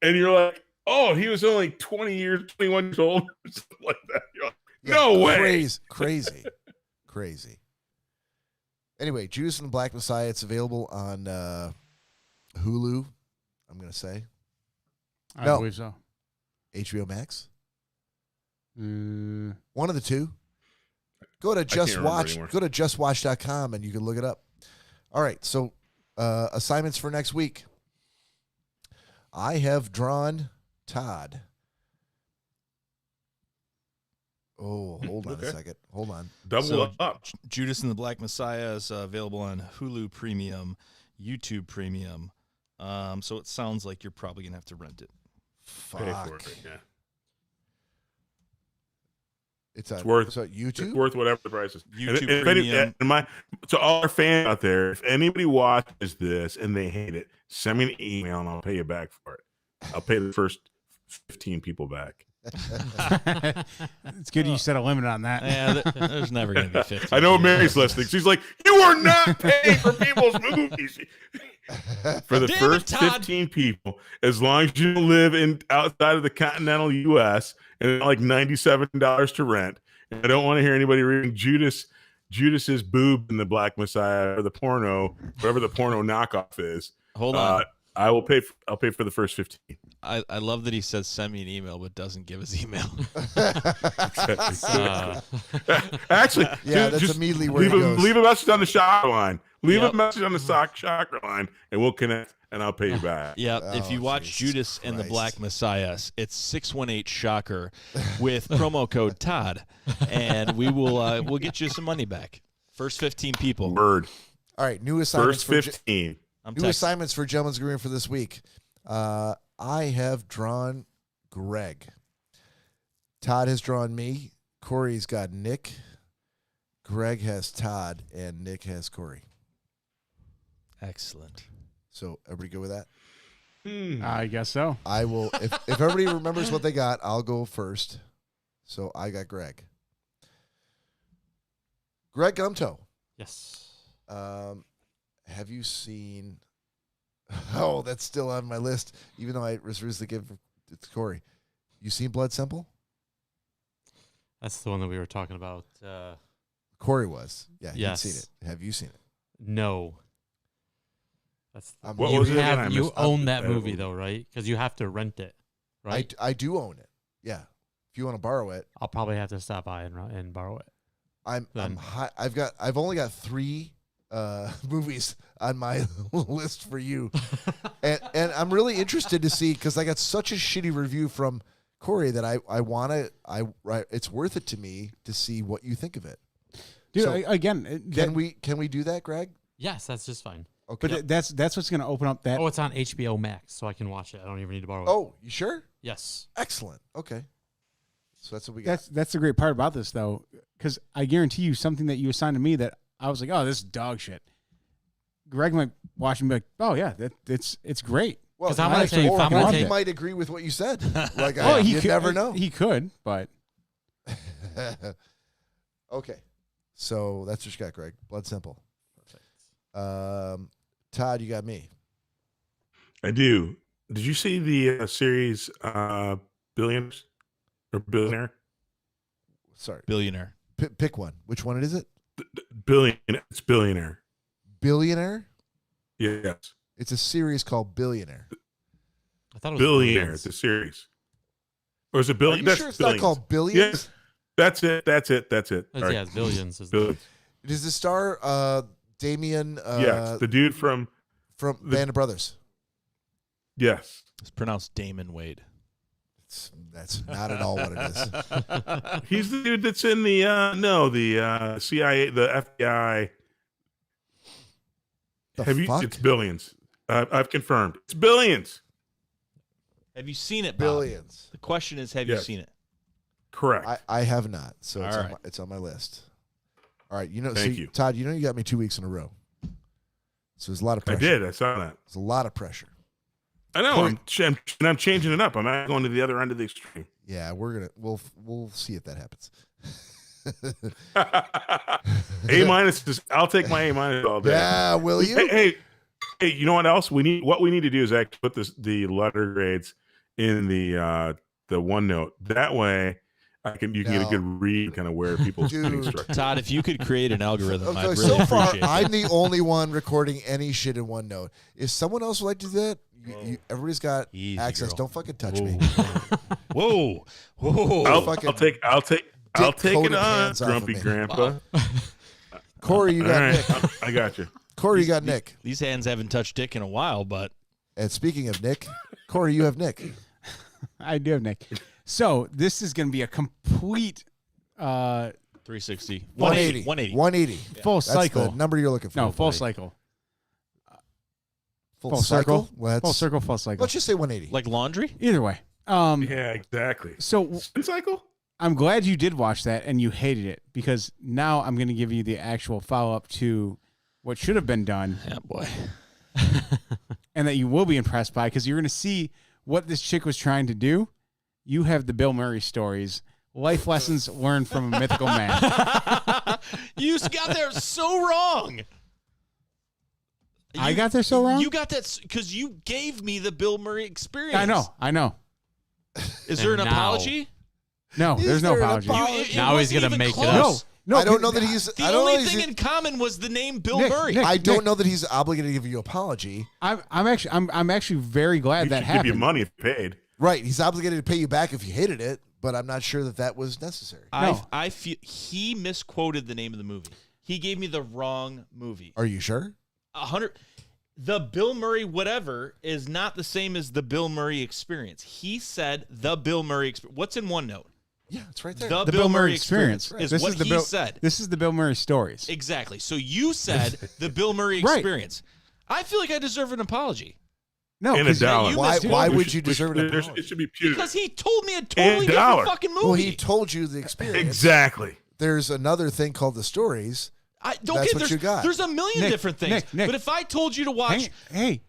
And you're like, oh, he was only 21 years old, or something like that. You're like, no way. Crazy. Anyway, Judas and the Black Messiah, it's available on Hulu, I'm going to say. I believe so. HBO Max? Mm. One of the two. Go to justwatch.com and you can look it up. All right, so assignments for next week. I have drawn Todd. Oh, hold on a second. Hold on. Double up. Judas and the Black Messiah is available on Hulu Premium, YouTube Premium. So it sounds like you're probably going to have to rent it. Fuck. Pay for it, yeah. It's worth YouTube. It's worth whatever the price is. YouTube Premium. To all our fans out there, if anybody watches this and they hate it, send me an email and I'll pay you back for it. I'll pay the first 15 people back. It's good you set a limit on that. Yeah, there's never going to be 15. I know Mary's listening. She's like, you are not paying for people's movies. For the first 15 people, as long as you live outside of the continental U.S. and like $97 to rent, and I don't want to hear anybody reading Judas's boob in the Black Messiah or the porno, whatever the porno knockoff is. Hold on. I'll pay for the first 15. I love that he says send me an email but doesn't give his email. Actually, yeah, that's immediately where he goes. Leave a message on the shocker line. Leave a message on the shocker line, and we'll connect, and I'll pay you back. Yeah, if you watch Judas and the Black Messiah, it's 618 Shocker with promo code Todd, and we'll get you some money back. First 15 people. Word. All right, new assignments. First 15. New assignments for Gentleman's Agreement for this week. I have drawn Greg. Todd has drawn me. Cory's got Nick. Greg has Todd, and Nick has Cory. Excellent. So everybody good with that? I guess so. I will. If everybody remembers what they got, I'll go first. So I got Greg. Greg Gumto. Yes. Have you seen? Oh, that's still on my list, even though I refused to give it to Cory. You seen Blood Simple? That's the one that we were talking about. Cory was. Yeah, yes. he'd seen it. Have you seen it? No. That's what was it again? You own that movie though, right? Because you have to rent it, right? I do own it. Yeah. If you want to borrow it, I'll probably have to stop by and borrow it. I've only got 3 movies on my list for you, and I'm really interested to see, because I got such a shitty review from Cory that I want to. It's worth it to me to see what you think of it. Dude, so, can we do that, Greg? Yes, that's just fine. Okay, but that's what's going to open up that. Oh, it's on HBO Max, so I can watch it. I don't even need to borrow it. Oh, you sure? Yes. Excellent. Okay. So that's what we got. That's the great part about this, though, because I guarantee you something that you assigned to me that I was like, oh, this is dog shit. Greg might watch and be like, oh yeah, it's great. Well, I'm gonna tell you, he might agree with what you said. Like, you never know. He could, but okay. So that's what you got, Greg. Blood Simple. Perfect. Todd, you got me. I do. Did you see the series Billions or Billionaire? Sorry, Billionaire. Pick one. Which one is it? Billion. It's Billionaire. Billionaire? Yes. It's a series called Billionaire. I thought it was Billionaire. Billions. It's a series. Or is it Billion? Are you sure it's not called Billions? Yes. That's it. That's it. Yeah, it's Billions. Billions. Does it star Damien? Yes, the dude from Band of Brothers. Yes. It's pronounced Damon Wade. That's not at all what it is. He's the dude that's in the CIA, the FBI. Fuck? It's Billions. I've confirmed. It's Billions. Have you seen it, Bob? Billions. The question is, have you seen it? Correct. I have not, so All right. it's on my list. All right, Thank you. Todd. You got me 2 weeks in a row, so there's a lot of I pressure. did. I saw that. It's a lot of pressure. I know. Cory- I'm changing it up. I'm not going to the other end of the extreme. Yeah, we'll see if that happens. A minus. I'll take my A minus all day. Yeah, will you? Hey, you know what else we need? What we need to do is actually put the letter grades in the OneNote. That way, you can get a good read, kind of where people's reading structure. Todd, if you could create an algorithm, I'd really so far, appreciate it. I'm the only one recording any shit in OneNote. If someone else would like to do that, everybody's got Easy, access. girl. Don't fucking touch me. Whoa. I'll take it on, hands off of grumpy me. grandpa. Corey, you got All right, Nick. I got you. Corey, you got Nick. These hands haven't touched Dick in a while, but. And speaking of Nick, Corey, you have Nick. I do have Nick. So this is going to be a complete 360. 180. 180. Full That's cycle. the number you're looking for. No, full buddy. cycle. Full cycle? Well, Full circle, full cycle. Let's just say 180. Like laundry? Either way. Yeah, exactly. So Spin cycle? I'm glad you did watch that and you hated it, because now I'm going to give you the actual follow-up to what should have been done. Yeah, boy. And that you will be impressed by, because you're going to see what this chick was trying to do. You have the Bill Murray stories, life lessons learned from a mythical man. You got there so wrong. I got there so wrong? You got that because you gave me the Bill Murray experience. I know. Is there an And now- apology? No, Is there's no there an apology. apology? Now he's wasn't gonna even make it close. up. No, I don't know that he's. The I don't only know he's- thing in common was the name Bill Nick, Murray. Nick, I don't know that he's obligated to give you an apology. I'm actually very glad He that should give happened. you money if paid. Right, he's obligated to pay you back if you hated it, but I'm not sure that was necessary. I feel he misquoted the name of the movie. He gave me the wrong movie. Are you sure? 100. The Bill Murray whatever is not the same as the Bill Murray experience. He said the Bill Murray experience. What's in OneNote? Yeah, it's right there. The Bill Murray experience is This what is the he Bill, said. This is the Bill Murray stories. Exactly. So you said the Bill Murray Right. experience. I feel like I deserve an apology. No, And a 'cause dollar. you Why? missed Why one. would you deserve an apology? It should be punitive. Because he told me a And totally different dollar. fucking movie. Well, he told you the experience. Exactly. There's another thing called the stories. I don't That's get what there's, you got. there's a million Nick, different things. Nick. But if I told you to watch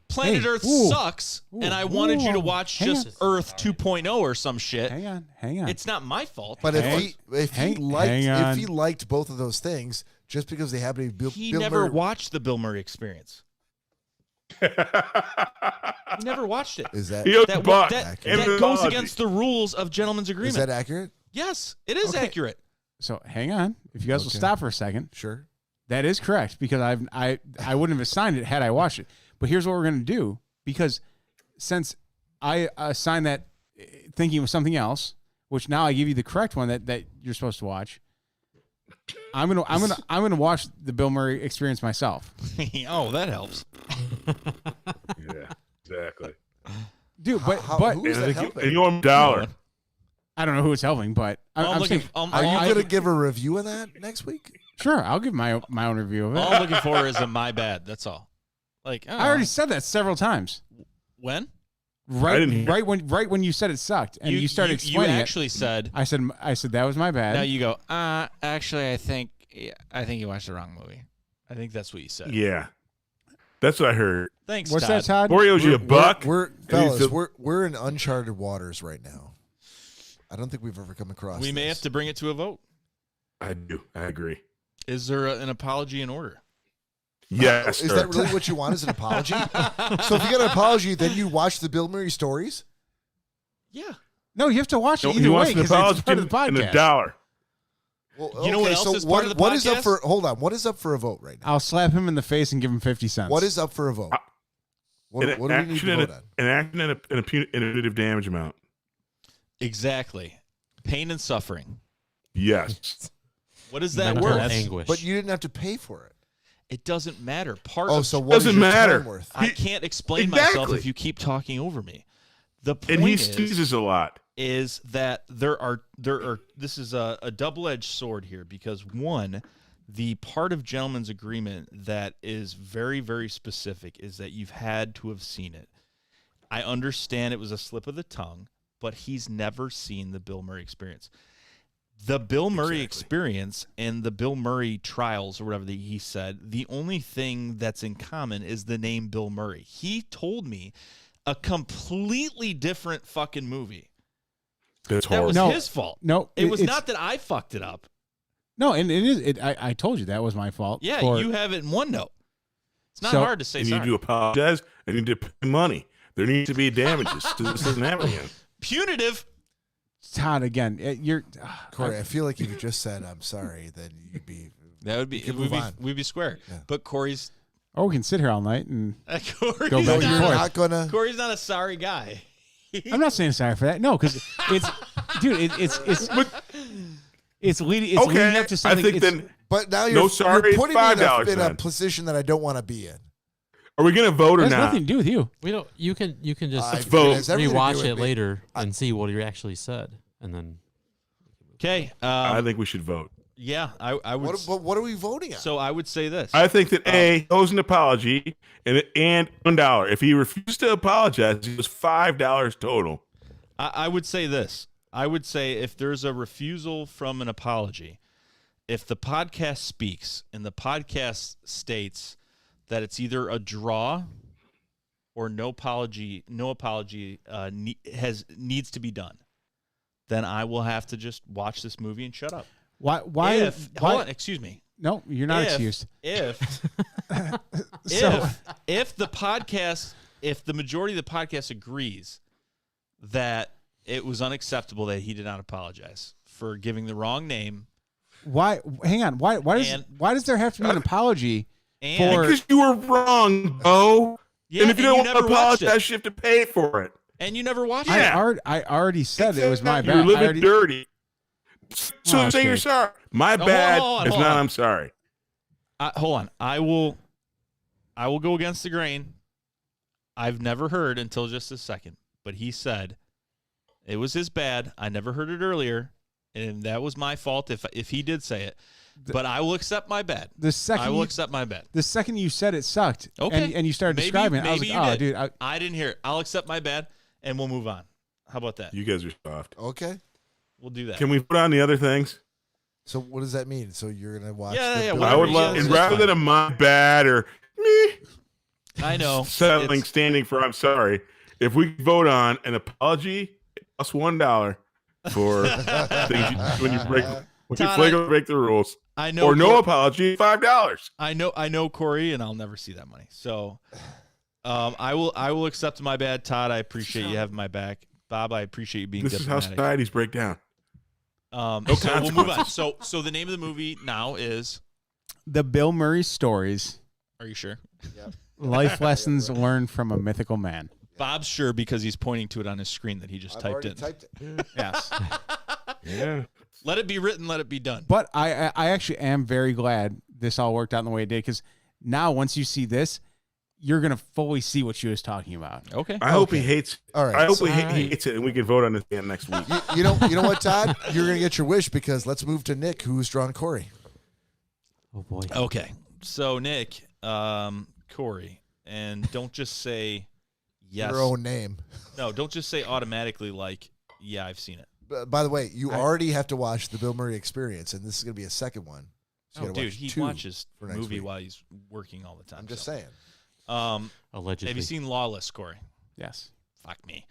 Planet hey, Earth ooh, Sucks ooh, and I wanted you to ooh, watch hang just on. Earth 2.0 or some shit, Hang on. it's not my fault. But Hang- if he liked both of those things, just because they happen to be Bill, he Bill never Murray, watched the Bill Murray experience. He never watched it. is that He owes a That, buck. that, And that an goes apology. against the rules of gentleman's is agreement. that accurate? Yes, it is Okay. accurate. So hang on. If you guys will Okay. stop for a second. Sure. That is correct, because I wouldn't have assigned it had I watched it. But here's what we're going to do, because since I assigned that thinking it was something else, which now I give you the correct one that you're supposed to watch. I'm gonna watch the Bill Murray experience myself. Oh, that helps. Yeah, exactly. Dude, but who is that And helping? you owe him a dollar. I don't know who it's helping, but I'm looking. saying, Are you going to give a review of that next week? sure, I'll give my own review of it. All I'm looking for is a my bad. That's all. Like I already said that several times. when I didn't hear- Right when you said it sucked and you started explaining You actually said. it. I said that was my bad. Now you go. Actually, I think you watched the wrong movie. I think that's what you said. Yeah. That's what I heard. Thanks, What's Todd. that, Todd? Corey owes you a buck. We're and he's fellas. the- We're in uncharted waters right now. I don't think we've ever come across. We may this. have to bring it to a vote. I do. I agree. Is there an apology in order? Yes, Is sir. that really what you want? Is an apology? So if you get an apology, then you watch the Bill Murray stories. Yeah. No, you have to watch it No, either he way wants an because apology it's part of the and podcast. a dollar. Well, You know what else so is part of the what is up podcast? for? Hold on. What is up for a vote right now? I'll slap him in the face and give him 50 cents. What is up for a vote? What do we need to vote on? An action and a punitive damage amount. Exactly. Pain and suffering. Yes. What is that Mental worth? anguish. But you didn't have to pay for it. It doesn't matter. Part Oh, of so what is Doesn't your matter. time worth? I can't explain myself Exactly. if you keep talking over me. The point And he is, sneezes a lot. is that there are this is a double-edged sword here, because one, the part of gentleman's agreement that is very, very specific is that you've had to have seen it. I understand it was a slip of the tongue, but he's never seen the Bill Murray experience. the Bill Murray experience and the Bill Murray trials or whatever he said, the only thing that's in common is the name Bill Murray. He told me a completely different fucking movie. That's that was horrible. his fault. No, it was not that I fucked it up. No, and it is. I told you that was my fault. Yeah, for- you have it in one-note. It's not So- hard to say You sorry. need to apologize. I need to pay money. There needs to be damages. So this doesn't happen again. Punitive. Todd, again, you're Cory, I feel like if you just said I'm sorry, then you'd be. That would be. you could We'd move be, on. we'd be square. Yeah. But Corey's. Oh, we can sit here all night and Corey's go back and not, forth. Not gonna. Corey's not a sorry guy. I'm not saying sorry for that. No, because it's, dude, it's leading. It's leading up to something. I think it's- then. But now No you're, sorry, you're putting me $5 in a then. position that I don't want to be in. Are we going to vote or it has not? nothing to do with you. We don't. You can just vote. It has everything to do rewatch with it me. later and see what he actually said, and then. Okay. I think we should vote. Yeah, I would. What are we voting on? So I would say this. I think that A owes an apology and $1. If he refused to apologize, it was $5 total. I would say this. I would say if there's a refusal from an apology, if the podcast speaks and the podcast states that it's either a draw or no apology needs to be done, then I will have to just watch this movie and shut up. Why? Hold on, excuse me. No, you're not excused. If So- if the majority of the podcast agrees that it was unacceptable that he did not apologize for giving the wrong name. Why? Hang on. Why does there have to be an apology for? Because you were wrong, Bo. Yeah, and if you and don't you want to never watched it. apologize, you have to pay for it. And you never watched it. I already said it was my You're bad. living dirty. So Oh, say you're okay. sorry. My No, bad hold is on. not I'm sorry. Hold on. I will go against the grain. I've never heard until just a second, but he said it was his bad. I never heard it earlier, and that was my fault if he did say it. But I will accept my bad. I will accept my bad. The second you said it sucked, Okay. and you started Maybe- describing it, I was maybe like, you oh, did. dude, I didn't hear it. I'll accept my bad, and we'll move on. How about that? You guys are soft. Okay. We'll do that. Can we put on the other things? So what does that mean? So you're gonna watch? Yeah, the yeah, Bill whatever I would you love, guys- and that's rather fine. than a my bad or me I know. settling, It's- standing for I'm sorry. If we vote on an apology, plus $1 for things when you break Todd, break the rules. I know. Or no apology, $5. I know Corey, and I'll never see that money. So, I will accept my bad. Todd, I appreciate you having my back. Bob, I appreciate you being This is how diplomatic. societies break down. So No we'll move on. consequences. So the name of the movie now is. the Bill Murray stories, Are you sure? life lessons learned from a mythical man. Bob's sure because he's pointing to it on his screen that he just I've typed already in. typed it. Yes. Yeah. Let it be written. Let it be done. But I actually am very glad this all worked out in the way it did, because now once you see this, you're gonna fully see what she was talking about. Okay. I hope he hates. All right, I hope so- he hates it, and we can vote on this again next week. You know what, Todd? You're gonna get your wish because let's move to Nick, who's drawn Cory. Oh boy. Okay. So Nick, Corey, and don't just say yes. Your own name. No, don't just say automatically like, yeah, I've seen it. By the way, you already have to watch the Bill Murray Experience, and this is gonna be a second one. So you Oh, gotta dude, watch he 2 watches for next movie week. while he's working all the time. I'm just so. saying. Allegedly. Have you seen Lawless, Corey? Yes. Fuck me.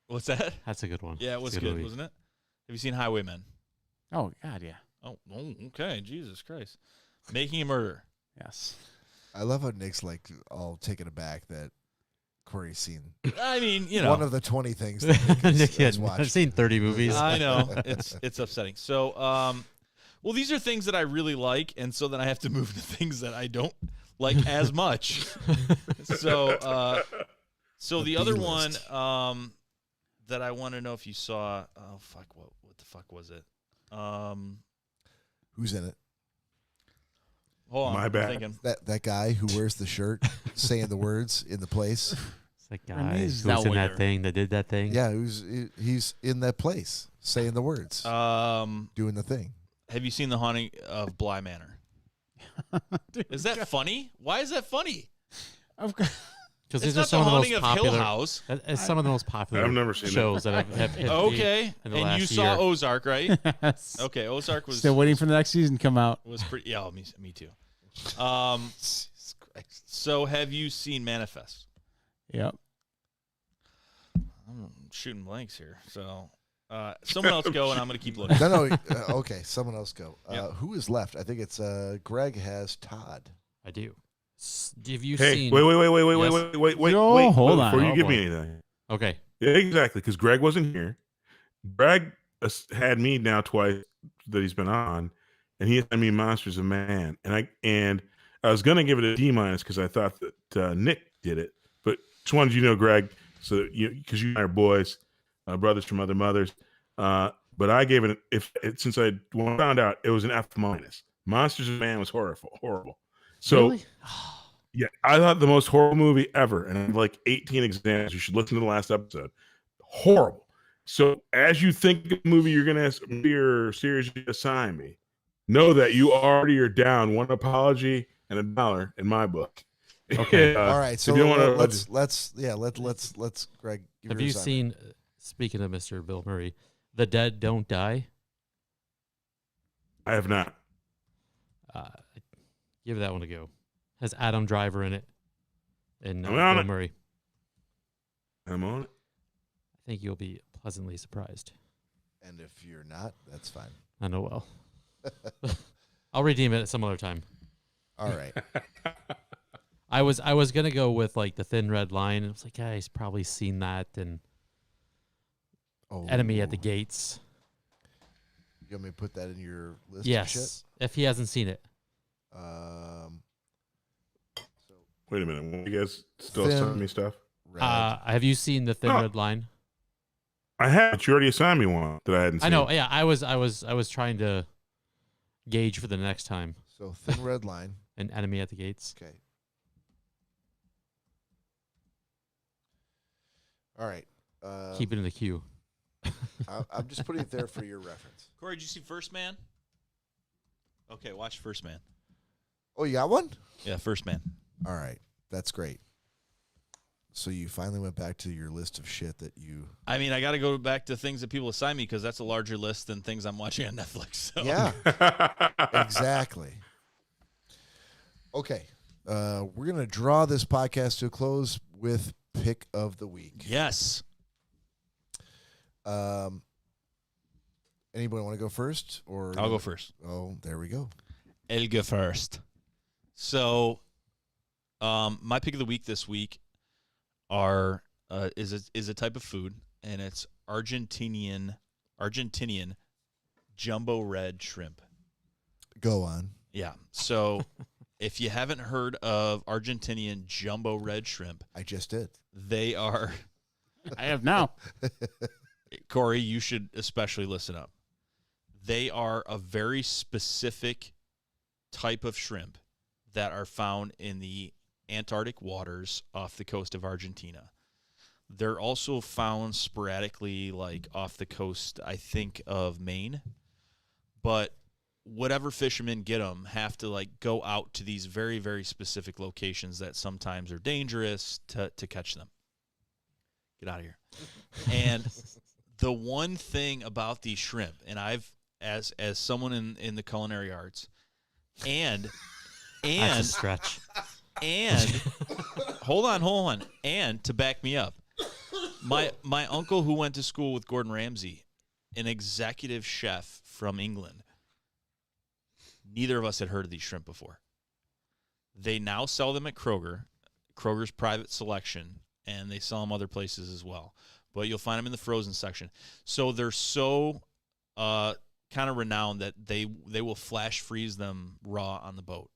What's that? That's a good one. Yeah, it was It's a good, movie. wasn't it? Have you seen Highwaymen? Oh God, yeah. Oh, okay. Jesus Christ. Making a Murderer. Yes. I love how Nick's like all taken aback that Corey's seen. I mean, you know. one of the 20 things that Nick has, Nick has had- watched. I've seen 30 movies. I know. It's upsetting. So, well, these are things that I really like, and so then I have to move to things that I don't like as much. So, the other one that I want to know if you saw. Oh fuck! What the fuck was it? Who's in it? Hold on. My I'm bad. thinking. That guy who wears the shirt saying the words in the place. It's that Her guy name who's is in Zellweger. that thing that did that thing. Yeah, he's in that place saying the words, doing the thing. Have you seen The Haunting of Bly Manor? Is that funny? Why is that funny? Of course. Because It's these are not some the of the most Haunting of popular. Hill House. It's some of the most popular I've never seen shows that have hit Okay, in the and last you saw year. Ozark, right? Yes. Okay, Ozark was Still waiting for the next season to come out. was pretty. Yeah, me too. So have you seen Manifest? Yep. I'm shooting blanks here. So someone else go, and I'm going to keep looking. No. Okay, someone else go. Yep. Who is left? I think it's Greg has Todd. I do. Have you Hey, seen? wait, No, hold on. before you Oh, give boy. me anything. Okay. Yeah, exactly, because Greg wasn't here. Greg had me now twice that he's been on, and he had me Monsters of Man, and I was gonna give it a D- because I thought that Nick did it, but just wanted you to know, Greg, so because you and I are boys, brothers from other mothers, but I gave it since I found out it was an F-. Monsters of Man was horrible. So. Really? Yeah, I thought the most horrible movie ever, and I have like 18 examples. You should listen to the last episode. Horrible. So, as you think of the movie you're going to your series you assign me, know that you already are down one apology and $1 in my book. Okay. All right, so if you don't wanna- let's Greg. Give Have your you assignment. seen? Speaking of Mr. Bill Murray, The Dead Don't Die. I have not. Give that one a go. Has Adam Driver in it, and I'm on Bill it. Murray. I'm on it. I think you'll be pleasantly surprised. And if you're not, that's fine. I know well. I'll redeem it at some other time. All right. I was gonna go with like The Thin Red Line. I was like, yeah, he's probably seen that, and Enemy at the Gates. You want me to put that in your list? Yes, Of shit? if he hasn't seen it. Wait a minute. You guys still Thin sending me stuff? Have you seen The Thin No. Red Line? I have. But you already assigned me one that I hadn't seen. I know. Yeah, I was trying to gauge for the next time. So Thin Red Line. And Enemy at the Gates. Okay. All right. Keep it in the queue. I'm just putting it there for your reference. Cory, did you see First Man? Okay, watch First Man. Oh, you got one? Yeah, First Man. All right. That's great. So you finally went back to your list of shit that you... I mean, I got to go back to things that people assign me because that's a larger list than things I'm watching on Netflix. So. Yeah. Exactly. Okay. We're going to draw this podcast to a close with Pick of the Week. Yes. Anybody want to go first? Or I'll go first. Oh, there we go. I'll go first. So, my pick of the week this week is a type of food, and it's Argentinian jumbo red shrimp. Go on. Yeah. So, if you haven't heard of Argentinian jumbo red shrimp, I just did. They are. I have now. Cory, you should especially listen up. They are a very specific type of shrimp that are found in the Antarctic waters off the coast of Argentina. They're also found sporadically, like off the coast, I think, of Maine. But whatever fishermen get them have to like go out to these very, very specific locations that sometimes are dangerous to catch them. Get out of here. And the one thing about these shrimp, and I've as someone in the culinary arts, and That's a stretch. And hold on. And to back me up, my uncle who went to school with Gordon Ramsay, an executive chef from England, neither of us had heard of these shrimp before. They now sell them at Kroger's private selection, and they sell them other places as well. But you'll find them in the frozen section. So they're so kind of renowned that they will flash freeze them raw on the boat.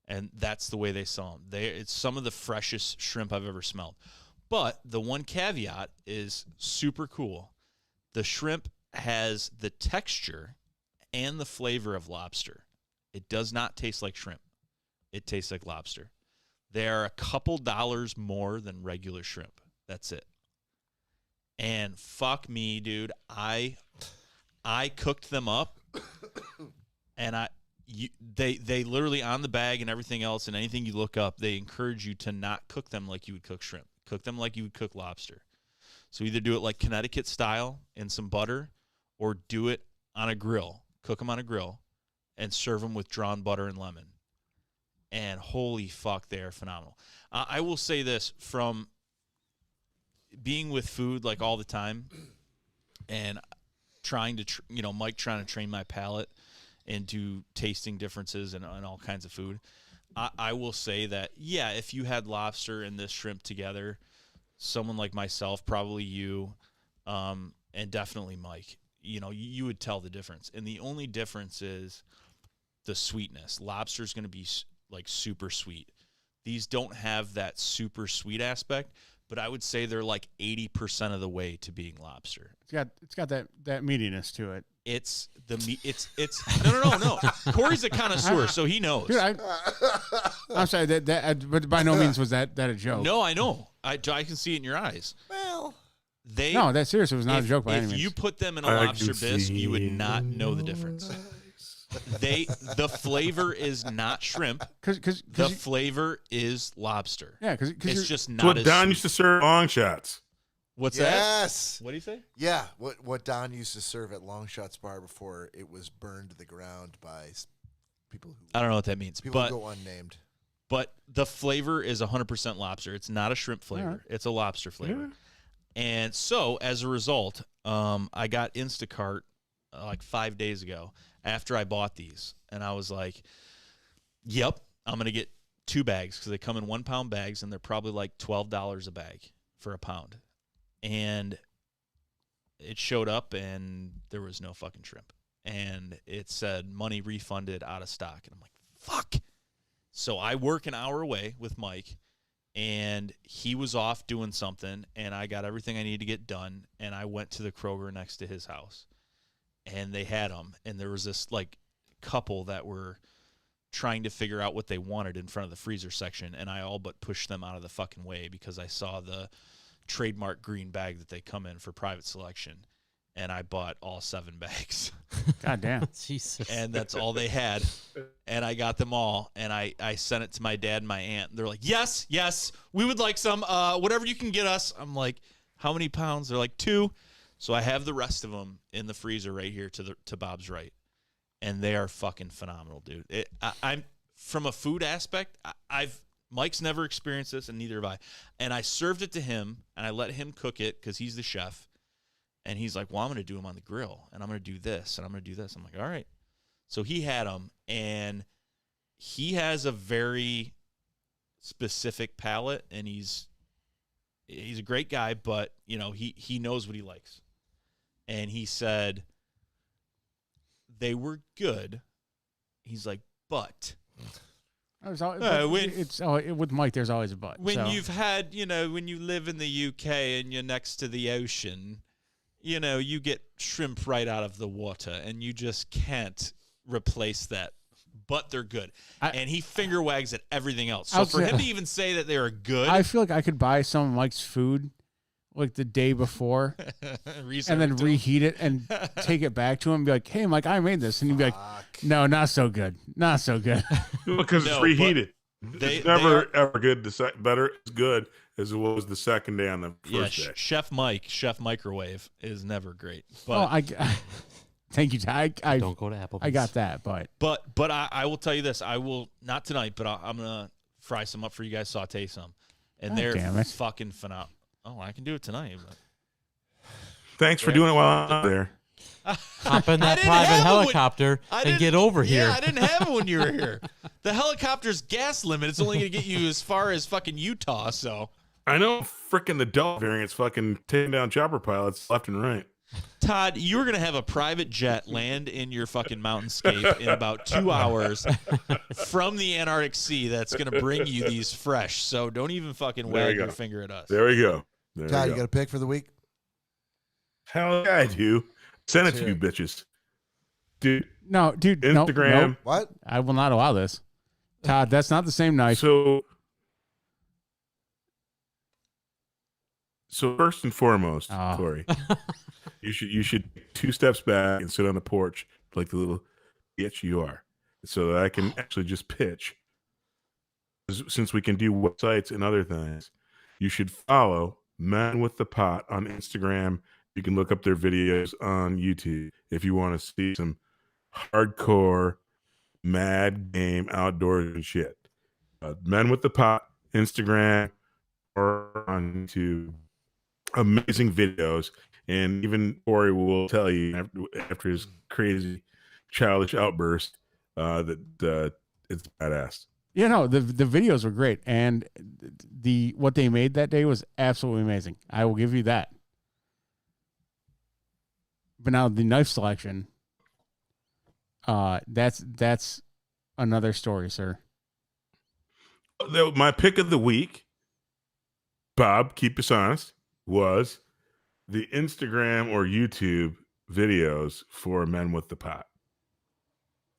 And that's the way they sell them. It's some of the freshest shrimp I've ever smelled. But the one caveat is super cool. The shrimp has the texture and the flavor of lobster. It does not taste like shrimp. It tastes like lobster. They are a couple dollars more than regular shrimp. That's it. And fuck me, dude. I cooked them up, and they literally on the bag and everything else and anything you look up, they encourage you to not cook them like you would cook shrimp. Cook them like you would cook lobster. So either do it like Connecticut style in some butter, or do it on a grill. Cook them on a grill and serve them with drawn butter and lemon. And holy fuck, they are phenomenal. I will say this, from being with food like all the time and trying to, Mike trying to train my palate into tasting differences and all kinds of food. I will say that, yeah, if you had lobster and this shrimp together, someone like myself, probably you, and definitely Mike, you would tell the difference. And the only difference is the sweetness. Lobster's going to be like super sweet. These don't have that super sweet aspect, but I would say they're like 80% of the way to being lobster. It's got that meatiness to it. It's the meat. It's no. Cory's a connoisseur, so he knows. Dude, I'm sorry but by no means was that a joke. No, I know. I can see it in your eyes. Well, no, that's serious. It was not a joke by any means. If you put them in a lobster bisque, you would not know the difference. The flavor is not shrimp. Because the flavor is lobster. Yeah, because it's just not. What as Don sweet. used to serve long shots. What's yes. that? What do you say? Yeah, what Don used to serve at Long Shots Bar before it was burned to the ground by people who I don't know what that means, people but who go unnamed. But the flavor is 100% lobster. It's not a shrimp flavor. Right. It's a lobster flavor. And so, as a result, I got Instacart like 5 days ago after I bought these. And I was like, yep, I'm going to get 2 bags because they come in 1 pound bags, and they're probably like $12 a bag for a pound. And it showed up, and there was no fucking shrimp. And it said money refunded, out of stock. And I'm like, fuck. So I work an hour away with Mike, and he was off doing something, and I got everything I needed to get done, and I went to the Kroger next to his house, and they had them, and there was this like couple that were trying to figure out what they wanted in front of the freezer section, and I all but pushed them out of the fucking way because I saw the trademark green bag that they come in for private selection, and I bought all 7 bags. God damn. Jesus. And that's all they had. And I got them all, and I sent it to my dad and my aunt. They're like, yes, we would like some, whatever you can get us. I'm like, how many pounds? They're like 2. So I have the rest of them in the freezer right here to Bob's right. And they are fucking phenomenal, dude. I'm from a food aspect, Mike's never experienced this, and neither have I. And I served it to him, and I let him cook it because he's the chef. And he's like, well, I'm going to do them on the grill, and I'm going to do this, and I'm going to do this. I'm like, all right. So he had them, and he has a very specific palate, and he's a great guy, but, he knows what he likes. And he said they were good. He's like, but... with Mike, there's always a but. When you've had, when you live in the UK and you're next to the ocean, you get shrimp right out of the water, and you just can't replace that. But they're good. And he finger wags at everything else. So for him to even say that they are good. I feel like I could buy some of Mike's food like the day before and then reheat it and take it back to him and be like, hey, Mike, I made this. And he'd be like, no, not so good. Not so good. Because it's reheated. It's never ever good. Better as good as it was the second day on the first day. Chef Microwave is never great. But thank you. I don't go to Applebee's. I got that, but I will tell you this. I will not tonight, but I'm gonna fry some up for you guys, saute some, and they're fucking phenomenal. Oh, I can do it tonight. But... Thanks for doing it while I'm there. Hop in that private helicopter and get over here. Yeah, I didn't have it when you were here. The helicopter's gas limit. It's only going to get you as far as fucking Utah, so. I know frickin' the Delta variant's fucking taking down chopper pilots left and right. Todd, you were going to have a private jet land in your fucking mountainscape in about 2 hours from the Antarctic Sea that's going to bring you these fresh. So don't even fucking wag your finger at us. There we go. Todd, you got a pick for the week? Hell yeah, I do. Send it to you bitches. Dude. No, dude. Instagram. No. What? I will not allow this. Todd, that's not the same knife. So first and foremost, Cory, you should take 2 steps back and sit on the porch like the little bitch you are. so that I can actually just pitch. Since we can do websites and other things, you should follow Men with the Pot on Instagram. You can look up their videos on YouTube if you want to see some hardcore, mad game outdoors and shit. Men with the Pot, Instagram, or on YouTube. Amazing videos. And even Cory will tell you after his crazy childish outburst that it's badass. You know, the videos were great, and what they made that day was absolutely amazing. I will give you that. But now the knife selection, that's another story, sir. My pick of the week, Bob, keep us honest, was the Instagram or YouTube videos for Men with the Pot.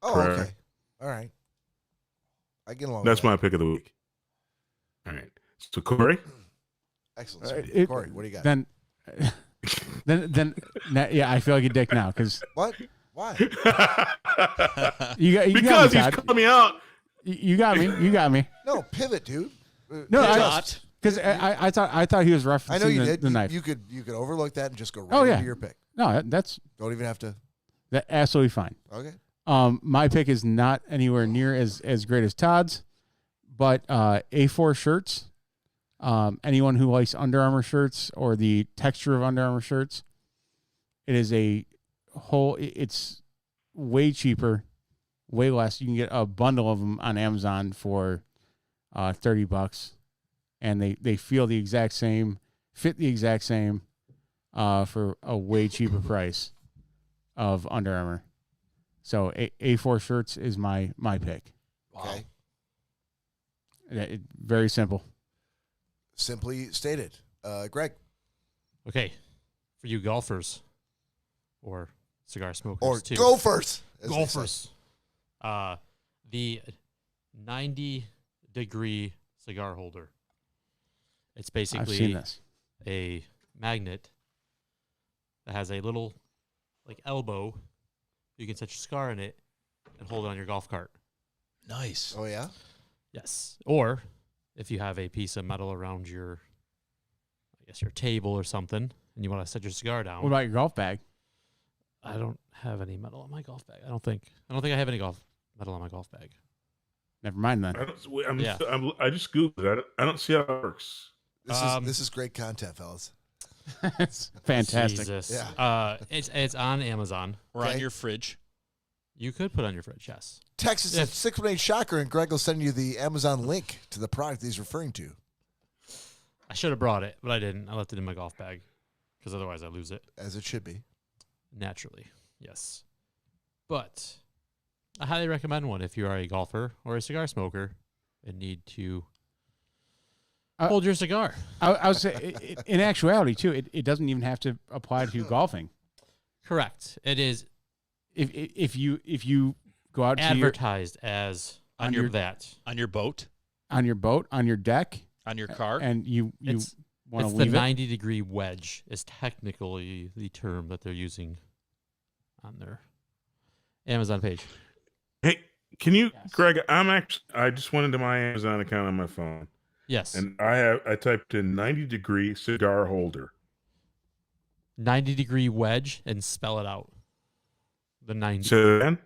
Oh, Correct? okay. All right. I get along That's with my pick of the week. All right. So, Cory? Excellent. Sir. Cory, what do you got? Then, yeah, I feel like a dick now because what? Why? you got because me, he's coming out. You got me. You got me. No, pivot, dude. No, because I thought he was referencing I know you did. the knife. You could overlook that and just go right into your pick. No, that's don't even have to. That's absolutely fine. Okay. My pick is not anywhere near as great as Todd's, but A4 shirts. Anyone who likes Under Armour shirts or the texture of Under Armour shirts, it is it's way cheaper, way less. You can get a bundle of them on Amazon for $30, and they feel the exact same, fit the exact same, for a way cheaper price of Under Armour. So A4 shirts is my pick. Okay. Very simple. Simply stated. Greg. Okay. For you golfers or cigar smokers or too. Gophers. Golfers. The 90-degree cigar holder. It's basically a magnet that has a little elbow. You can set your cigar in it and hold it on your golf cart. Nice. Oh, yeah? Yes. Or if you have a piece of metal around your table or something, and you want to set your cigar down. What about your golf bag? I don't have any metal on my golf bag. I don't think I have any metal on my golf bag. Never mind then. I just Googled it. I don't see how it works. This is great content, fellas. It's fantastic. Jesus. Yeah. It's on Amazon. Or on your fridge. You could put on your fridge, yes. Text us at 618 Shocker, and Greg will send you the Amazon link to the product he's referring to. I should have brought it, but I didn't. I left it in my golf bag because otherwise I lose it. As it should be. Naturally, yes. But I highly recommend one if you are a golfer or a cigar smoker and need to hold your cigar. I would say, in actuality, too, it doesn't even have to apply to golfing. Correct. It is. If you go out advertised as on your boat, on your deck, on your car, and you want to the leave it. 90-degree wedge is technically the term that they're using on their Amazon page. Hey, can you, Greg? I just went into my Amazon account on my phone. Yes, and I typed in 90-degree cigar holder. 90-degree wedge and spell it out. The 90. So then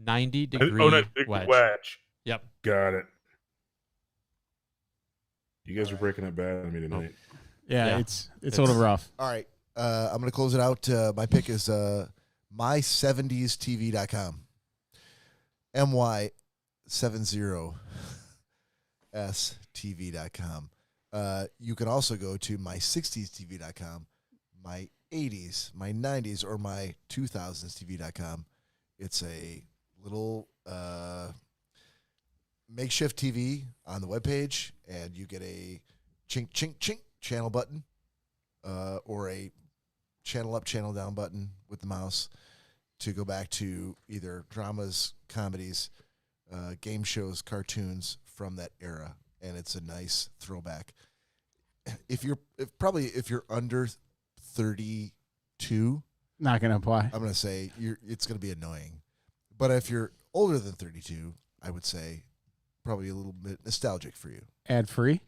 90-degree wedge. Yep. Got it. You guys are breaking up bad on me tonight. Yeah, it's a little rough. All right. I'm going to close it out. My pick is my70stv.com. my70stv.com. You can also go to my60stv.com, my 80s, my 90s, or my 2000stv.com. It's a little makeshift TV on the webpage, and you get a chink, chink, chink channel button or a channel up, channel down button with the mouse to go back to either dramas, comedies, game shows, cartoons from that era, and it's a nice throwback. If you're under 32, not going to apply. I'm going to say it's going to be annoying. But if you're older than 32, I would say probably a little bit nostalgic for you. Ad free.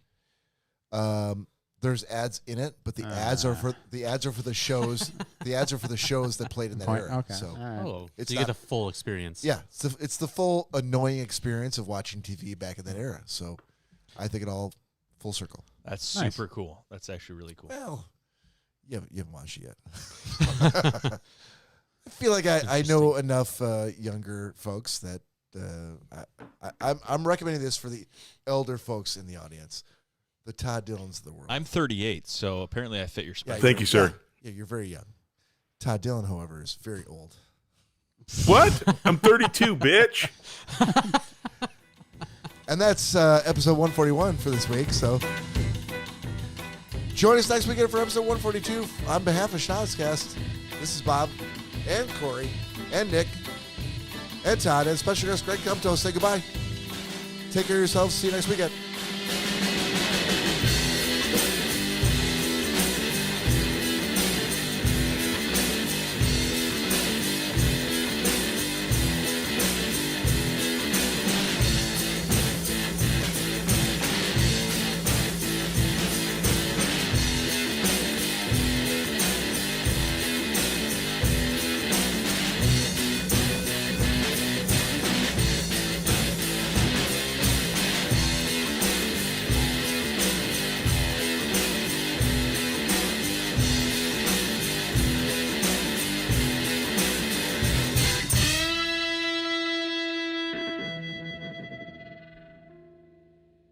There's ads in it, but the ads are for the shows. The ads are for the shows that played in that era. Okay. So Oh, it's so you get the full experience. Yeah, it's the full annoying experience of watching TV back in that era. So I think it all full circle. That's super cool. That's actually really cool. Well, you haven't watched it yet. I feel like I know enough younger folks that I'm recommending this for the elder folks in the audience, the Todd Dillons of the world. I'm 38, so apparently I fit your spec. Thank you, sir. Yeah, you're very young. Todd Dillon, however, is very old. What? I'm 32, bitch. And that's episode 141 for this week. So join us next weekend for episode 142. On behalf of Schnozcast, this is Bob and Cory and Nick and Todd and special guest Greg Compto. Say goodbye. Take care of yourselves. See you next weekend.